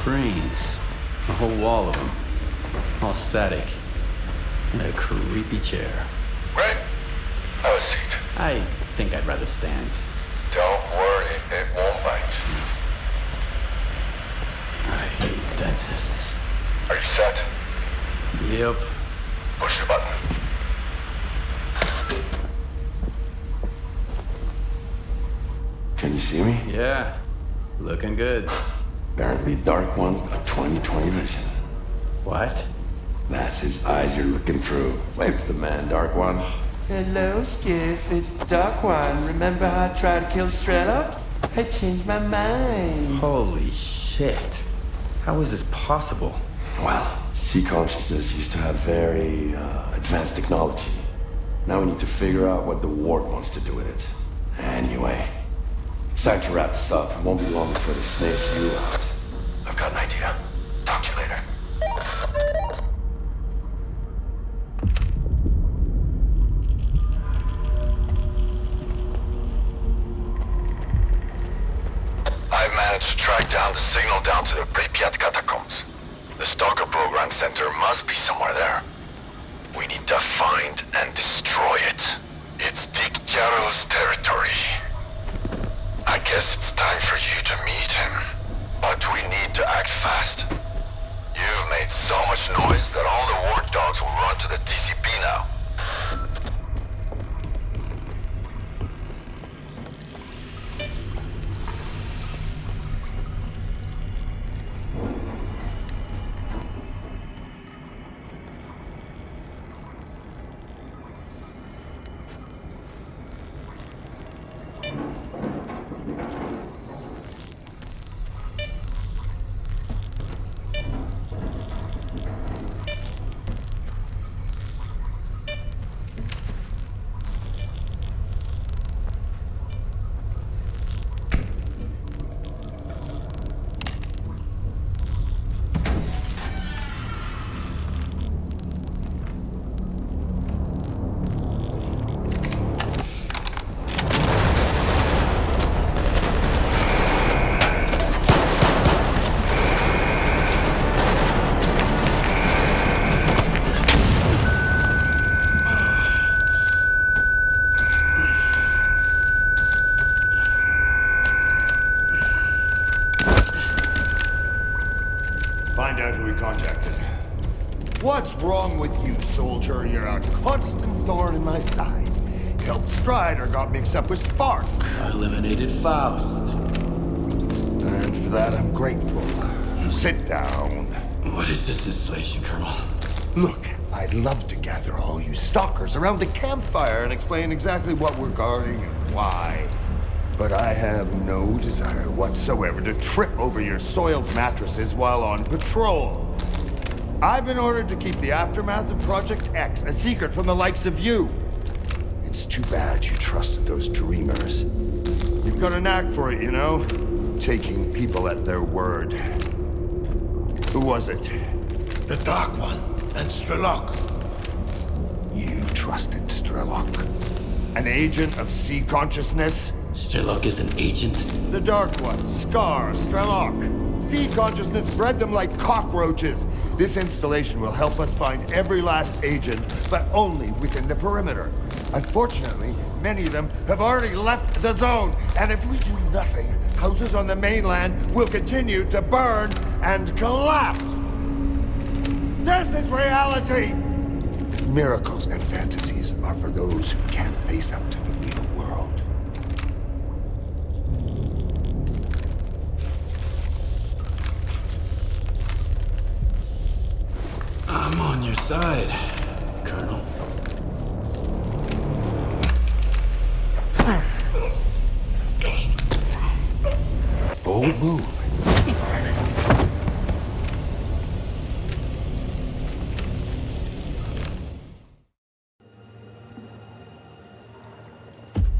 Screens. A whole wall of them. All static. And a creepy chair. Great. Have a seat. I think I'd rather stand. Don't worry, it won't bite. I hate dentists. Are you set? Yep. Push the button. Can you see me? Yeah. Looking good. Apparently Dark One's got 20/20 vision. What? That's his eyes you're looking through. Wave to the man, Dark One. Hello, Skiff. It's Dark One. Remember how I tried to kill S.T.A.L.K.E.R? I changed my mind. Holy shit. How is this possible? Well, sea consciousness used to have very advanced technology. Now we need to figure out what the ward wants to do with it. Anyway, it's time to wrap this up. It won't be long before they sniff you out. I've got an idea. Talk to you later. I've managed to track down the signal down to the Pripyat catacombs. The Stalker program center must be somewhere there. We need to find and destroy it. It's dexterous territory. I guess it's time for you to meet him. But we need to act fast. You've made so much noise that all the ward dogs will run to the TCP now. Find out who he contacted. What's wrong with you, soldier? You're a constant thorn in my side. Helped S.T.A.L.K.E.R got mixed up with Spark. I eliminated Faust. And for that, I'm grateful. Sit down. What is this installation, Colonel? Look, I'd love to gather all you stalkers around the campfire and explain exactly what we're guarding and why. But I have no desire whatsoever to trip over your soiled mattresses while on patrol. I've been ordered to keep the aftermath of Project X a secret from the likes of you. It's too bad you trusted those dreamers. You've got a knack for it, you know? Taking people at their word. Who was it? The Dark One and S.T.A.L.K.E.R. You trusted S.T.A.L.K.E.R? An agent of sea consciousness? S.T.A.L.K.E.R is an agent? The Dark One, S.K.E.R, S.T.A.L.K.E.R. Sea consciousness bred them like cockroaches. This installation will help us find every last agent, but only within the perimeter. Unfortunately, many of them have already left the zone, and if we do nothing, houses on the mainland will continue to burn and collapse. This is reality! Miracles and fantasies are for those who can't face up to the real world. I'm on your side, Colonel. Bold move.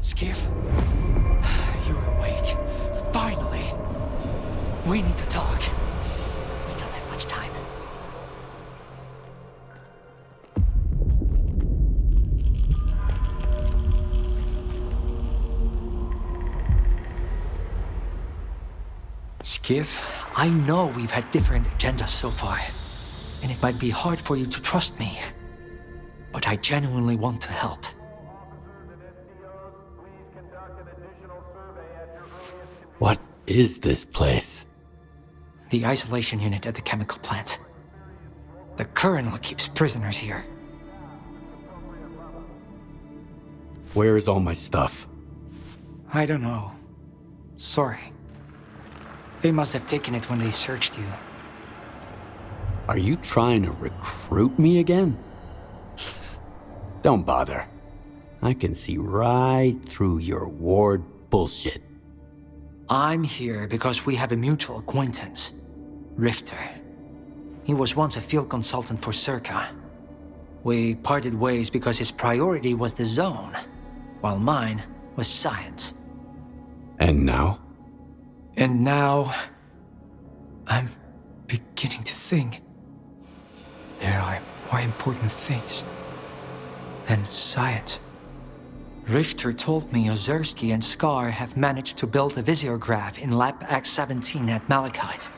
Skiff, you're awake. Finally. We need to talk. We don't have much time. Skiff, I know we've had different agendas so far, and it might be hard for you to trust me, but I genuinely want to help. What is this place? The isolation unit at the chemical plant. The Colonel keeps prisoners here. Where's all my stuff? I don't know. Sorry. They must have taken it when they searched you. Are you trying to recruit me again? Don't bother. I can see right through your ward bullshit. I'm here because we have a mutual acquaintance, Richter. He was once a field consultant for S.T.A.L.K.E.R. We parted ways because his priority was the zone, while mine was science. And now? And now, I'm beginning to think there are more important things than science. Richter told me Ozerski and S.T.A.L.K.E.R have managed to build a visiograph in Lab X-17 at Malachite.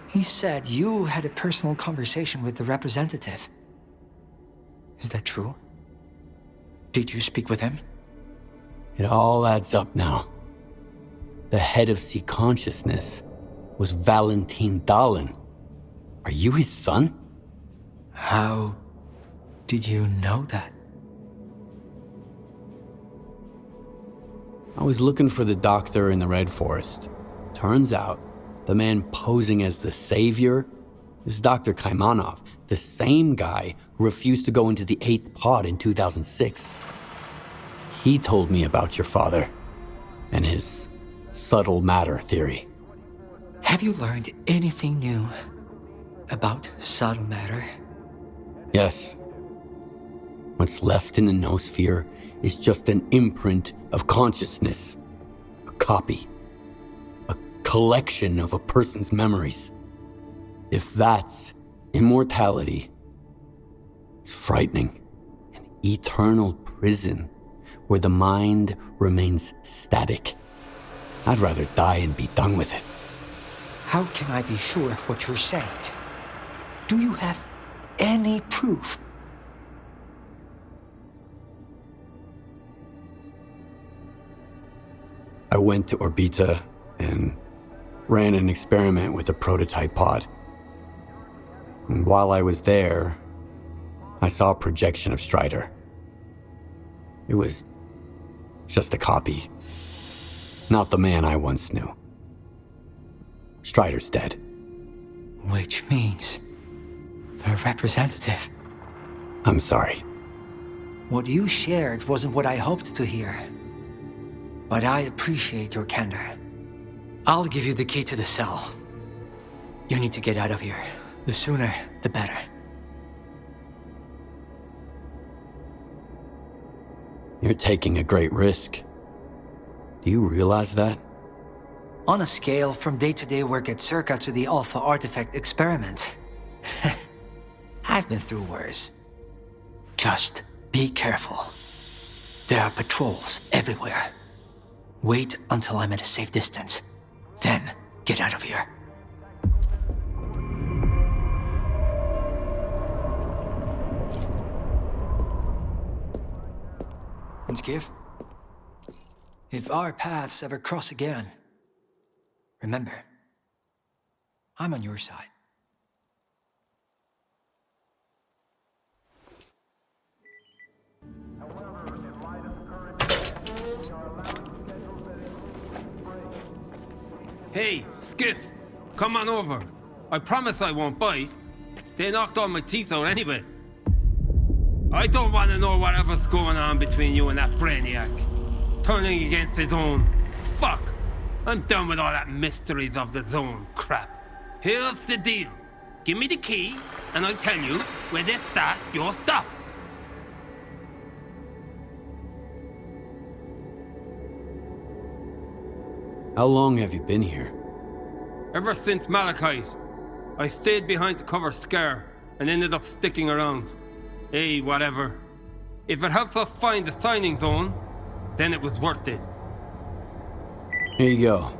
He said you had a personal conversation with the representative. Is that true? Did you speak with him? It all adds up now. The head of Sea Consciousness was Valentin Dahlen. Are you his son? How did you know that? I was looking for the doctor in the Red Forest. Turns out, the man posing as the savior is Dr. Kaimanov, the same guy who refused to go into the 8th pod in 2006. He told me about your father and his subtle matter theory. Have you learned anything new about subtle matter? Yes. What's left in the noosphere is just an imprint of consciousness. A copy. A collection of a person's memories. If that's immortality, it's frightening. An eternal prison where the mind remains static. I'd rather die and be done with it. How can I be sure of what you're saying? Do you have any proof? I went to Orbita and ran an experiment with a prototype pod. And while I was there, I saw a projection of Strider. It was just a copy. Not the man I once knew. Strider's dead. Which means the representative. I'm sorry. What you shared wasn't what I hoped to hear. But I appreciate your candor. I'll give you the key to the cell. You need to get out of here. The sooner, the better. You're taking a great risk. Do you realize that? On a scale from day-to-day work at S.T.A.L.K.E.R to the Alpha Artifact experiment, I've been through worse. Just be careful. There are patrols everywhere. Wait until I'm at a safe distance. Then, get out of here. And Skiff, if our paths ever cross again, remember, I'm on your side. Hey, Skiff, come on over. I promise I won't bite. They knocked all my teeth out anyway. I don't want to know whatever's going on between you and that brainiac. Turning against his own. Fuck. I'm done with all that mysteries of the zone crap. Here's the deal. Give me the key, and I'll tell you where they stash your stuff. How long have you been here? Ever since Malachite. I stayed behind to cover S.T.A.L.K.E.R. and ended up sticking around. Hey, whatever. If it helps us find the signing zone, then it was worth it. Here you go.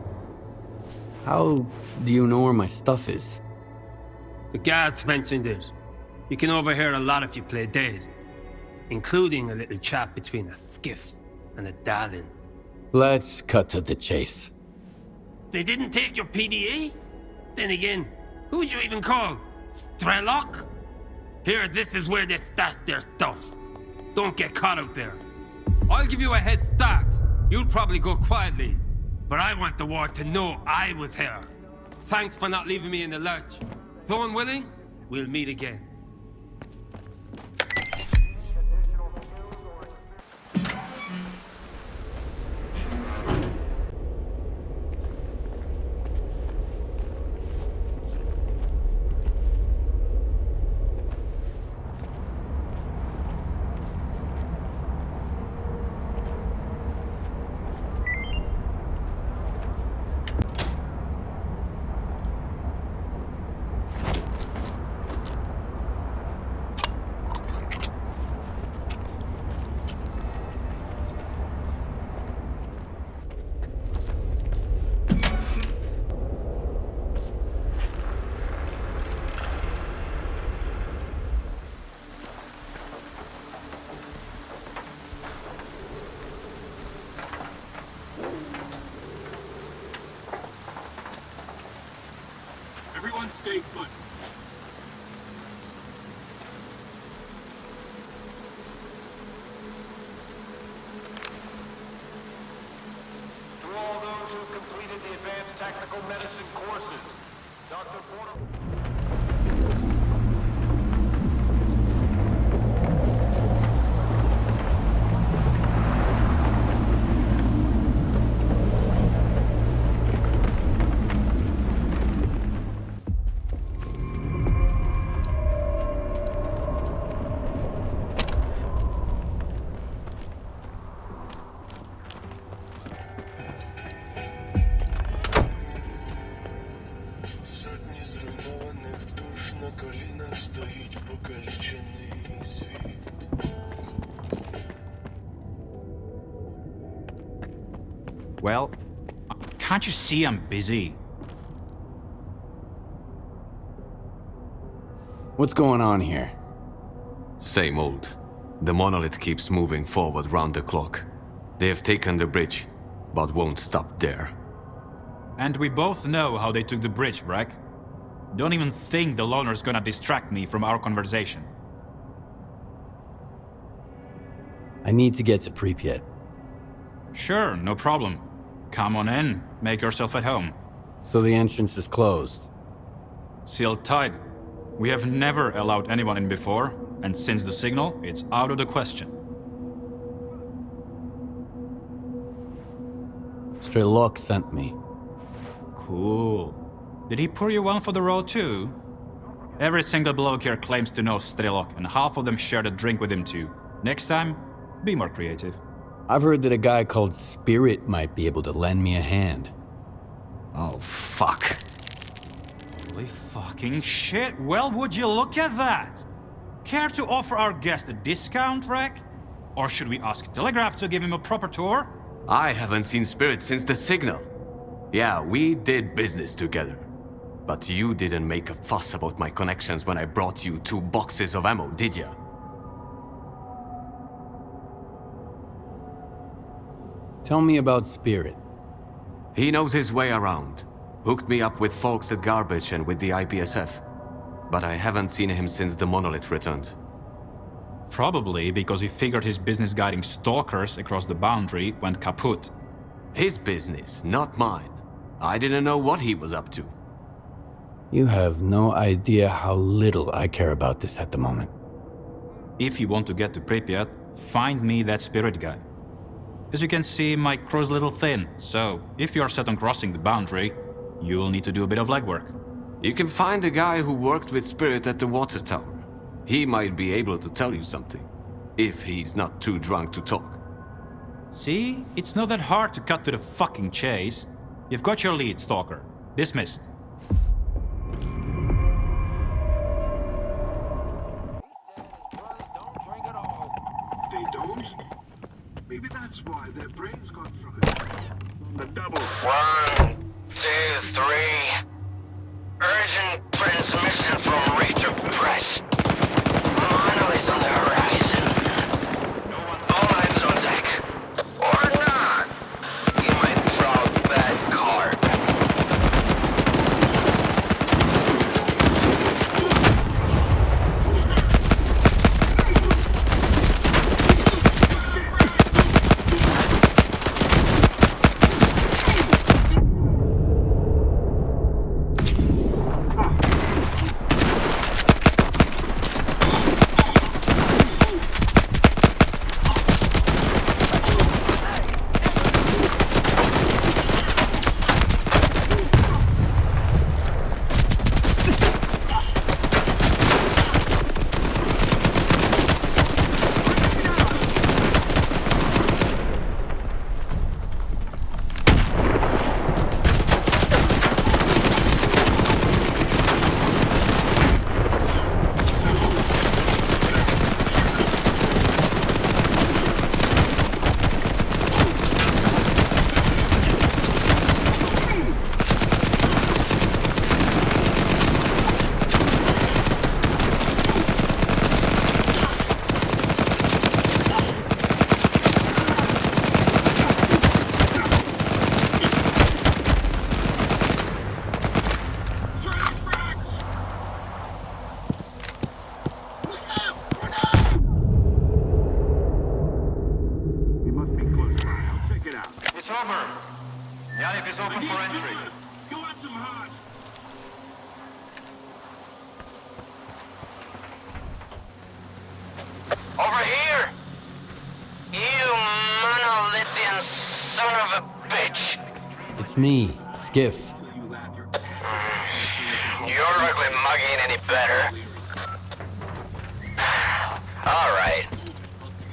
How do you know where my stuff is? The guards mentioned it. You can overhear a lot if you play dead, including a little chat between a Skiff and a Darling. Let's cut to the chase. They didn't take your PDA? Then again, who would you even call? S.T.A.L.K.E.R? Here, this is where they stash their stuff. Don't get caught out there. I'll give you a head start. You'll probably go quietly. But I want the war to know I was here. Thanks for not leaving me in the lurch. Zone willing, we'll meet again. Everyone stay put. To all those who completed the advanced tactical medicine courses, Dr. Porter... Well, can't you see I'm busy? What's going on here? Same old. The monolith keeps moving forward round the clock. They have taken the bridge, but won't stop there. And we both know how they took the bridge, Breck. Don't even think the loner's gonna distract me from our conversation. I need to get to Pripyat. Sure, no problem. Come on in, make yourself at home. So the entrance is closed? Sealed tight. We have never allowed anyone in before, and since the signal, it's out of the question. S.T.A.L.K.E.R sent me. Cool. Did he pour you one for the road too? Every single bloke here claims to know S.T.A.L.K.E.R, and half of them shared a drink with him too. Next time, be more creative. I've heard that a guy called Spirit might be able to lend me a hand. Oh, fuck. Holy fucking shit, well, would you look at that? Care to offer our guest a discount, Rek? Or should we ask Telegraph to give him a proper tour? I haven't seen Spirit since the signal. Yeah, we did business together. But you didn't make a fuss about my connections when I brought you 2 boxes of ammo, did ya? Tell me about Spirit. He knows his way around. Hooked me up with folks at Garbage and with the IPSF. But I haven't seen him since the monolith returned. Probably because he figured his business guiding stalkers across the boundary went kaput. His business, not mine. I didn't know what he was up to. You have no idea how little I care about this at the moment. If you want to get to Pripyat, find me that Spirit guy. As you can see, my crew's a little thin, so if you're set on crossing the boundary, you'll need to do a bit of legwork. You can find a guy who worked with Spirit at the water tower. He might be able to tell you something, if he's not too drunk to talk. See? It's not that hard to cut to the fucking chase. You've got your lead, Stalker. Dismissed. They don't? Maybe that's why their brains got fried. The double. 1, 2, 3. Urgent transmission from Rachel Press. Monolith on the horizon. All hands on deck. Or not. You might draw a bad card. Over here! You monolithian son of a bitch! It's me, Skiff. Your ugly mug ain't any better. Alright.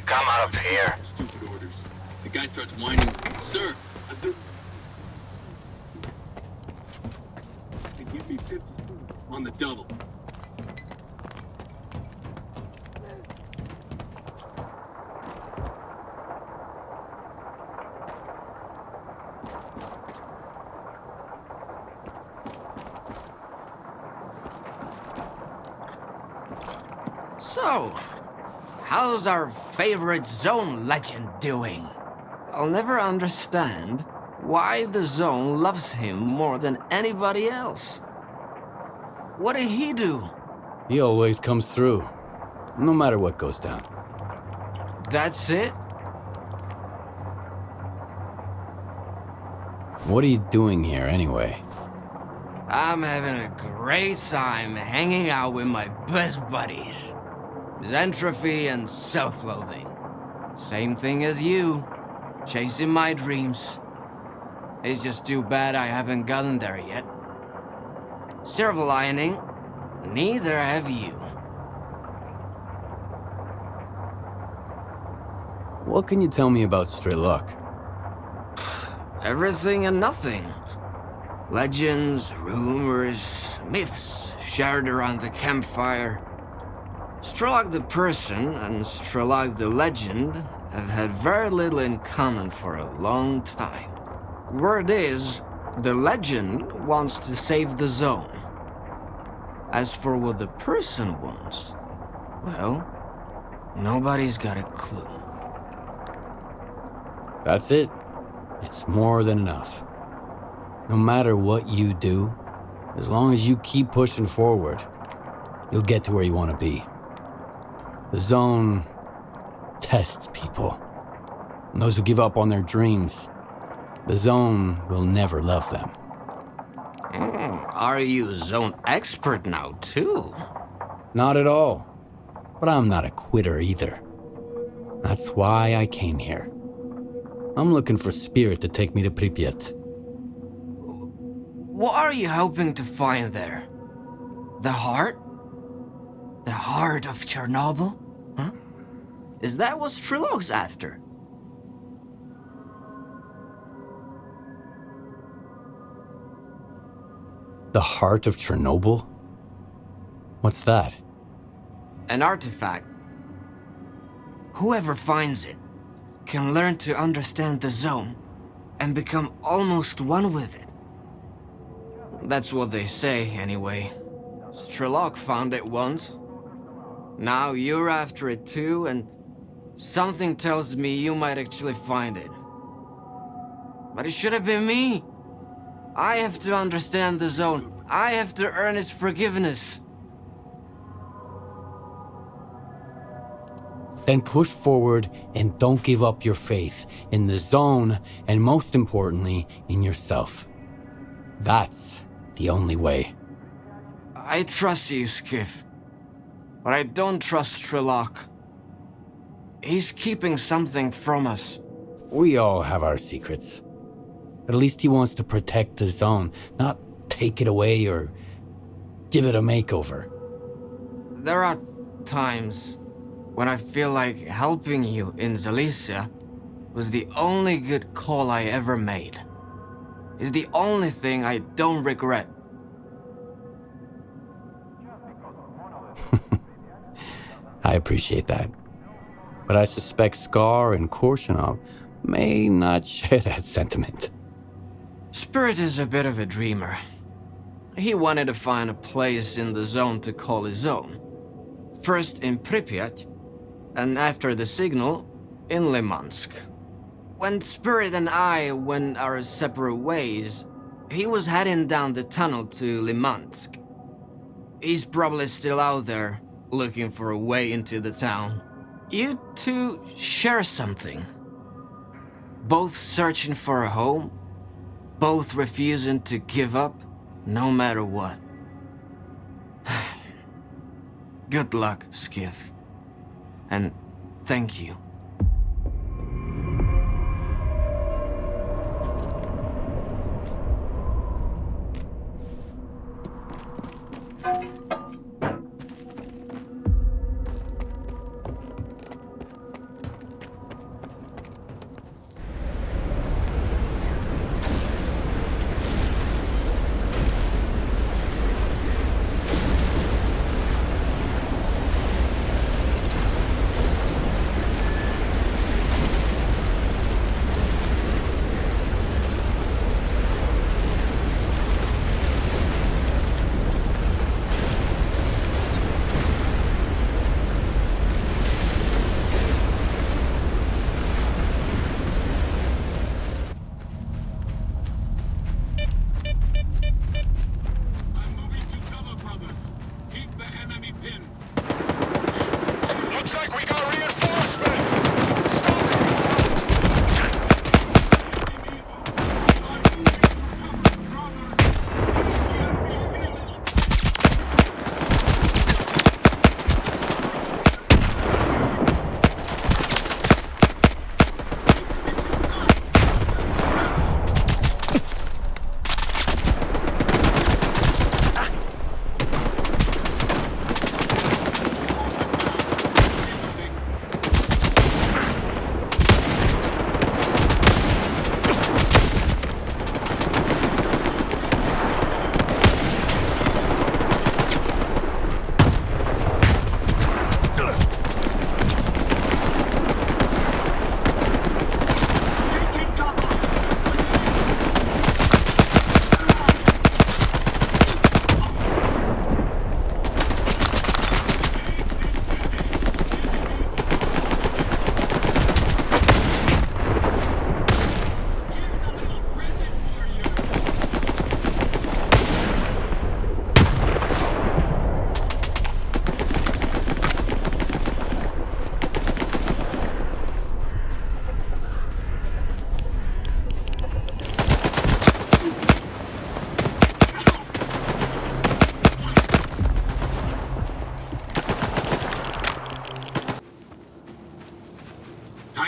Come out up here. Stupid orders. The guy starts whining. Sir, give me 50 on the double. So, how's our favorite zone legend doing? I'll never understand why the zone loves him more than anybody else. What did he do? He always comes through, no matter what goes down. That's it? What are you doing here, anyway? I'm having a great time hanging out with my best buddies. Xentropy and self-loathing. Same thing as you. Chasing my dreams. It's just too bad I haven't gotten there yet. Silver lining, neither have you. What can you tell me about S.T.A.L.K.E.R? Everything and nothing. Legends, rumors, myths shared around the campfire. S.T.A.L.K.E.R the person and S.T.A.L.K.E.R the legend have had very little in common for a long time. Word is, the legend wants to save the zone. As for what the person wants, well, nobody's got a clue. That's it? it's more than enough. No matter what you do, as long as you keep pushing forward, you'll get to where you want to be. The zone tests people. And those who give up on their dreams, the zone will never love them. Are you zone expert now, too? Not at all. But I'm not a quitter either. That's why I came here. I'm looking for Spirit to take me to Pripyat. What are you hoping to find there? The heart? The heart of Chernobyl? Huh? Is that what S.T.A.L.K.E.R's after? The heart of Chernobyl? What's that? An artifact. Whoever finds it can learn to understand the zone and become almost one with it. That's what they say, anyway. S.T.A.L.K.E.R found it once. Now you're after it too, and something tells me you might actually find it. But it should have been me. I have to understand the zone. I have to earn its forgiveness. Then push forward and don't give up your faith in the zone, and most importantly, in yourself. That's the only way. I trust you, Skiff. But I don't trust S.T.A.L.K.E.R. He's keeping something from us. We all have our secrets. At least he wants to protect the zone, not take it away or give it a makeover. There are times when I feel like helping you in Zalicia was the only good call I ever made. It's the only thing I don't regret. I appreciate that. But I suspect S.T.A.L.K.E.R and Korshunov may not share that sentiment. Spirit is a bit of a dreamer. He wanted to find a place in the zone to call his own. First in Pripyat, and after the signal, in Limansk. When Spirit and I went our separate ways, he was heading down the tunnel to Limansk. He's probably still out there, looking for a way into the town. You two share something. Both searching for a home, both refusing to give up, no matter what. Good luck, Skiff. And thank you.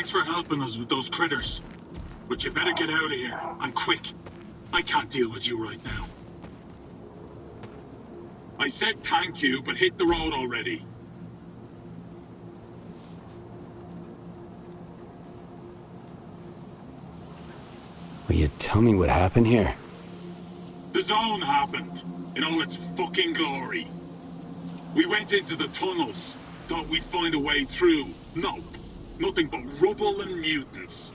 Thanks for helping us with those critters. But you better get out of here, and quick. I can't deal with you right now. I said thank you, but hit the road already. Will you tell me what happened here? The zone happened, in all its fucking glory. We went into the tunnels, thought we'd find a way through. Nope. Nothing but rubble and mutants.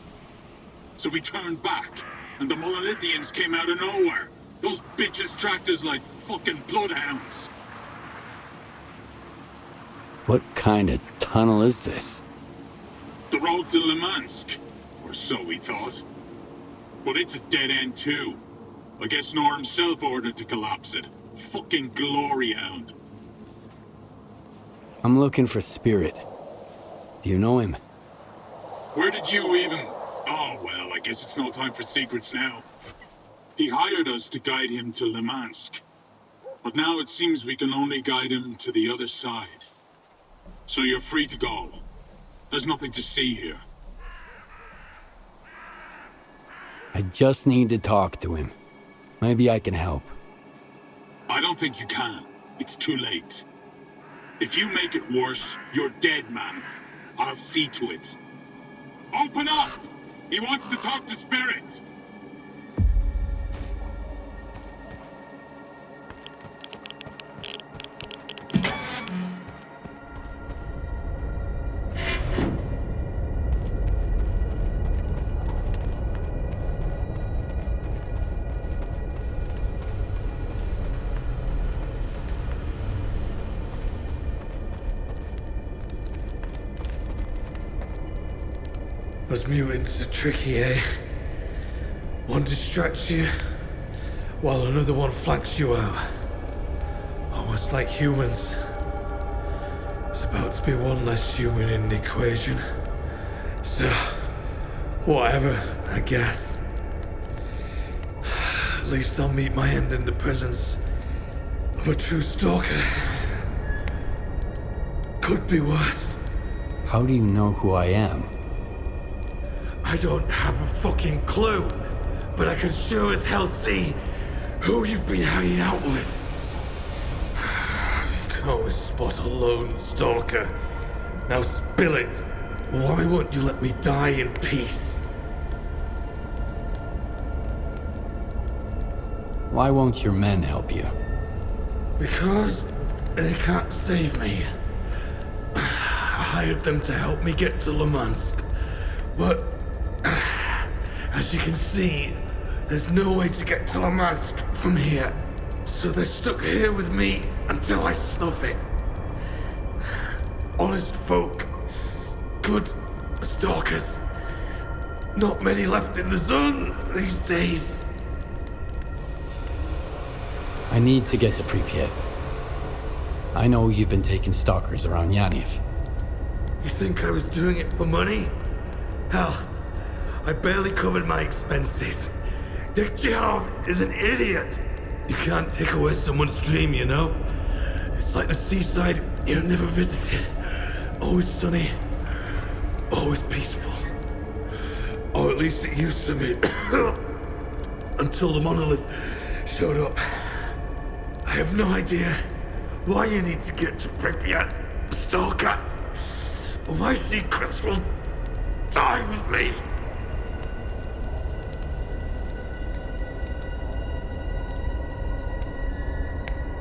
So we turned back, and the Monolithians came out of nowhere. Those bitches tracked us like fucking bloodhounds. What kind of tunnel is this? The road to Limansk, or so we thought. But it's a dead end too. I guess Nor himself ordered to collapse it. Fucking glory hound. I'm looking for Spirit. Do you know him? Where did you even... Oh, well, I guess it's no time for secrets now. He hired us to guide him to Limansk. But now it seems we can only guide him to the other side. So you're free to go. There's nothing to see here. I just need to talk to him. Maybe I can help. I don't think you can. It's too late. If you make it worse, you're dead, man. I'll see to it. Open up! He wants to talk to Spirit! Those mutants are tricky, eh? One distracts you, while another one flanks you out. Almost like humans. It's about to be one less human in the equation. So, whatever, I guess. At least I'll meet my end in the presence of a true stalker. Could be worse. How do you know who I am? I don't have a fucking clue, but I can sure as hell see who you've been hanging out with. You can always spot a lone stalker. Now spill it. Why won't you let me die in peace? Why won't your men help you? Because they can't save me. I hired them to help me get to Limansk, but as you can see, there's no way to get to Limansk from here. So they're stuck here with me until I snuff it. Honest folk. Good stalkers. Not many left in the zone these days. I need to get to Pripyat. I know you've been taking stalkers around Yaniv. You think I was doing it for money? Hell, I barely covered my expenses. Dexterous is an idiot. You can't take away someone's dream, you know? It's like the seaside you've never visited. Always sunny, always peaceful. Or at least it used to be. Until the monolith showed up. I have no idea why you need to get to Pripyat, Stalker. But my secrets will die with me.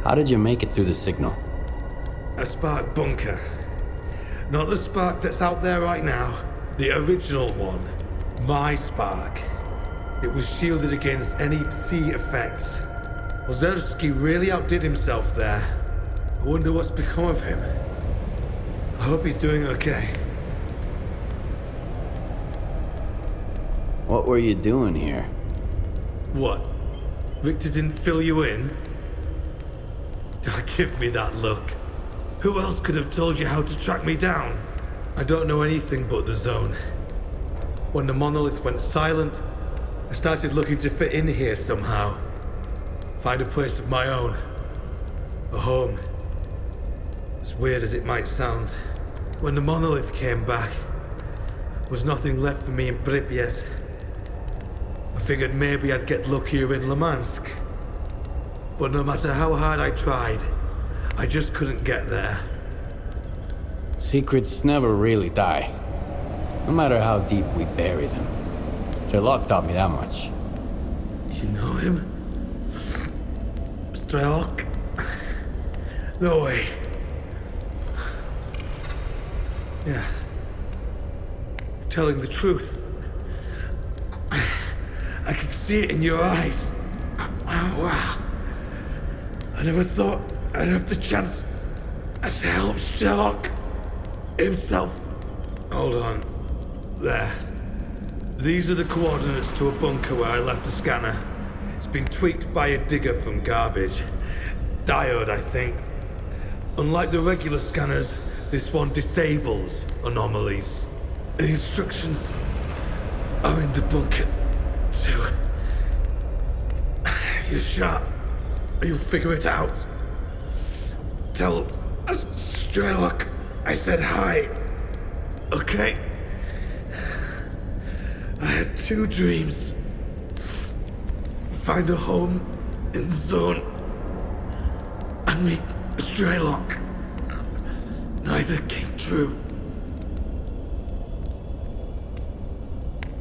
How did you make it through the signal? A spark bunker. Not the spark that's out there right now. The original one. My spark. It was shielded against any Psi effects. S.T.A.L.K.E.R really outdid himself there. I wonder what's become of him. I hope he's doing okay. What were you doing here? What? Victor didn't fill you in? Don't give me that look. Who else could have told you how to track me down? I don't know anything but the zone. When the monolith went silent, I started looking to fit in here somehow. Find a place of my own. A home. As weird as it might sound, when the monolith came back, was nothing left for me in Pripyat. I figured maybe I'd get luckier in Limansk. But no matter how hard I tried, I just couldn't get there. Secrets never really die. No matter how deep we bury them. Sherlock taught me that much. You know him? S.T.A.L.K.E.R? No way. Yes. Telling the truth. I could see it in your eyes. Oh, wow. I never thought I'd have the chance to help S.T.A.L.K.E.R himself. Hold on. There. These are the coordinates to a bunker where I left a scanner. It's been tweaked by a digger from garbage. Diode, I think. Unlike the regular scanners, this one disables anomalies. The instructions are in the bunker, too. You're sharp. You'll figure it out. Tell S.T.A.L.K.E.R I said hi. Okay? I had 2 dreams. Find a home in the zone and meet S.T.A.L.K.E.R. Neither came true.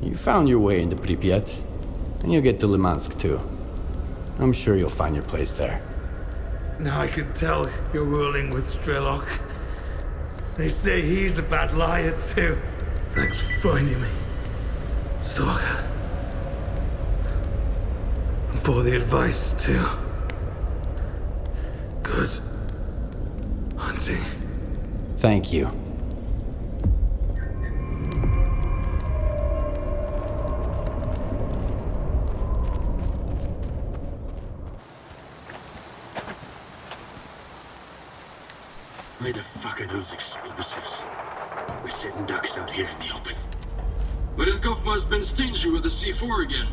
You found your way into Pripyat, and you'll get to Limansk too. I'm sure you'll find your place there. Now I can tell you're ruling with S.T.A.L.K.E.R. They say he's a bad liar too. Thanks for finding me, Stalker. And for the advice too. Good hunting. Thank you. Where the fuck are those explosives? We're setting ducks out here in the open. Varenkov must have been stingy with the C4 again.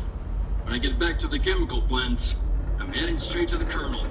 When I get back to the chemical plant, I'm heading straight to the Colonel.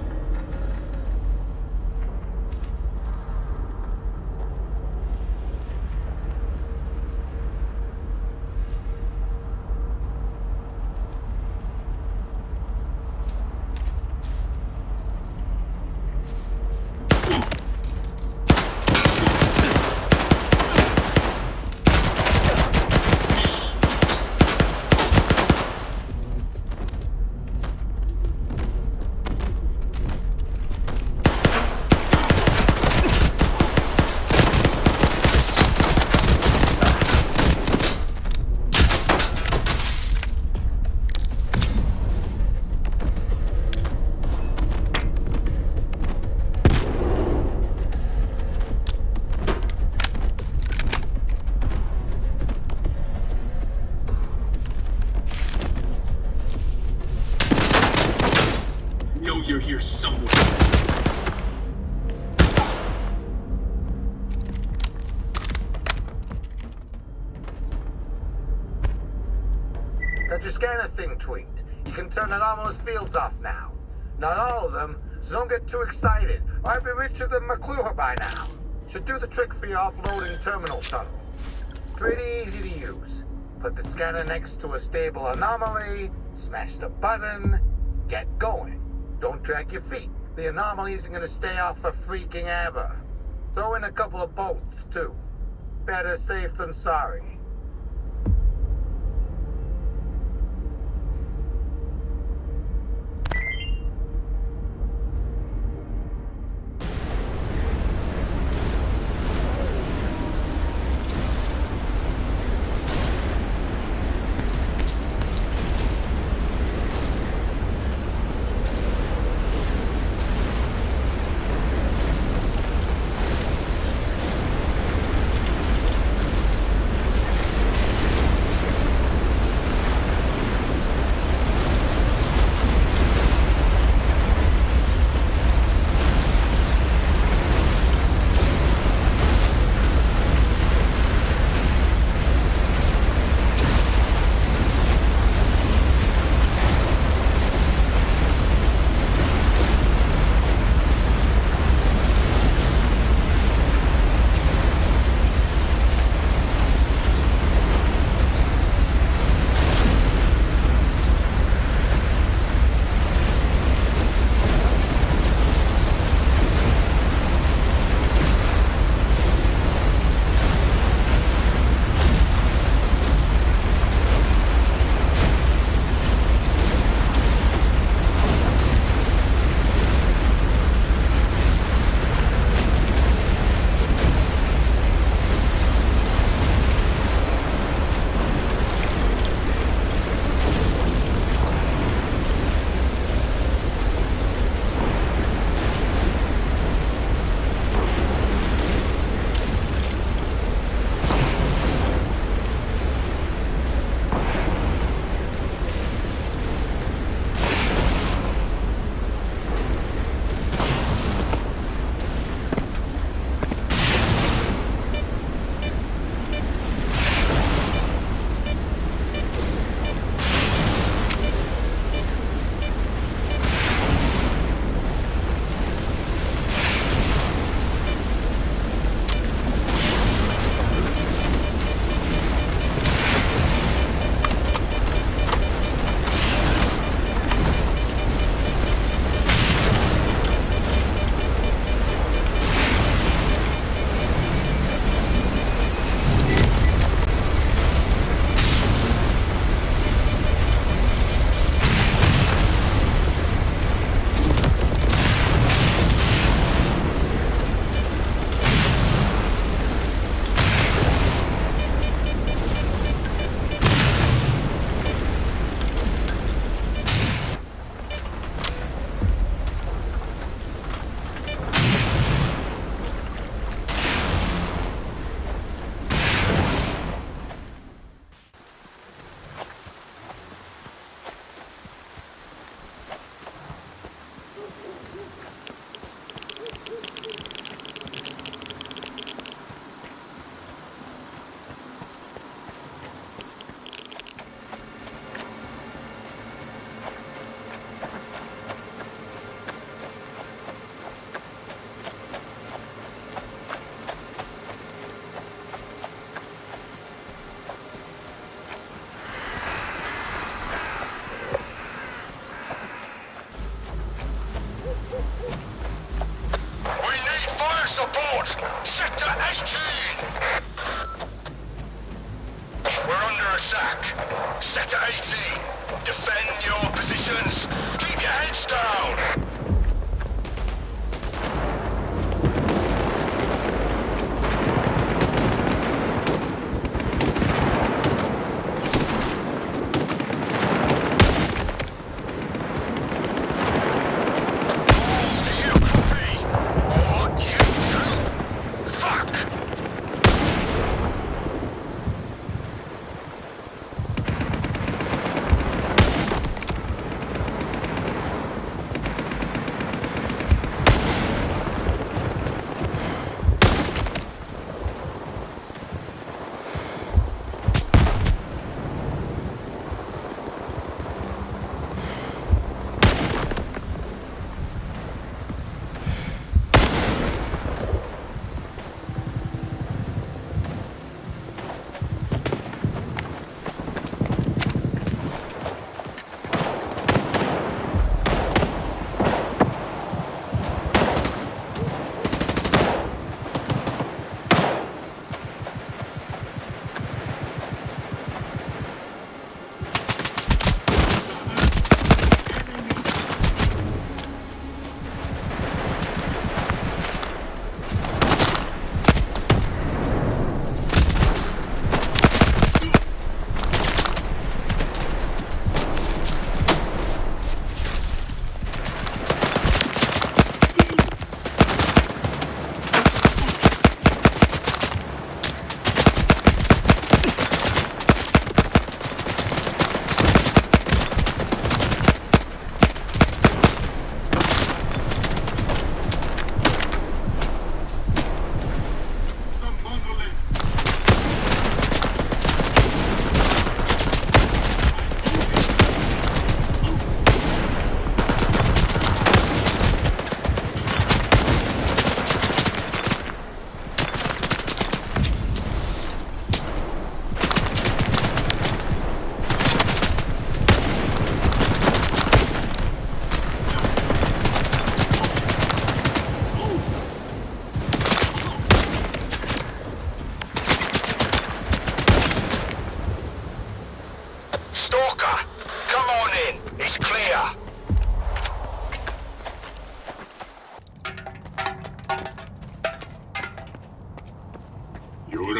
You're here somewhere. Got your scanner thing tweaked. You can turn anomalous fields off now. Not all of them, so don't get too excited. I'd be richer than McClure by now. Should do the trick for your offloading terminal tunnel. Pretty easy to use. Put the scanner next to a stable anomaly, smash the button, get going. Don't drag your feet. The anomaly isn't gonna stay off for freaking ever. Throw in a couple of bolts, too. Better safe than sorry.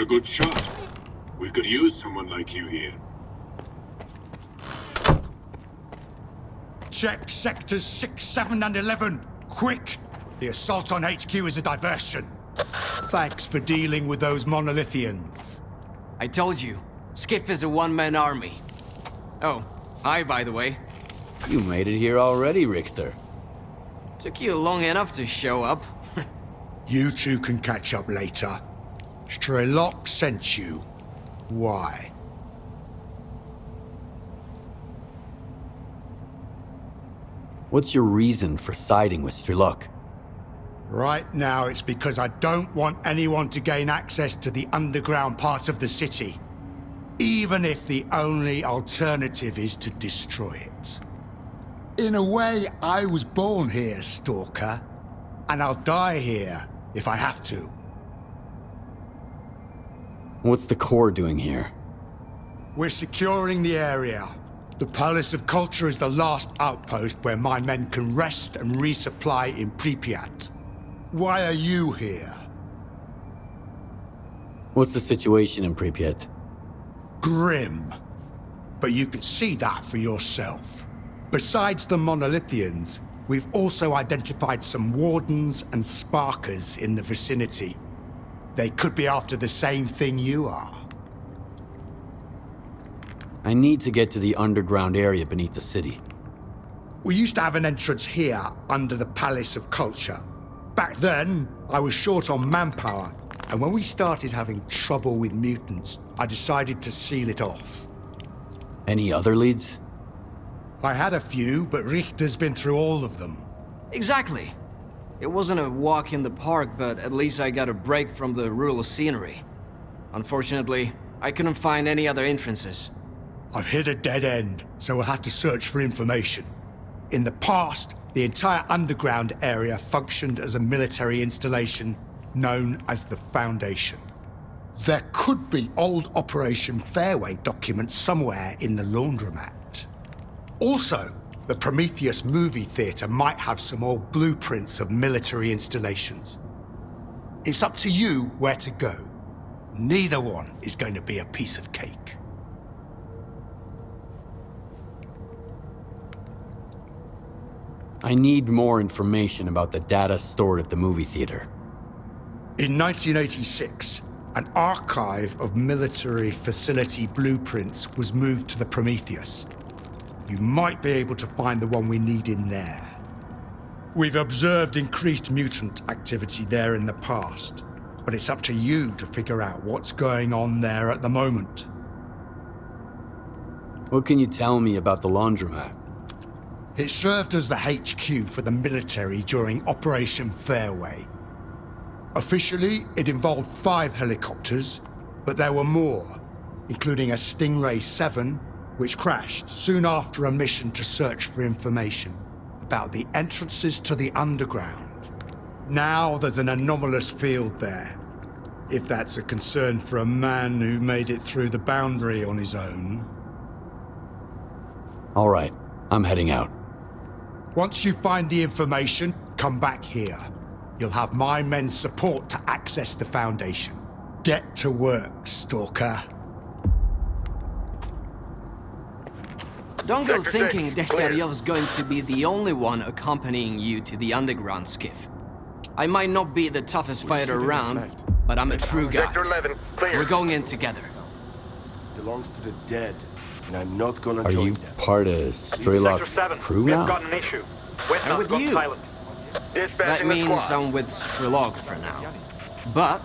good shot. We could use someone like you here. Check sectors 6, 7, and 11. Quick! The assault on HQ is a diversion. Thanks for dealing with those monolithians. I told you, Skiff is a one-man army. Oh, hi, by the way. You made it here already, Richter. Took you long enough to show up. You two can catch up later. S.T.A.L.K.E.R sent you. Why? What's your reason for siding with S.T.A.L.K.E.R? Right now, it's because I don't want anyone to gain access to the underground part of the city. Even if the only alternative is to destroy it. In a way, I was born here, Stalker. And I'll die here, if I have to. What's the Corps doing here? We're securing the area. The Palace of Culture is the last outpost where my men can rest and resupply in Pripyat. Why are you here? What's the situation in Pripyat? Grim. But you can see that for yourself. Besides the monolithians, we've also identified some wardens and sparkers in the vicinity. They could be after the same thing you are. I need to get to the underground area beneath the city. We used to have an entrance here under the Palace of Culture. Back then, I was short on manpower, and when we started having trouble with mutants, I decided to seal it off. Any other leads? I had a few, but Richter's been through all of them. Exactly. It wasn't a walk in the park, but at least I got a break from the rural scenery. Unfortunately, I couldn't find any other entrances. I've hit a dead end, so we'll have to search for information. In the past, the entire underground area functioned as a military installation known as the Foundation. There could be old Operation Fairway documents somewhere in the laundromat. Also, the Prometheus movie theater might have some old blueprints of military installations. It's up to you where to go. Neither one is going to be a piece of cake. I need more information about the data stored at the movie theater. In 1986, an archive of military facility blueprints was moved to the Prometheus. You might be able to find the one we need in there. We've observed increased mutant activity there in the past, but it's up to you to figure out what's going on there at the moment. What can you tell me about the laundromat? It served as the HQ for the military during Operation Fairway. Officially, it involved 5 helicopters, but there were more, including a Stingray 7, which crashed soon after a mission to search for information about the entrances to the underground. Now there's an anomalous field there, if that's a concern for a man who made it through the boundary on his own. All right, I'm heading out. Once you find the information, come back here. You'll have my men's support to access the Foundation. Get to work, Stalker. Don't go thinking Dexterous going to be the only one accompanying you to the underground, Skiff. I might not be the toughest fighter around, but I'm a true guy. Sector 11, clear. We're going in together. Belongs to the dead, and I'm not gonna Are join you them. part of S.T.A.L.K.E.'s crew We've now? got an issue. I'm with you. Silent. That Dispatching the means squad. I'm with S.T.A.L.K.E.R for now. But,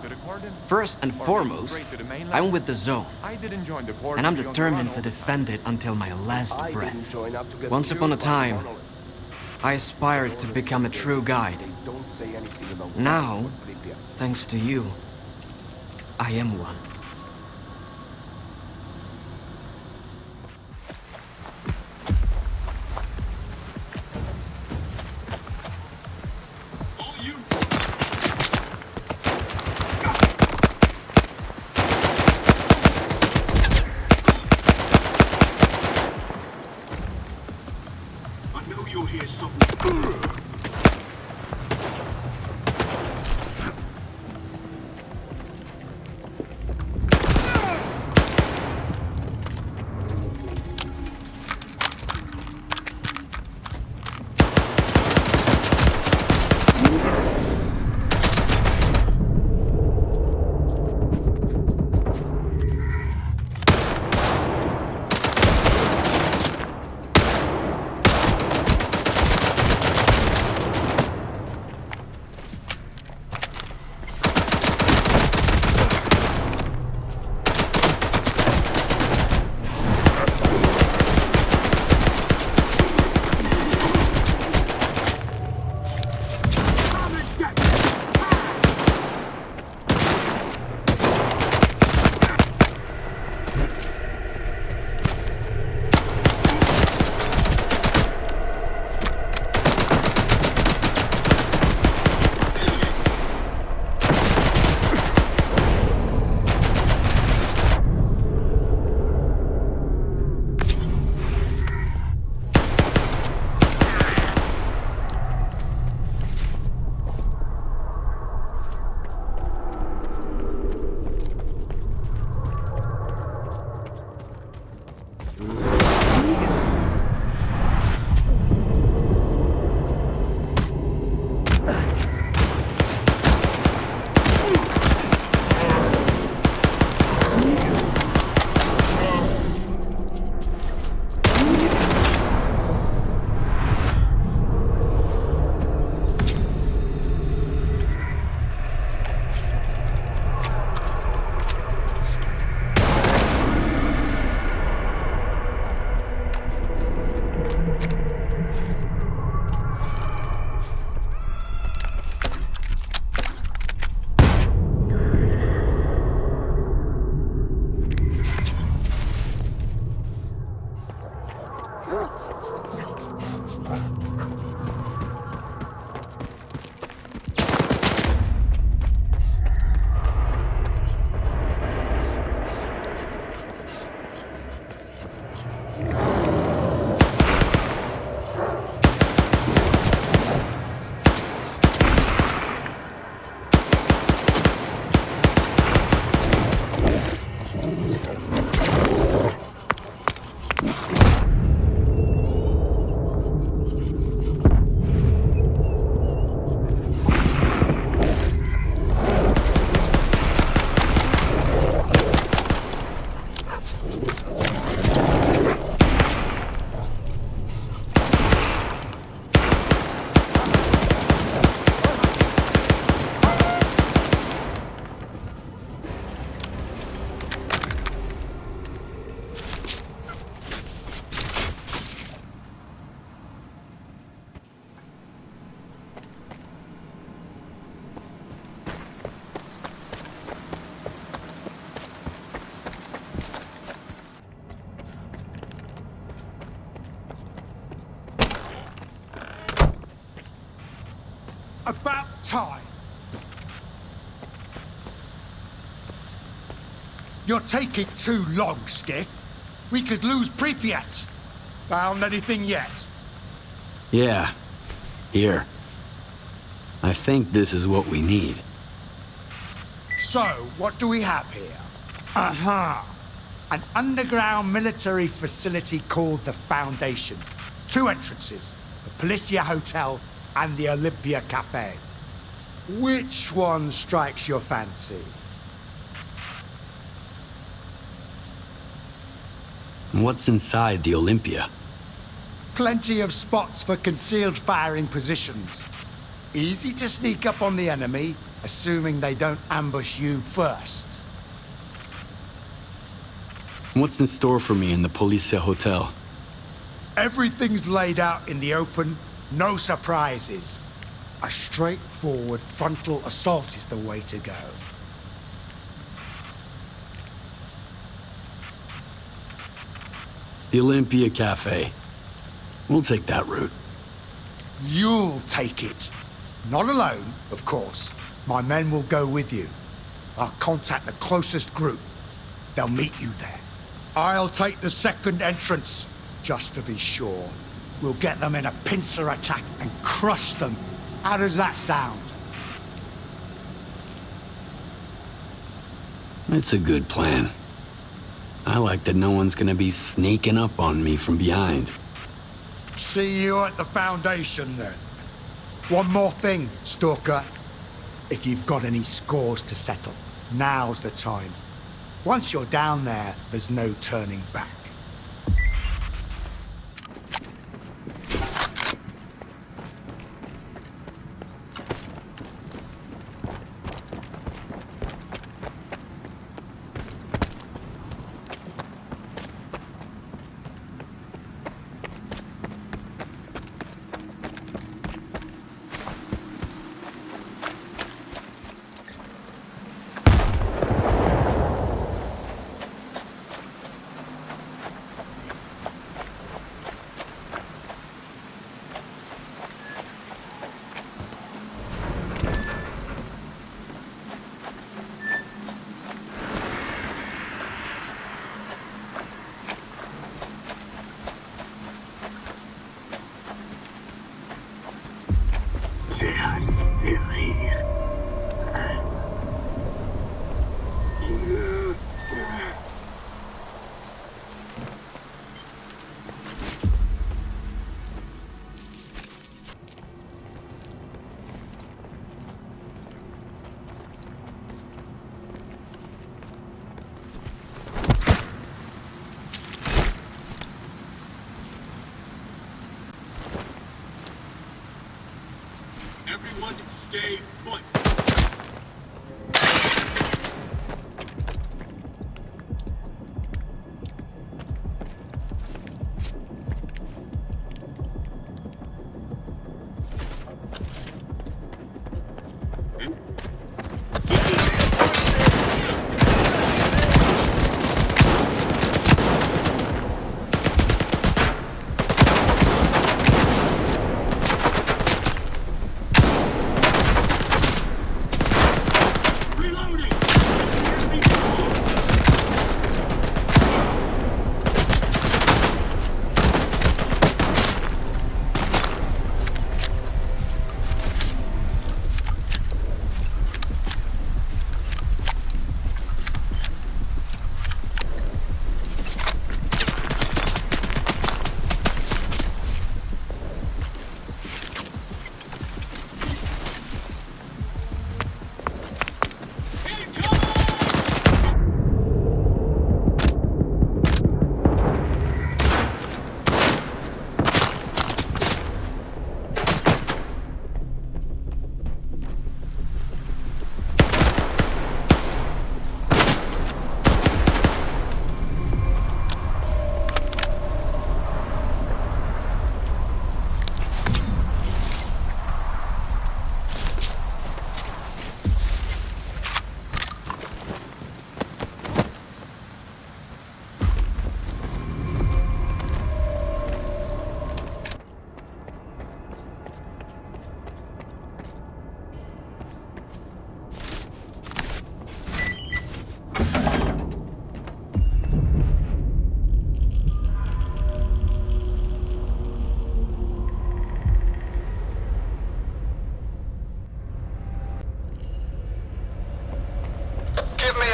first and foremost, I'm with the Zone. And I'm determined to defend it until my last breath. Once upon a time, I aspired to become a true guide. Now, thanks to you, I am one. About time. You're taking too long, Skiff. We could lose Pripyat. Found anything yet? Yeah. Here. I think this is what we need. So, what do we have here? An underground military facility called the Foundation. 2 entrances. The Policia Hotel and the Olympia Cafe. Which one strikes your fancy? What's inside the Olympia? Plenty of spots for concealed firing positions. Easy to sneak up on the enemy, assuming they don't ambush you first. What's in store for me in the Policia Hotel? Everything's laid out in the open, no surprises. A straightforward frontal assault is the way to go. The Olympia Cafe. We'll take that route. You'll take it. Not alone, of course. My men will go with you. I'll contact the closest group. They'll meet you there. I'll take the second entrance, just to be sure. We'll get them in a pincer attack and crush them. How does that sound? It's a good plan. I like that no one's gonna be sneaking up on me from behind. See you at the Foundation, then. One more thing, Stalker. If you've got any scores to settle, now's the time. Once you're down there, there's no turning back. Everyone stay put.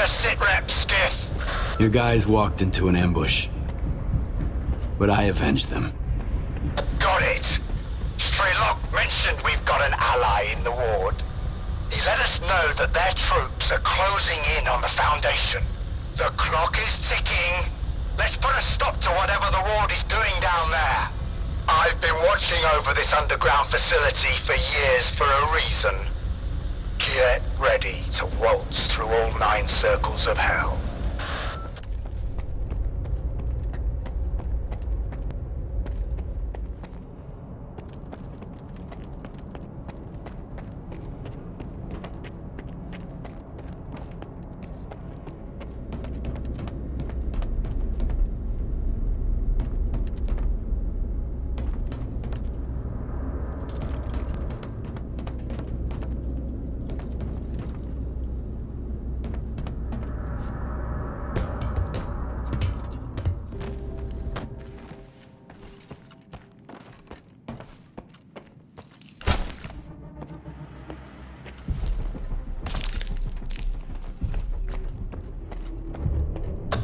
your sit-rep, Skiff. Your guys walked into an ambush, but I avenged them. Got it. S.T.A.L.K.E.R mentioned we've got an ally in the ward. He let us know that their troops are closing in on the Foundation. The clock is ticking. Let's put a stop to whatever the ward is doing down there. I've been watching over this underground facility for years for a reason. Get ready to waltz through all 9 circles of hell.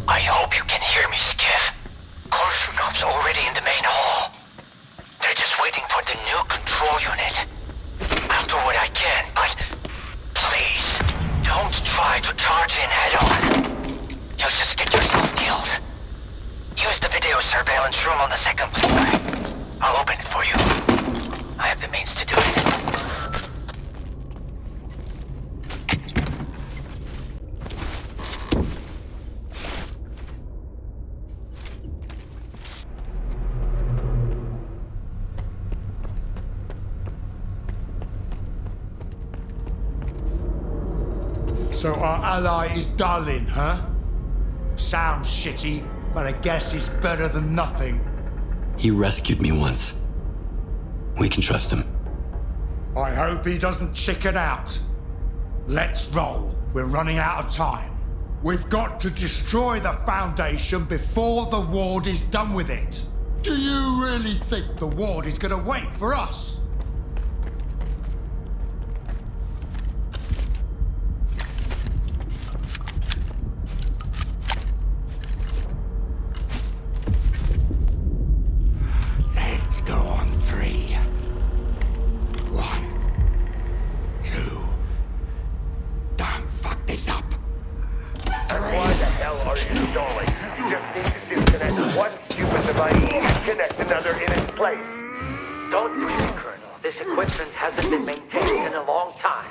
I hope you can hear me, Skiff. Korshunkov's already in the main hall. They're just waiting for the new control unit. I'll do what I can, but please, don't try to charge in head-on. You'll just get yourself killed. Use the video surveillance room on the 2nd floor. I'll open it for you. I have the means to do it. So our ally is Darlin, huh? Sounds shitty, but I guess it's better than nothing. He rescued me once. We can trust him. I hope he doesn't chicken out. Let's roll. We're running out of time. We've got to destroy the Foundation before the ward is done with it. Do you really think the ward is gonna wait for us? Let's go on 3. 1, 2. Don't fuck this up. Why the hell are you stalling? You just need to disconnect one stupid device and connect another in its place. Don't worry, Colonel. This equipment hasn't been maintained in a long time.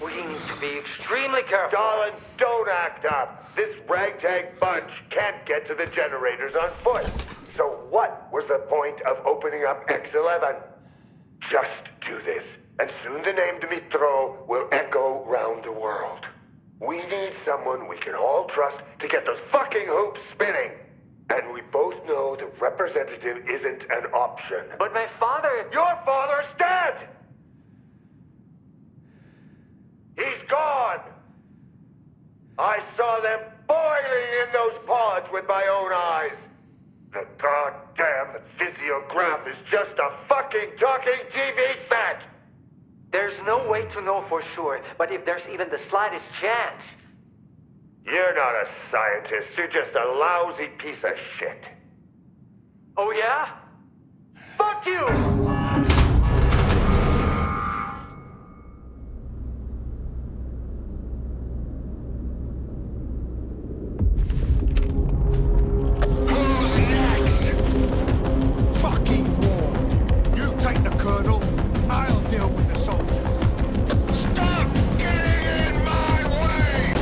We need to be extremely careful. Darlin, don't act up. This ragtag bunch can't get to the generators on foot. So what was the point of opening up X11? Just do this, and soon the name Dmitro will echo round the world. We need someone we can all trust to get those fucking hoops spinning. And we both know the representative isn't an option. But my father... Your father's dead! He's gone! I saw them boiling in those pods with my own eyes. The goddamn physiograph is just a fucking talking TV set! There's no way to know for sure, but if there's even the slightest chance... You're not a scientist, you're just a lousy piece of shit. Oh yeah? Fuck you! Fucking war. You take the colonel, I'll deal with the soldiers. Stop getting in my way!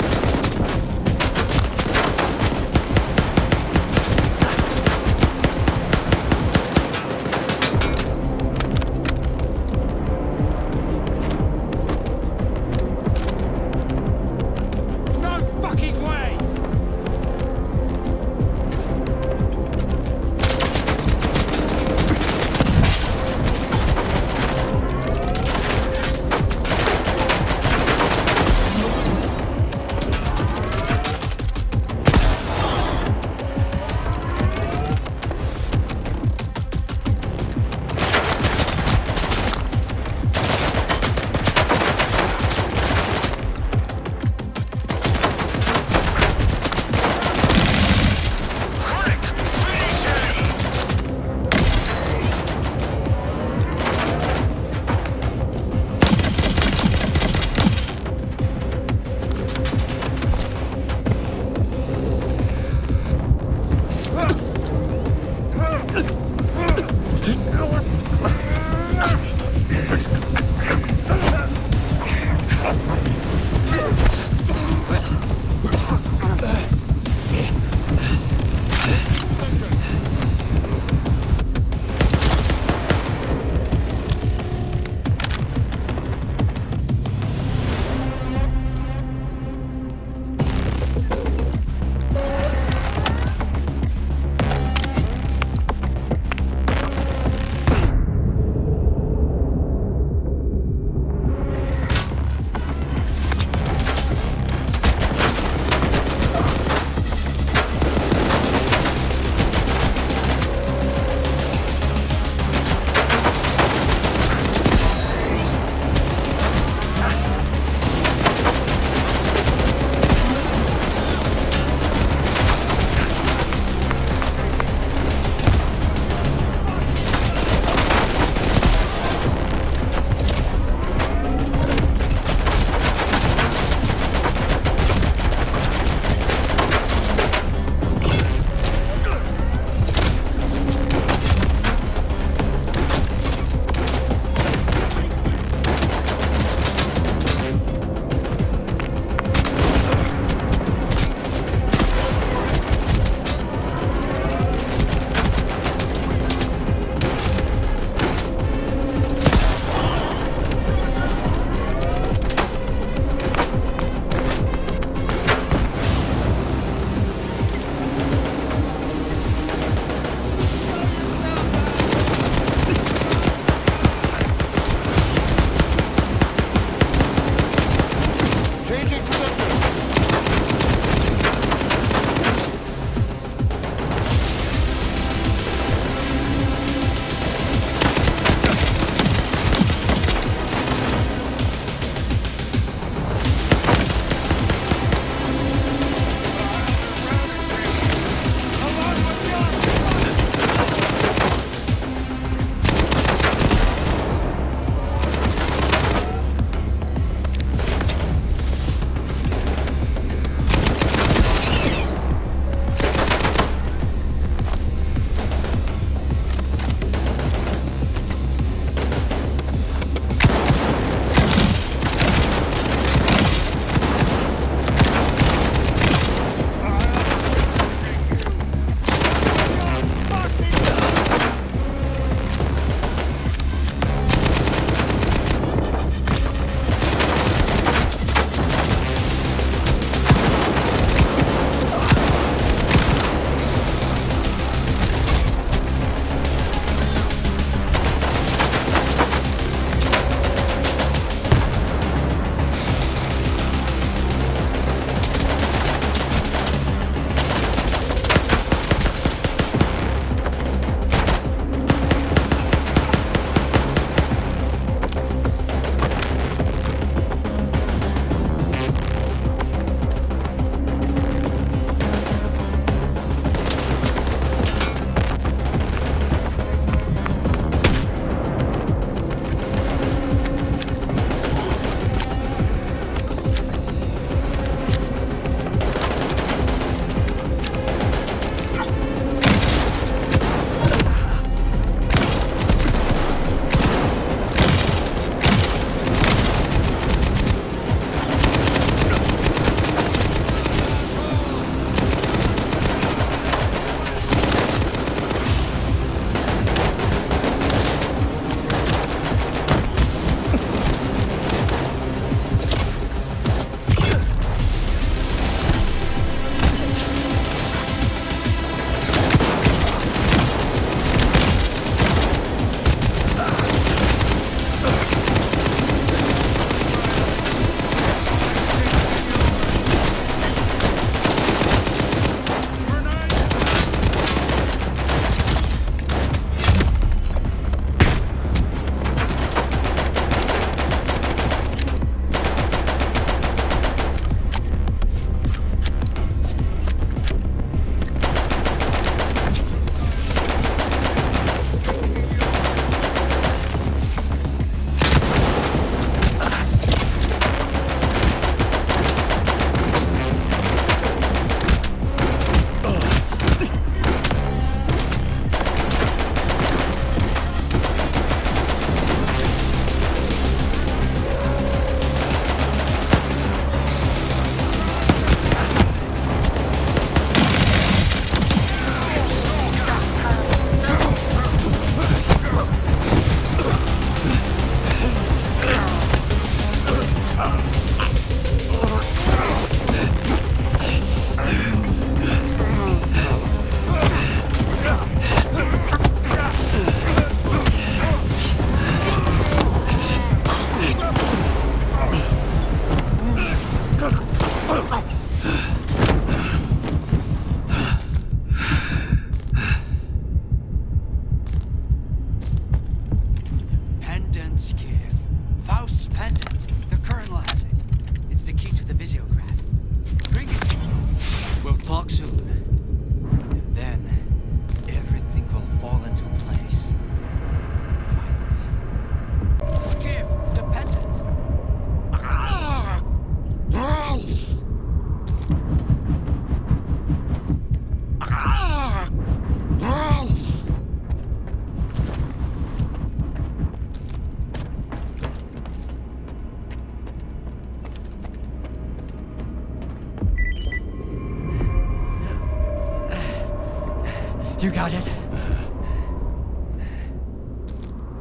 You got it?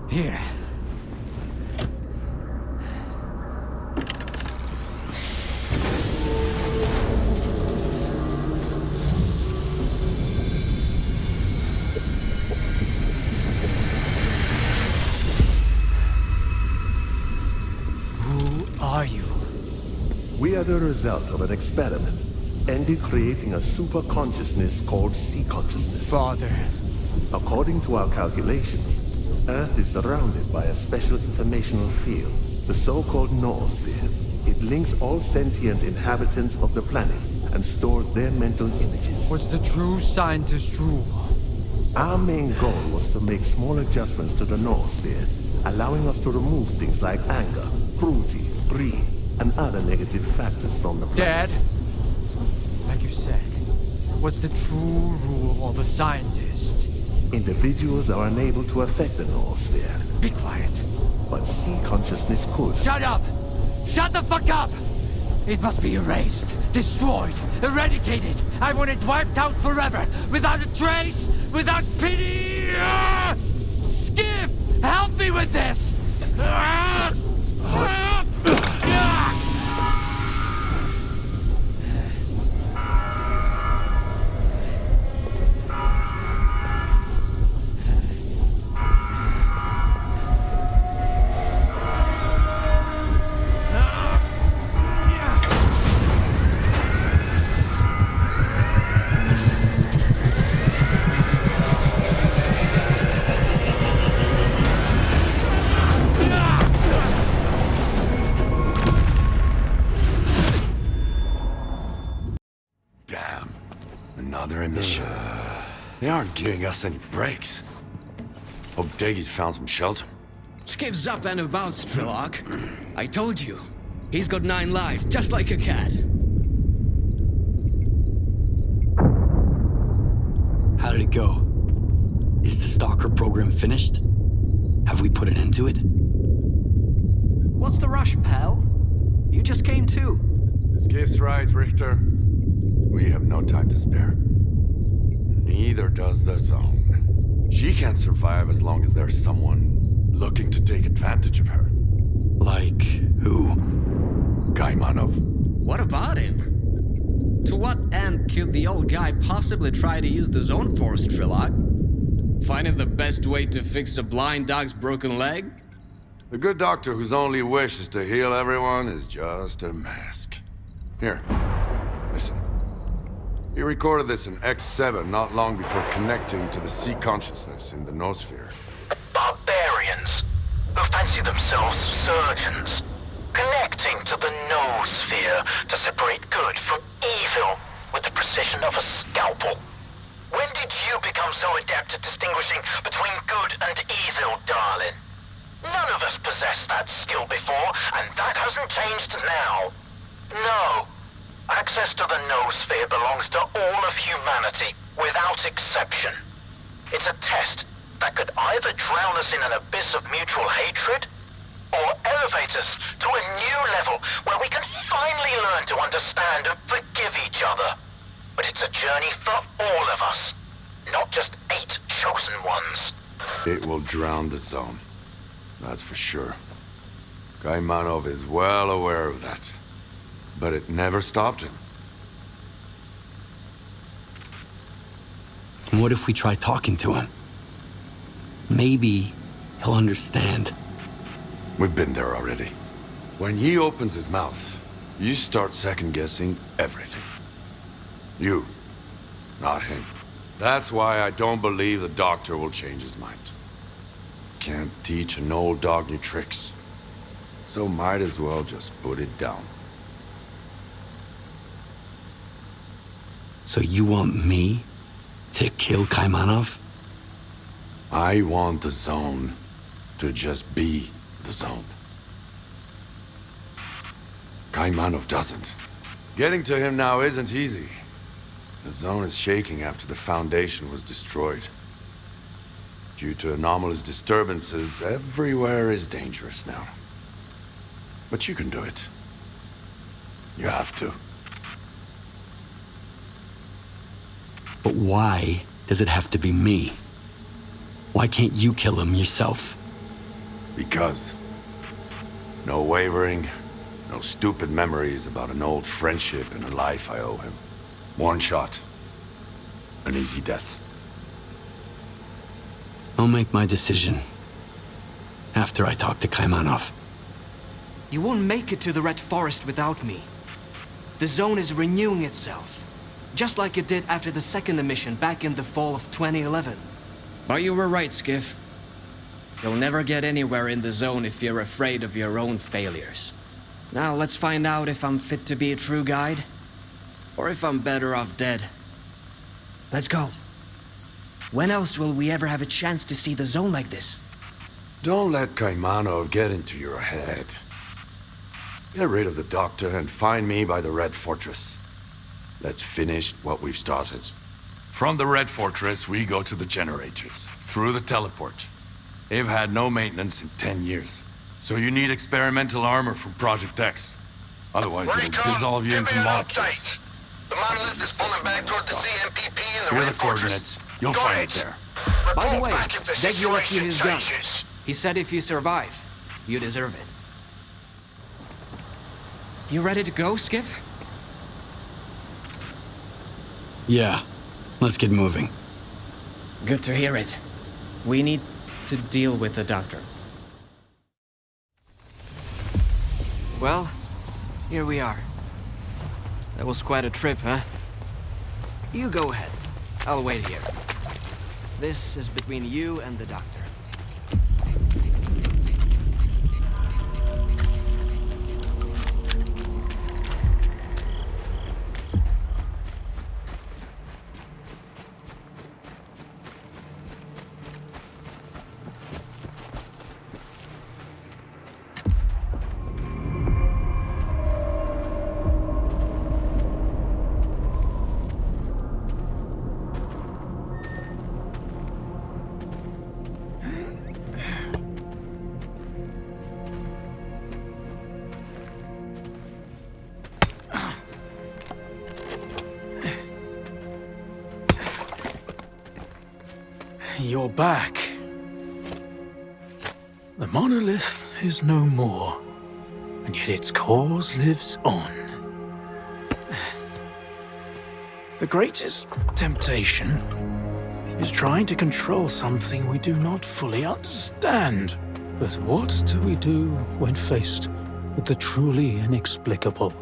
Here. Who are you? We are the result of an experiment, ended creating a super consciousness called sea consciousness. Father. According to our calculations, Earth is surrounded by a special informational field, the so-called noosphere. It links all sentient inhabitants of the planet and stores their mental images. What's the true scientist rule? Our main goal was to make small adjustments to the noosphere, allowing us to remove things like anger, cruelty, greed, and other negative factors from the planet. Dad, like you said, what's the true rule of a scientist? Individuals are unable to affect the noosphere. Be quiet. But sea consciousness could. Shut up! Shut the fuck up! It must be erased, destroyed, eradicated. I want it wiped out forever, without a trace, without pity! Skiff, help me with this! Damn. Another emission. They aren't giving us any breaks. Hope Daggy's found some shelter. Skiff's up and about, S.T.A.L.K.E.R. I told you. He's got 9 lives, just like a cat. How did it go? Is the Stalker program finished? Have we put an end to it? What's the rush, pal? You just came too. Skiff's right, Richter. We have no time to spare. Neither does the Zone. She can't survive as long as there's someone looking to take advantage of her. Like who? Kaimanov. What about him? To what end could the old guy possibly try to use the Zone for, S.T.A.L.K.E.R? Finding the best way to fix a blind dog's broken leg? The good doctor whose only wish is to heal everyone is just a mask. Here, listen. He recorded this in X7 not long before connecting to the sea consciousness in the noosphere. Barbarians who fancy themselves surgeons, connecting to the noosphere to separate good from evil with the precision of a scalpel. When did you become so adept at distinguishing between good and evil, darling? None of us possessed that skill before, and that hasn't changed now. No. Access to the noosphere belongs to all of humanity, without exception. It's a test that could either drown us in an abyss of mutual hatred, or elevate us to a new level where we can finally learn to understand and forgive each other. But it's a journey for all of us, not just 8 chosen ones. It will drown the Zone. That's for sure. Kaimanov is well aware of that. But it never stopped him. And what if we try talking to him? Maybe he'll understand. We've been there already. When he opens his mouth, you start second-guessing everything. You, not him. That's why I don't believe the doctor will change his mind. Can't teach an old dog new tricks. So might as well just put it down. So you want me to kill Kaimanov? I want the Zone to just be the Zone. Kaimanov doesn't. Getting to him now isn't easy. The Zone is shaking after the Foundation was destroyed. Due to anomalous disturbances, everywhere is dangerous now. But you can do it. You have to. But why does it have to be me? Why can't you kill him yourself? Because. No wavering, no stupid memories about an old friendship and a life I owe him. One shot. An easy death. I'll make my decision after I talk to Kaimanov. You won't make it to the Red Forest without me. The zone is renewing itself, just like it did after the second emission back in the fall of 2011. But you were right, Skiff. You'll never get anywhere in the zone if you're afraid of your own failures. Now let's find out if I'm fit to be a true guide, or if I'm better off dead. Let's go. When else will we ever have a chance to see the zone like this? Don't let Kaimanov get into your head. Get rid of the doctor and find me by the Red Fortress. Let's finish what we've started. From the Red Fortress, we go to the generators, through the teleport. They've had no maintenance in 10 years. So you need experimental armor from Project X. Otherwise, it'll dissolve you into molecules. The monolith is pulling back toward the CMPP in the Here are Red the coordinates. You'll find it there. By the way, Degu left you situation his gun. changes. He said if you survive, you deserve it. You ready to go, Skiff? Yeah, let's get moving. Good to hear it. We need to deal with the doctor. Well, here we are. That was quite a trip, huh? You go ahead. I'll wait here. This is between you and the doctor. You're back. The monolith is no more, and yet its cause lives on. The greatest temptation is trying to control something we do not fully understand. But what do we do when faced with the truly inexplicable?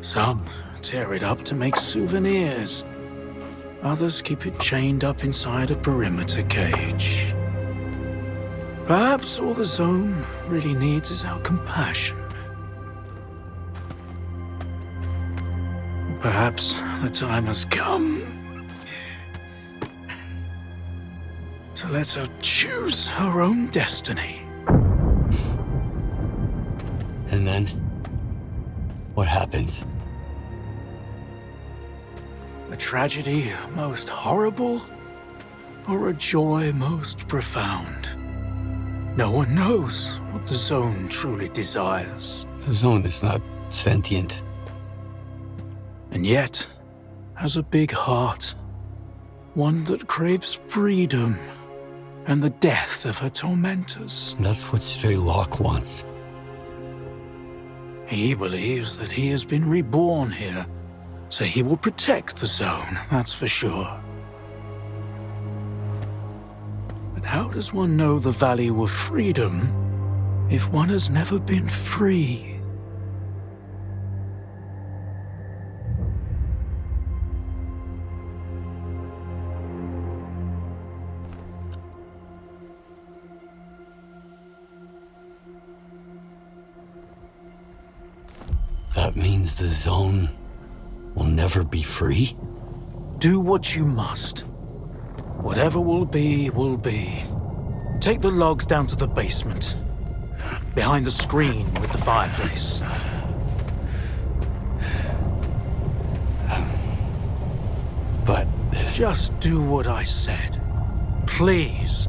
Some tear it up to make souvenirs. Others keep it chained up inside a perimeter cage. Perhaps all the zone really needs is our compassion. Perhaps the time has come to let her choose her own destiny. And then, what happens? A tragedy most horrible, or a joy most profound? No one knows what the zone truly desires. The zone is not sentient. And yet, has a big heart. One that craves freedom and the death of her tormentors. That's what S.T.A.L.K.E.R wants. He believes that he has been reborn here, so he will protect the zone, that's for sure. But how does one know the value of freedom if one has never been free? That means the zone will never be free? Do what you must. Whatever will be, will be. Take the logs down to the basement. Behind the screen with the fireplace. But... Just do what I said. Please.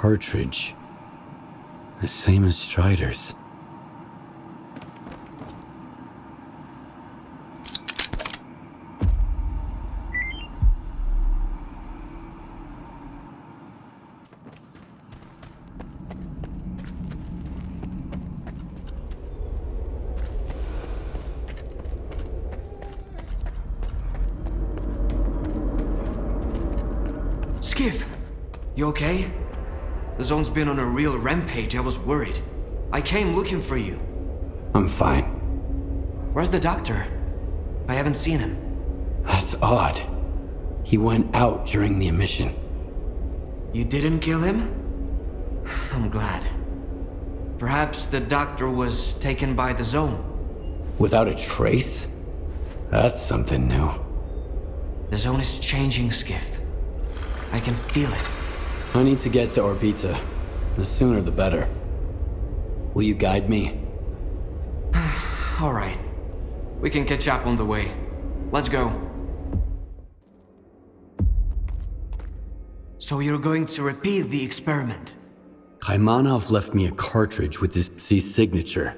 cartridge. The same as Strider's. Skiff! You okay? The zone's been on a real rampage. I was worried. I came looking for you. I'm fine. Where's the doctor? I haven't seen him. That's odd. He went out during the emission. You didn't kill him? I'm glad. Perhaps the doctor was taken by the zone. Without a trace? That's something new. The zone is changing, Skiff. I can feel it. I need to get to Orbita. The sooner the better. Will you guide me? All right. We can catch up on the way. Let's go. So you're going to repeat the experiment? Kaimanov left me a cartridge with his Psi signature.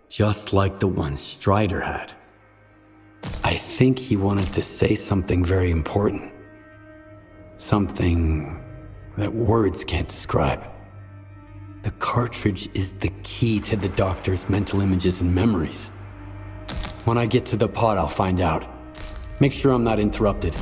Just like the one Strider had. I think he wanted to say something very important. Something that words can't describe. The cartridge is the key to the doctor's mental images and memories. When I get to the pod, I'll find out. Make sure I'm not interrupted.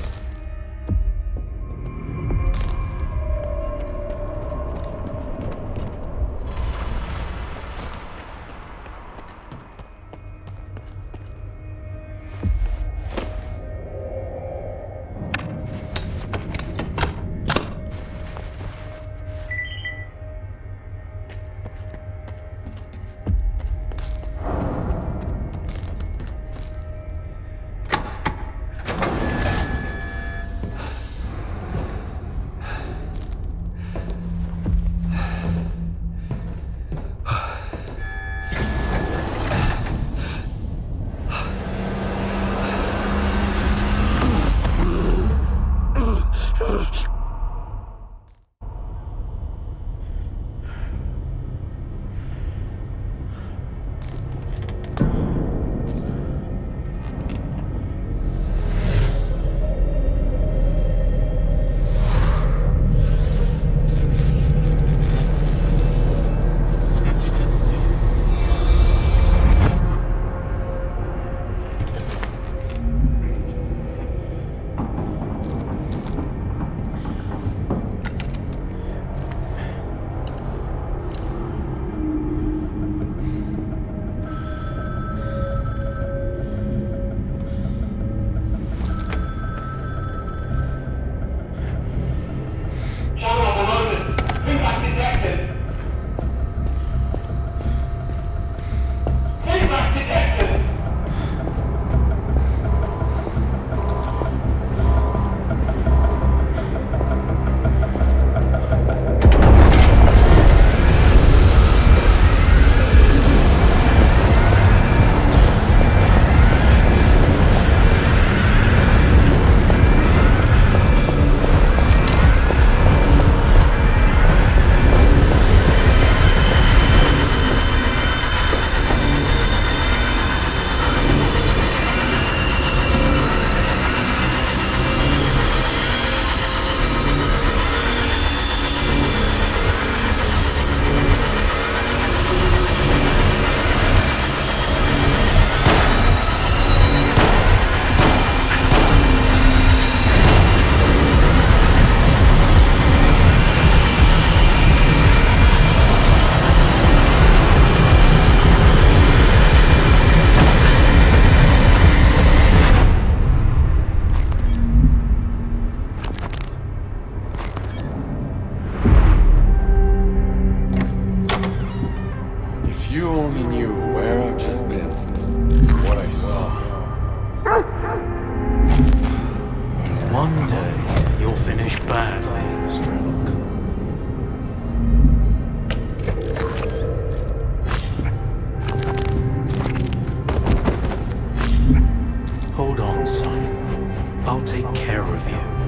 I'll take care of you.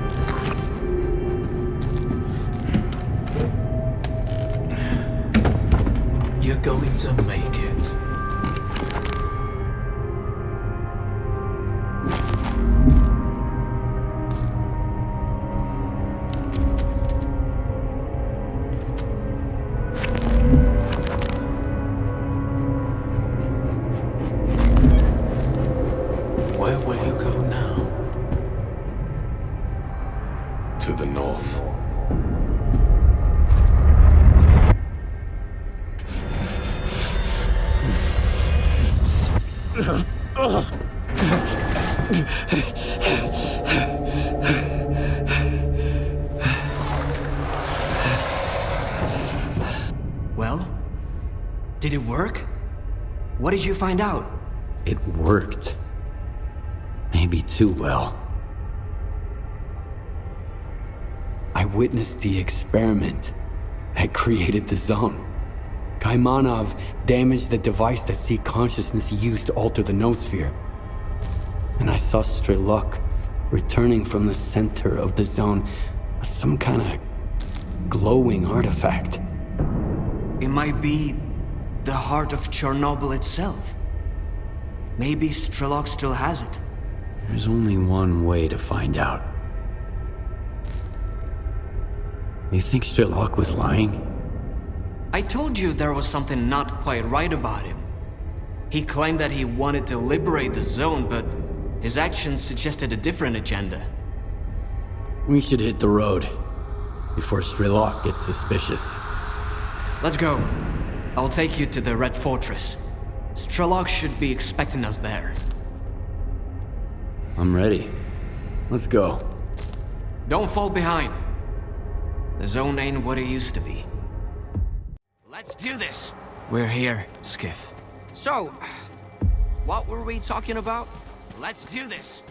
you're going to make it. Where will you go now? To the north. Well? Did it work? What did you find out? It worked. Maybe too well. I witnessed the experiment that created the zone. Kaimanov damaged the device that Seek Consciousness used to alter the noosphere. And I saw S.T.A.L.K.E.R returning from the center of the zone as some kind of glowing artifact. It might be the heart of Chornobyl itself. Maybe S.T.A.L.K.E.R still has it. There's only one way to find out. You think S.T.A.L.K.E.R was lying? I told you there was something not quite right about him. He claimed that he wanted to liberate the zone, but his actions suggested a different agenda. We should hit the road before S.T.A.L.K.E.R gets suspicious. Let's go. I'll take you to the Red Fortress. S.T.A.L.K.E.R should be expecting us there. I'm ready. Let's go. Don't fall behind. The zone ain't what it used to be. Let's do this! We're here, Skiff. So, what were we talking about? Let's do this!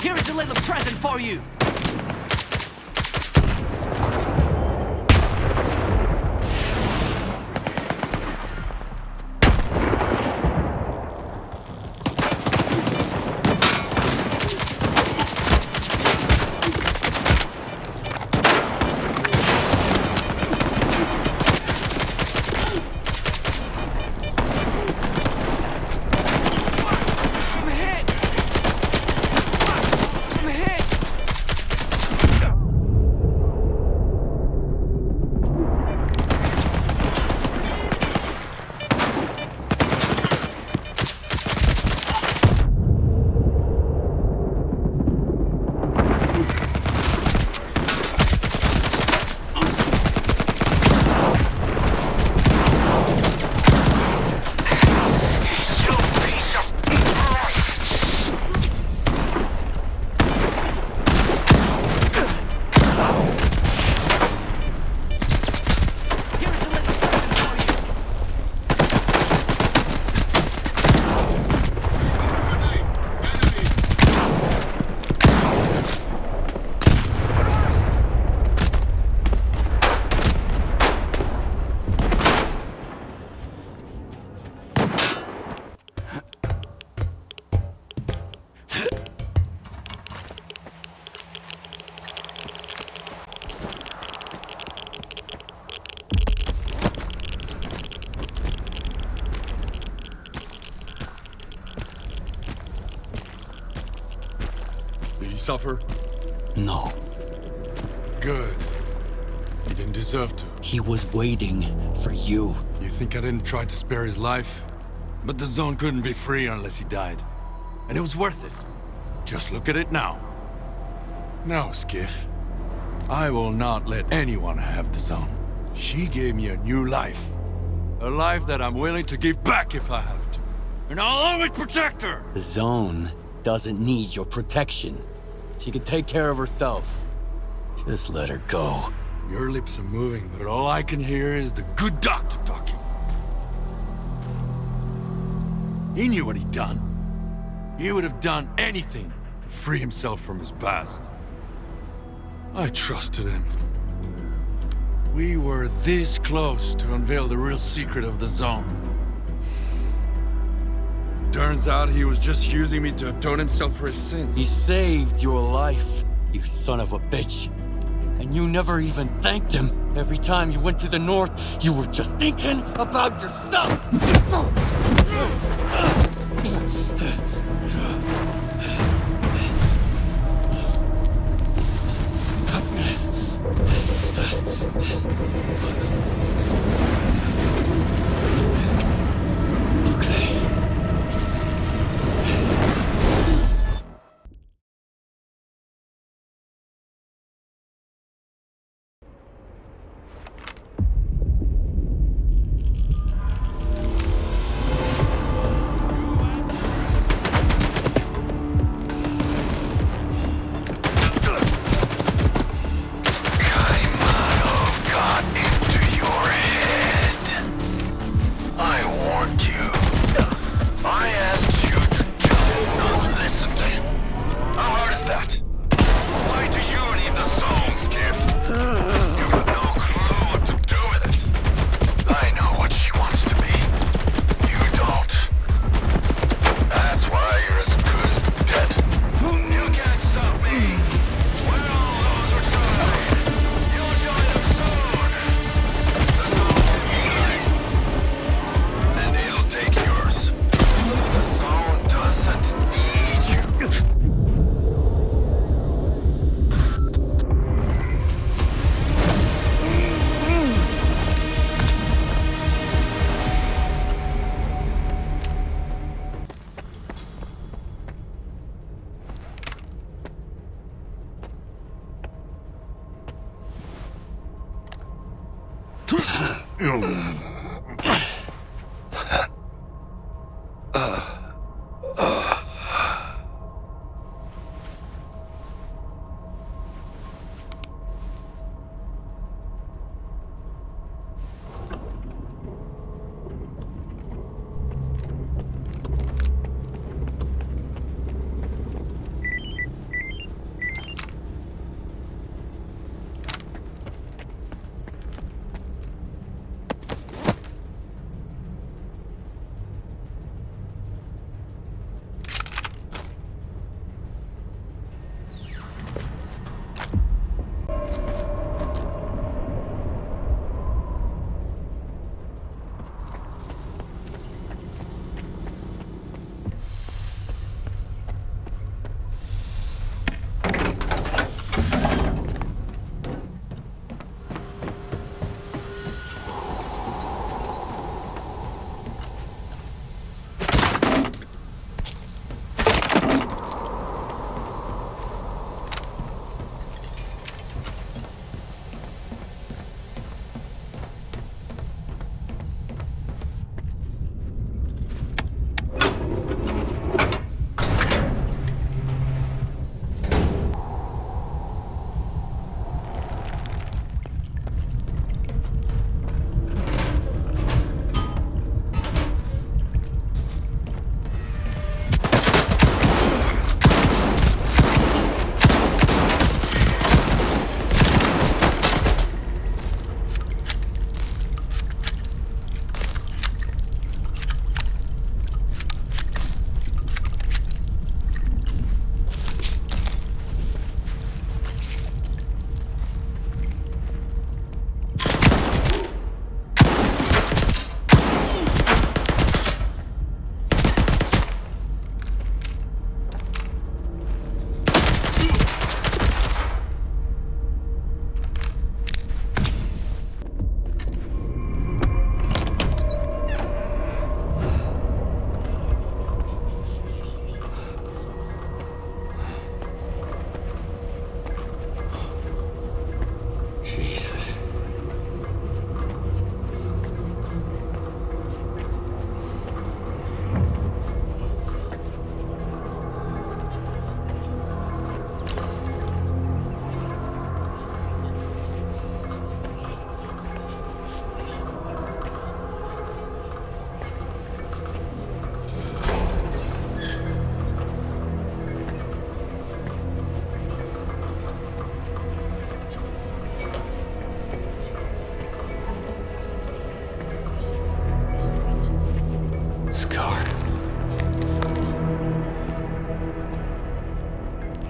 Here's a little present for you! Suffer? No. Good. He didn't deserve to. He was waiting for you. You think I didn't try to spare his life? But the zone couldn't be free unless he died. And it was worth it. Just look at it now. No, Skiff. I will not let anyone have the zone. She gave me a new life. A life that I'm willing to give back if I have to. And I'll always protect her! The zone doesn't need your protection. She can take care of herself. Just let her go. Your lips are moving, but all I can hear is the good doctor talking. He knew what he'd done. He would have done anything to free himself from his past. I trusted him. We were this close to unveil the real secret of the zone. Turns out he was just using me to atone himself for his sins. He saved your life, you son of a bitch. And you never even thanked him. Every time you went to the north, you were just thinking about yourself.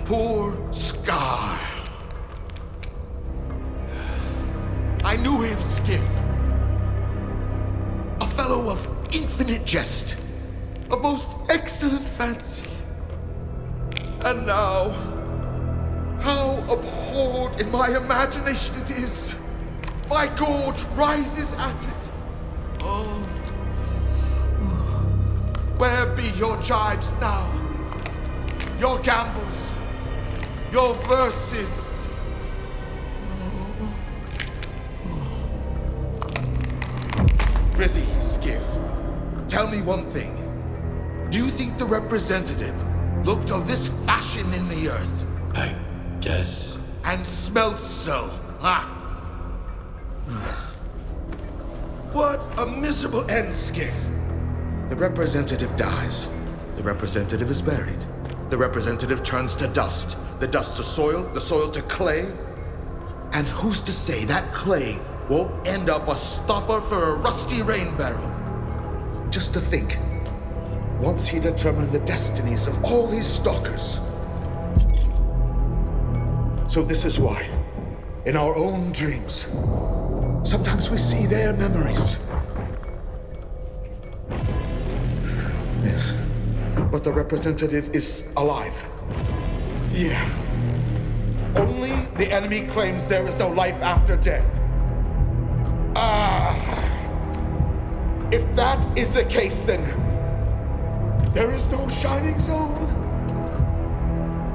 poor Scar. I knew him, Skiff. A fellow of infinite jest, of most excellent fancy. And now, how abhorred in my imagination it is. My gorge rises at it. Oh. Where be your jibes now? Your gambles? Your verses? Prithee, Skiff, tell me one thing. Do you think the representative looked of this fashion in the earth? I guess. And smelt so, huh? What a miserable end, Skiff. The representative dies. The representative is buried. The representative turns to dust. The dust to soil, the soil to clay. And who's to say that clay won't end up a stopper for a rusty rain barrel? Just to think, once he determined the destinies of all these stalkers. So this is why, in our own dreams, sometimes we see their memories. Yes, but the representative is alive. Yeah. Only the enemy claims there is no life after death. If that is the case, then there is no shining zone.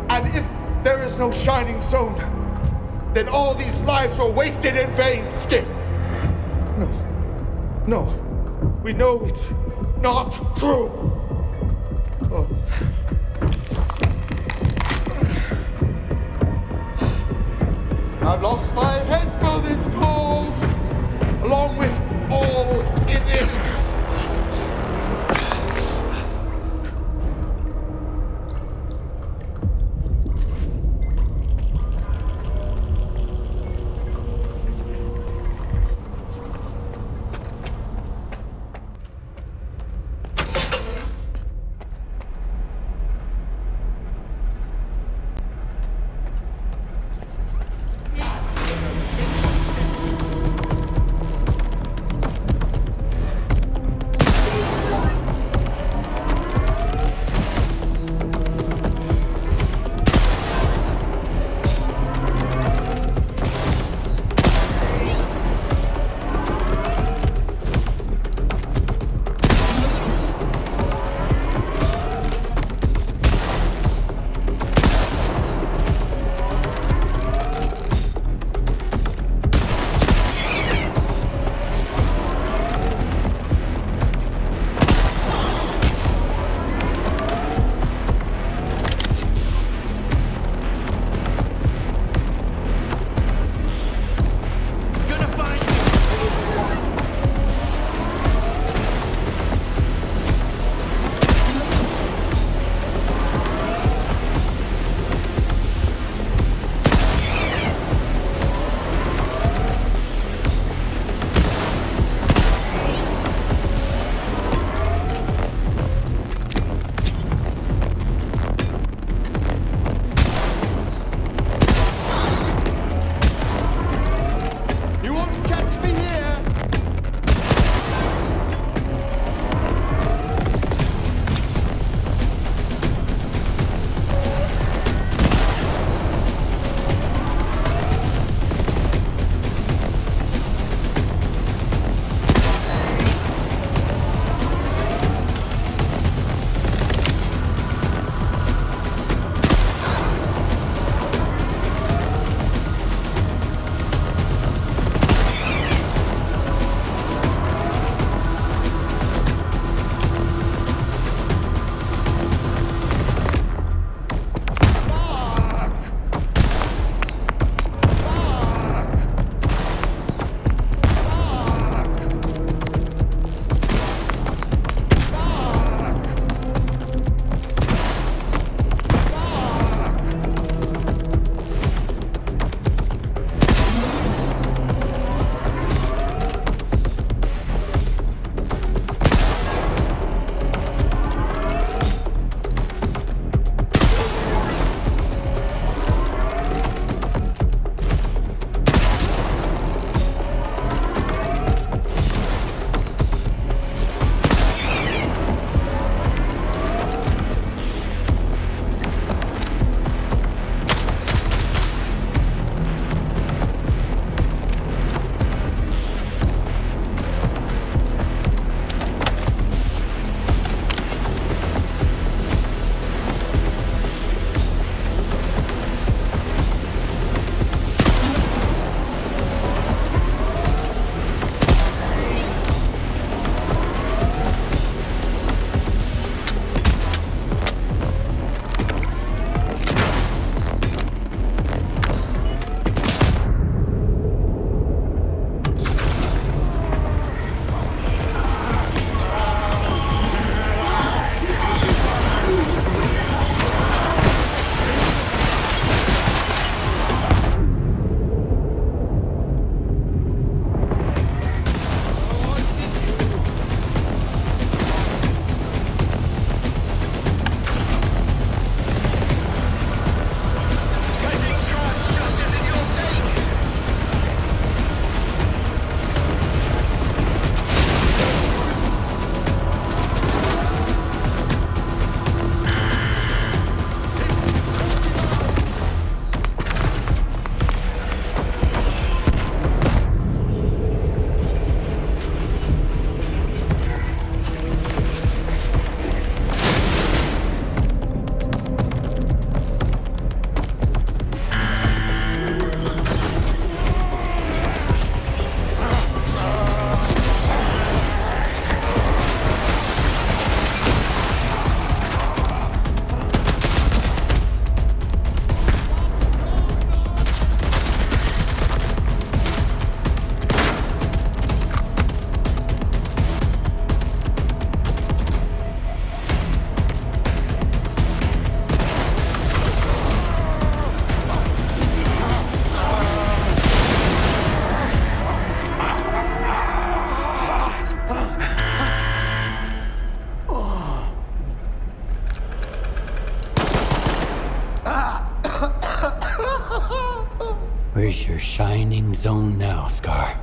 And if there is no shining zone, then all these lives were wasted in vain, Skip. No, we know it's not true. Oh. I've lost my head for this cause, along with all in it. Where's your shining zone now, Scar?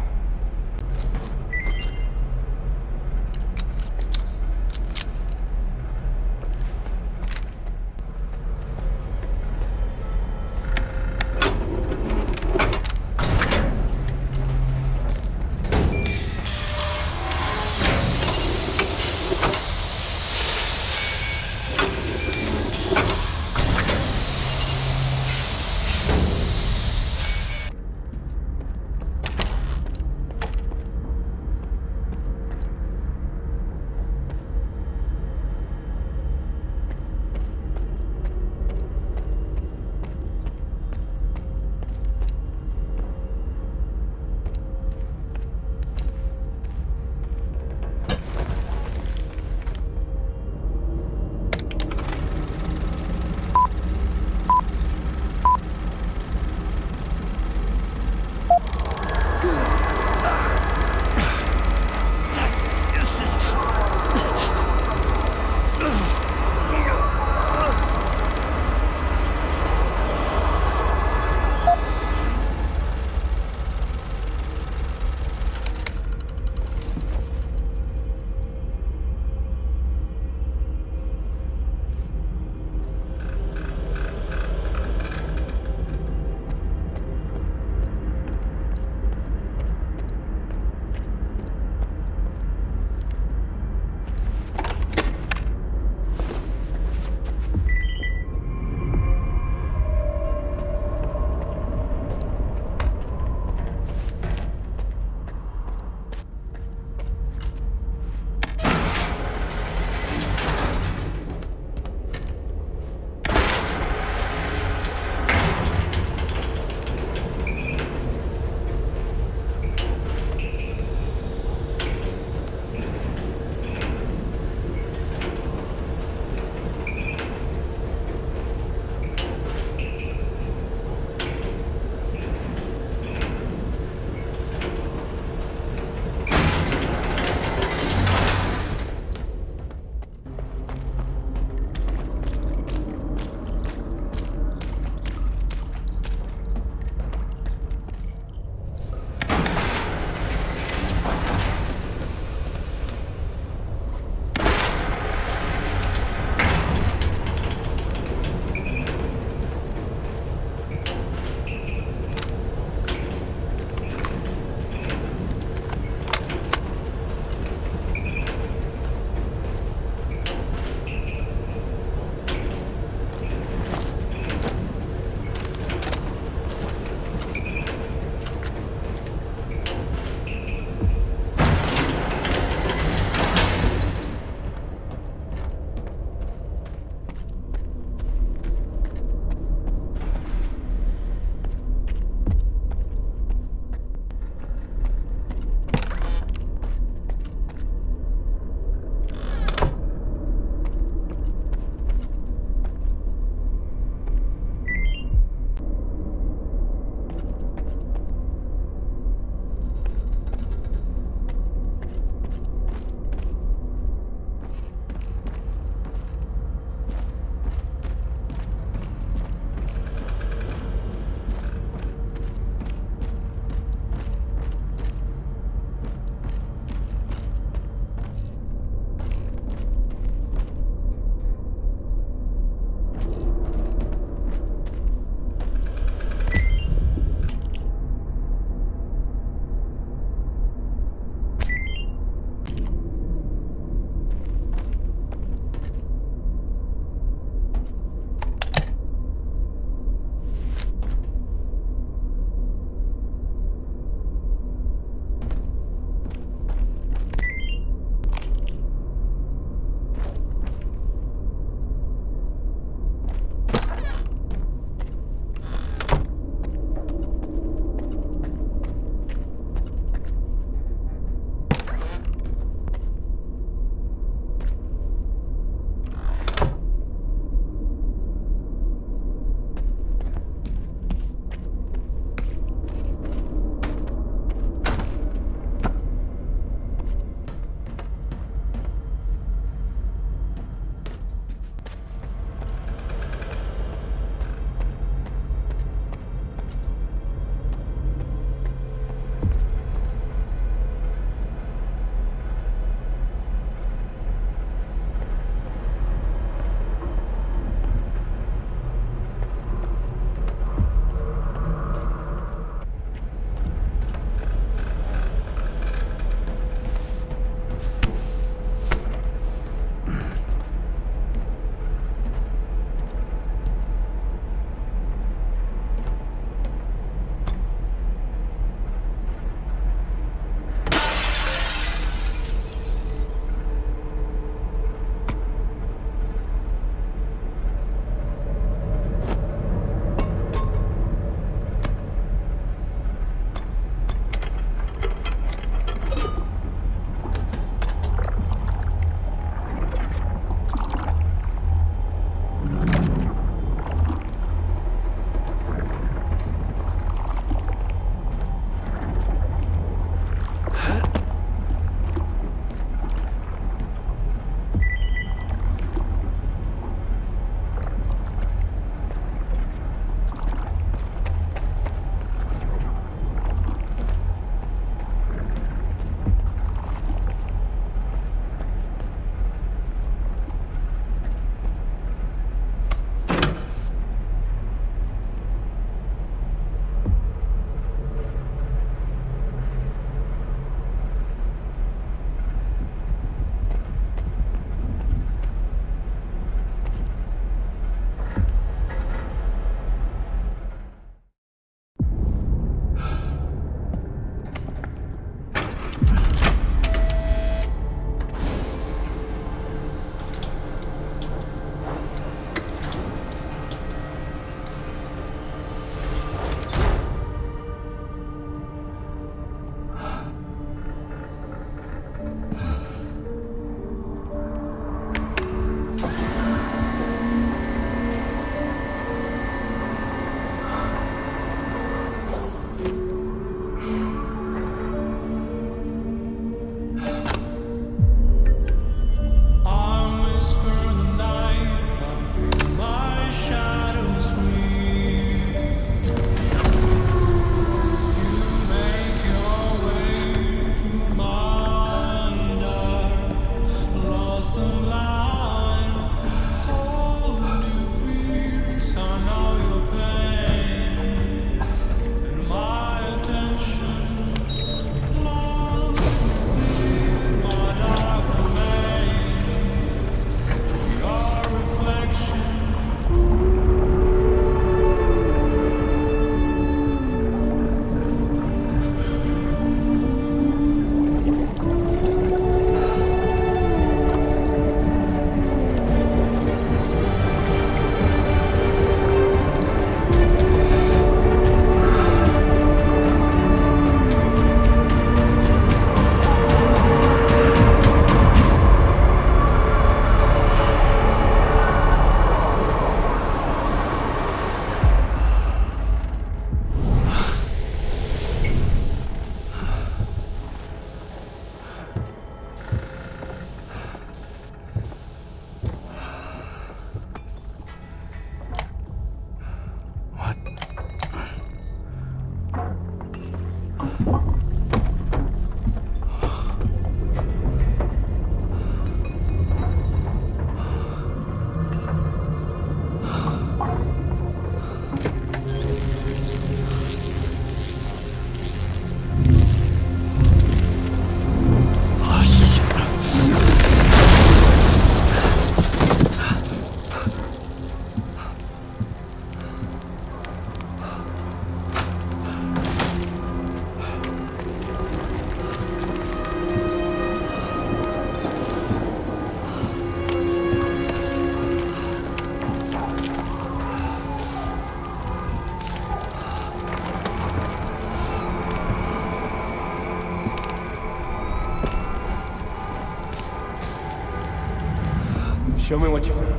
Show me what you found.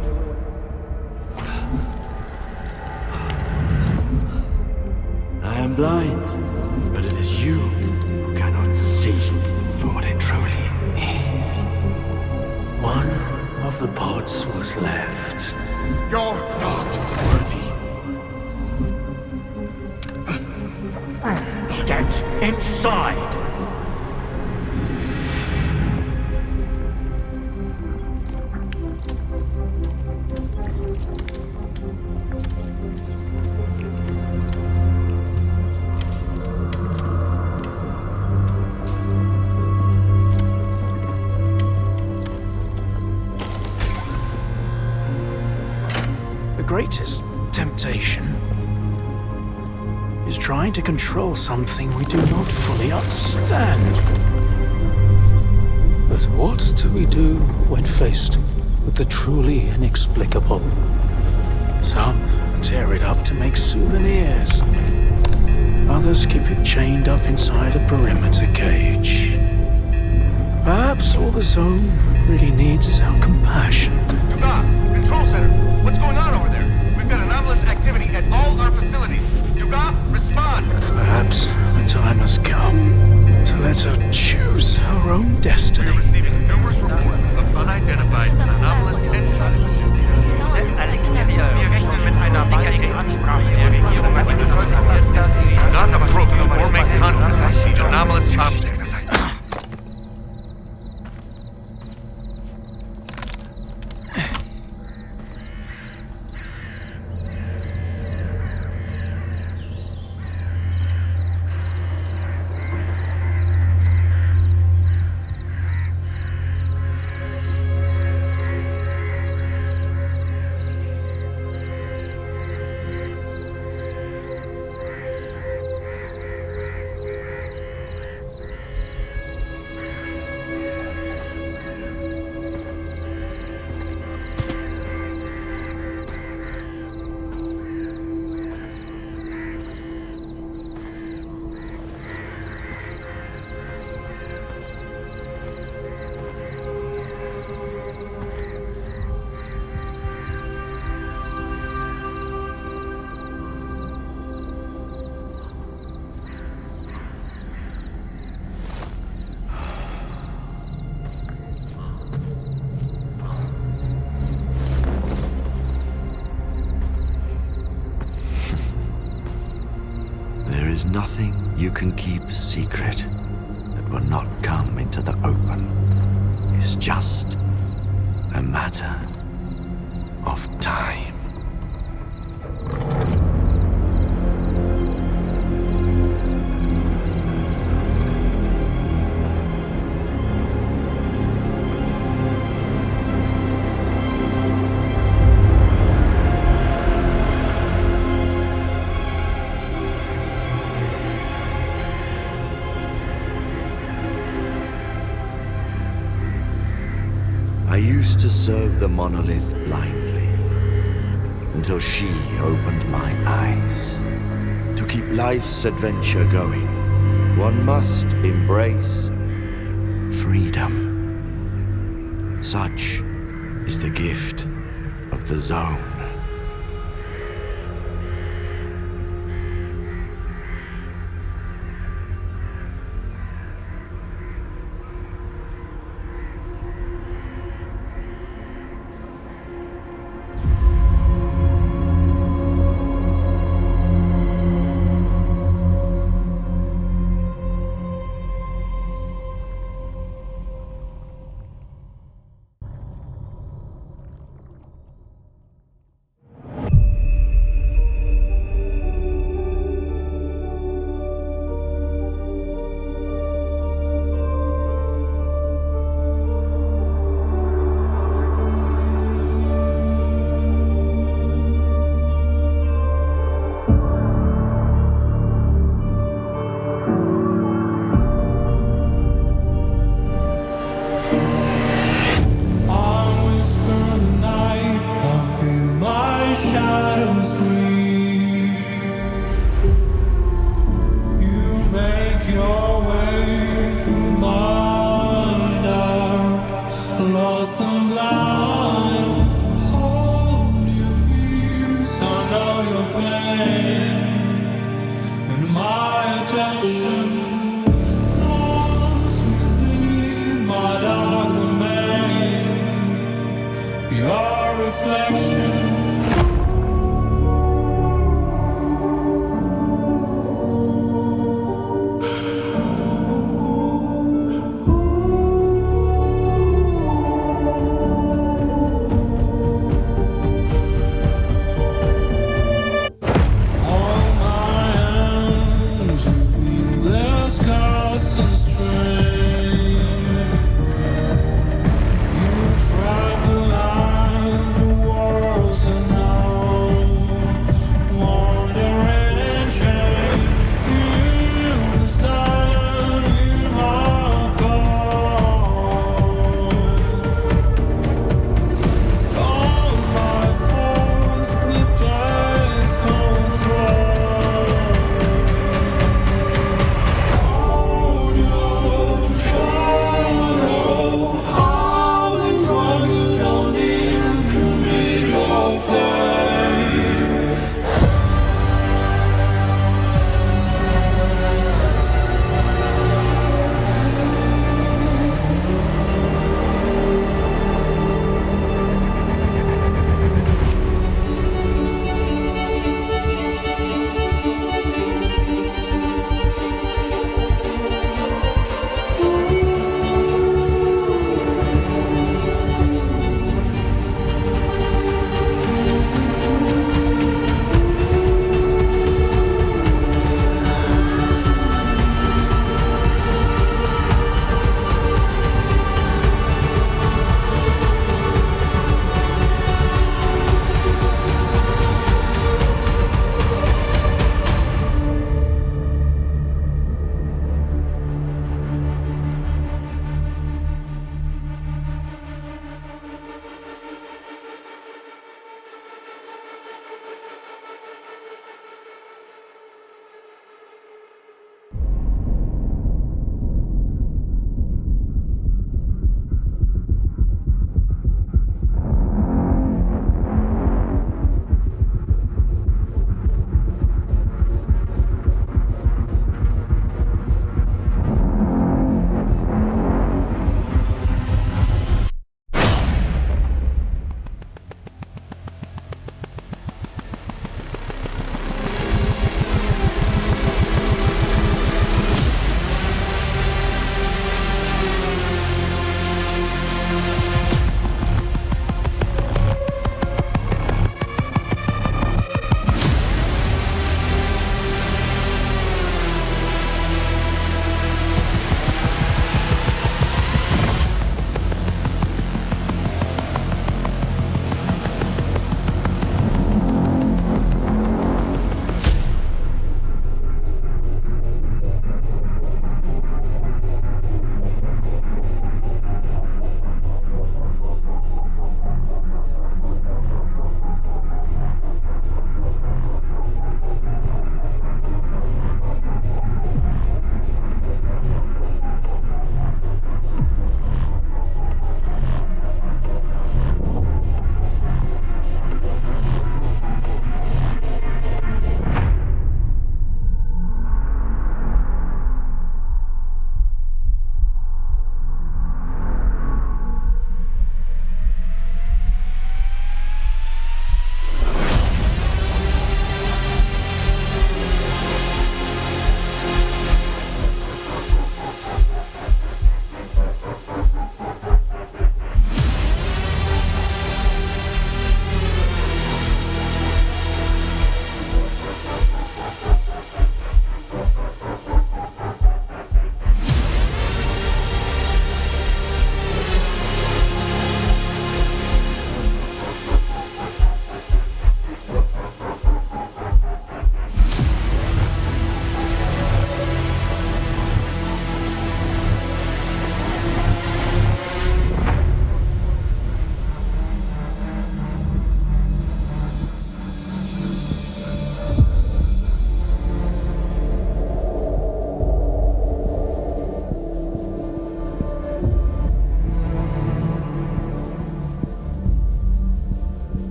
I am blind, but it is you who cannot see for what it truly is. One of the pods was left. You're not worthy. Get inside! The greatest temptation is trying to control something we do not fully understand. But what do we do when faced with the truly inexplicable? Some tear it up to make souvenirs. Others keep it chained up inside a perimeter cage. Perhaps all the zone really needs is our compassion. Control center, what's going on over there? We've got anomalous activity at all our facilities. Dugas, respond! Perhaps the time has come to let her choose her own destiny. We're receiving numerous reports of unidentified anomalous entities. Do not approach or make contact with anomalous objects. There is nothing you can keep secret that will not come into the open. It's just a matter of time. I used to serve the monolith blindly, until she opened my eyes. To keep life's adventure going, one must embrace freedom. Such is the gift of the zone.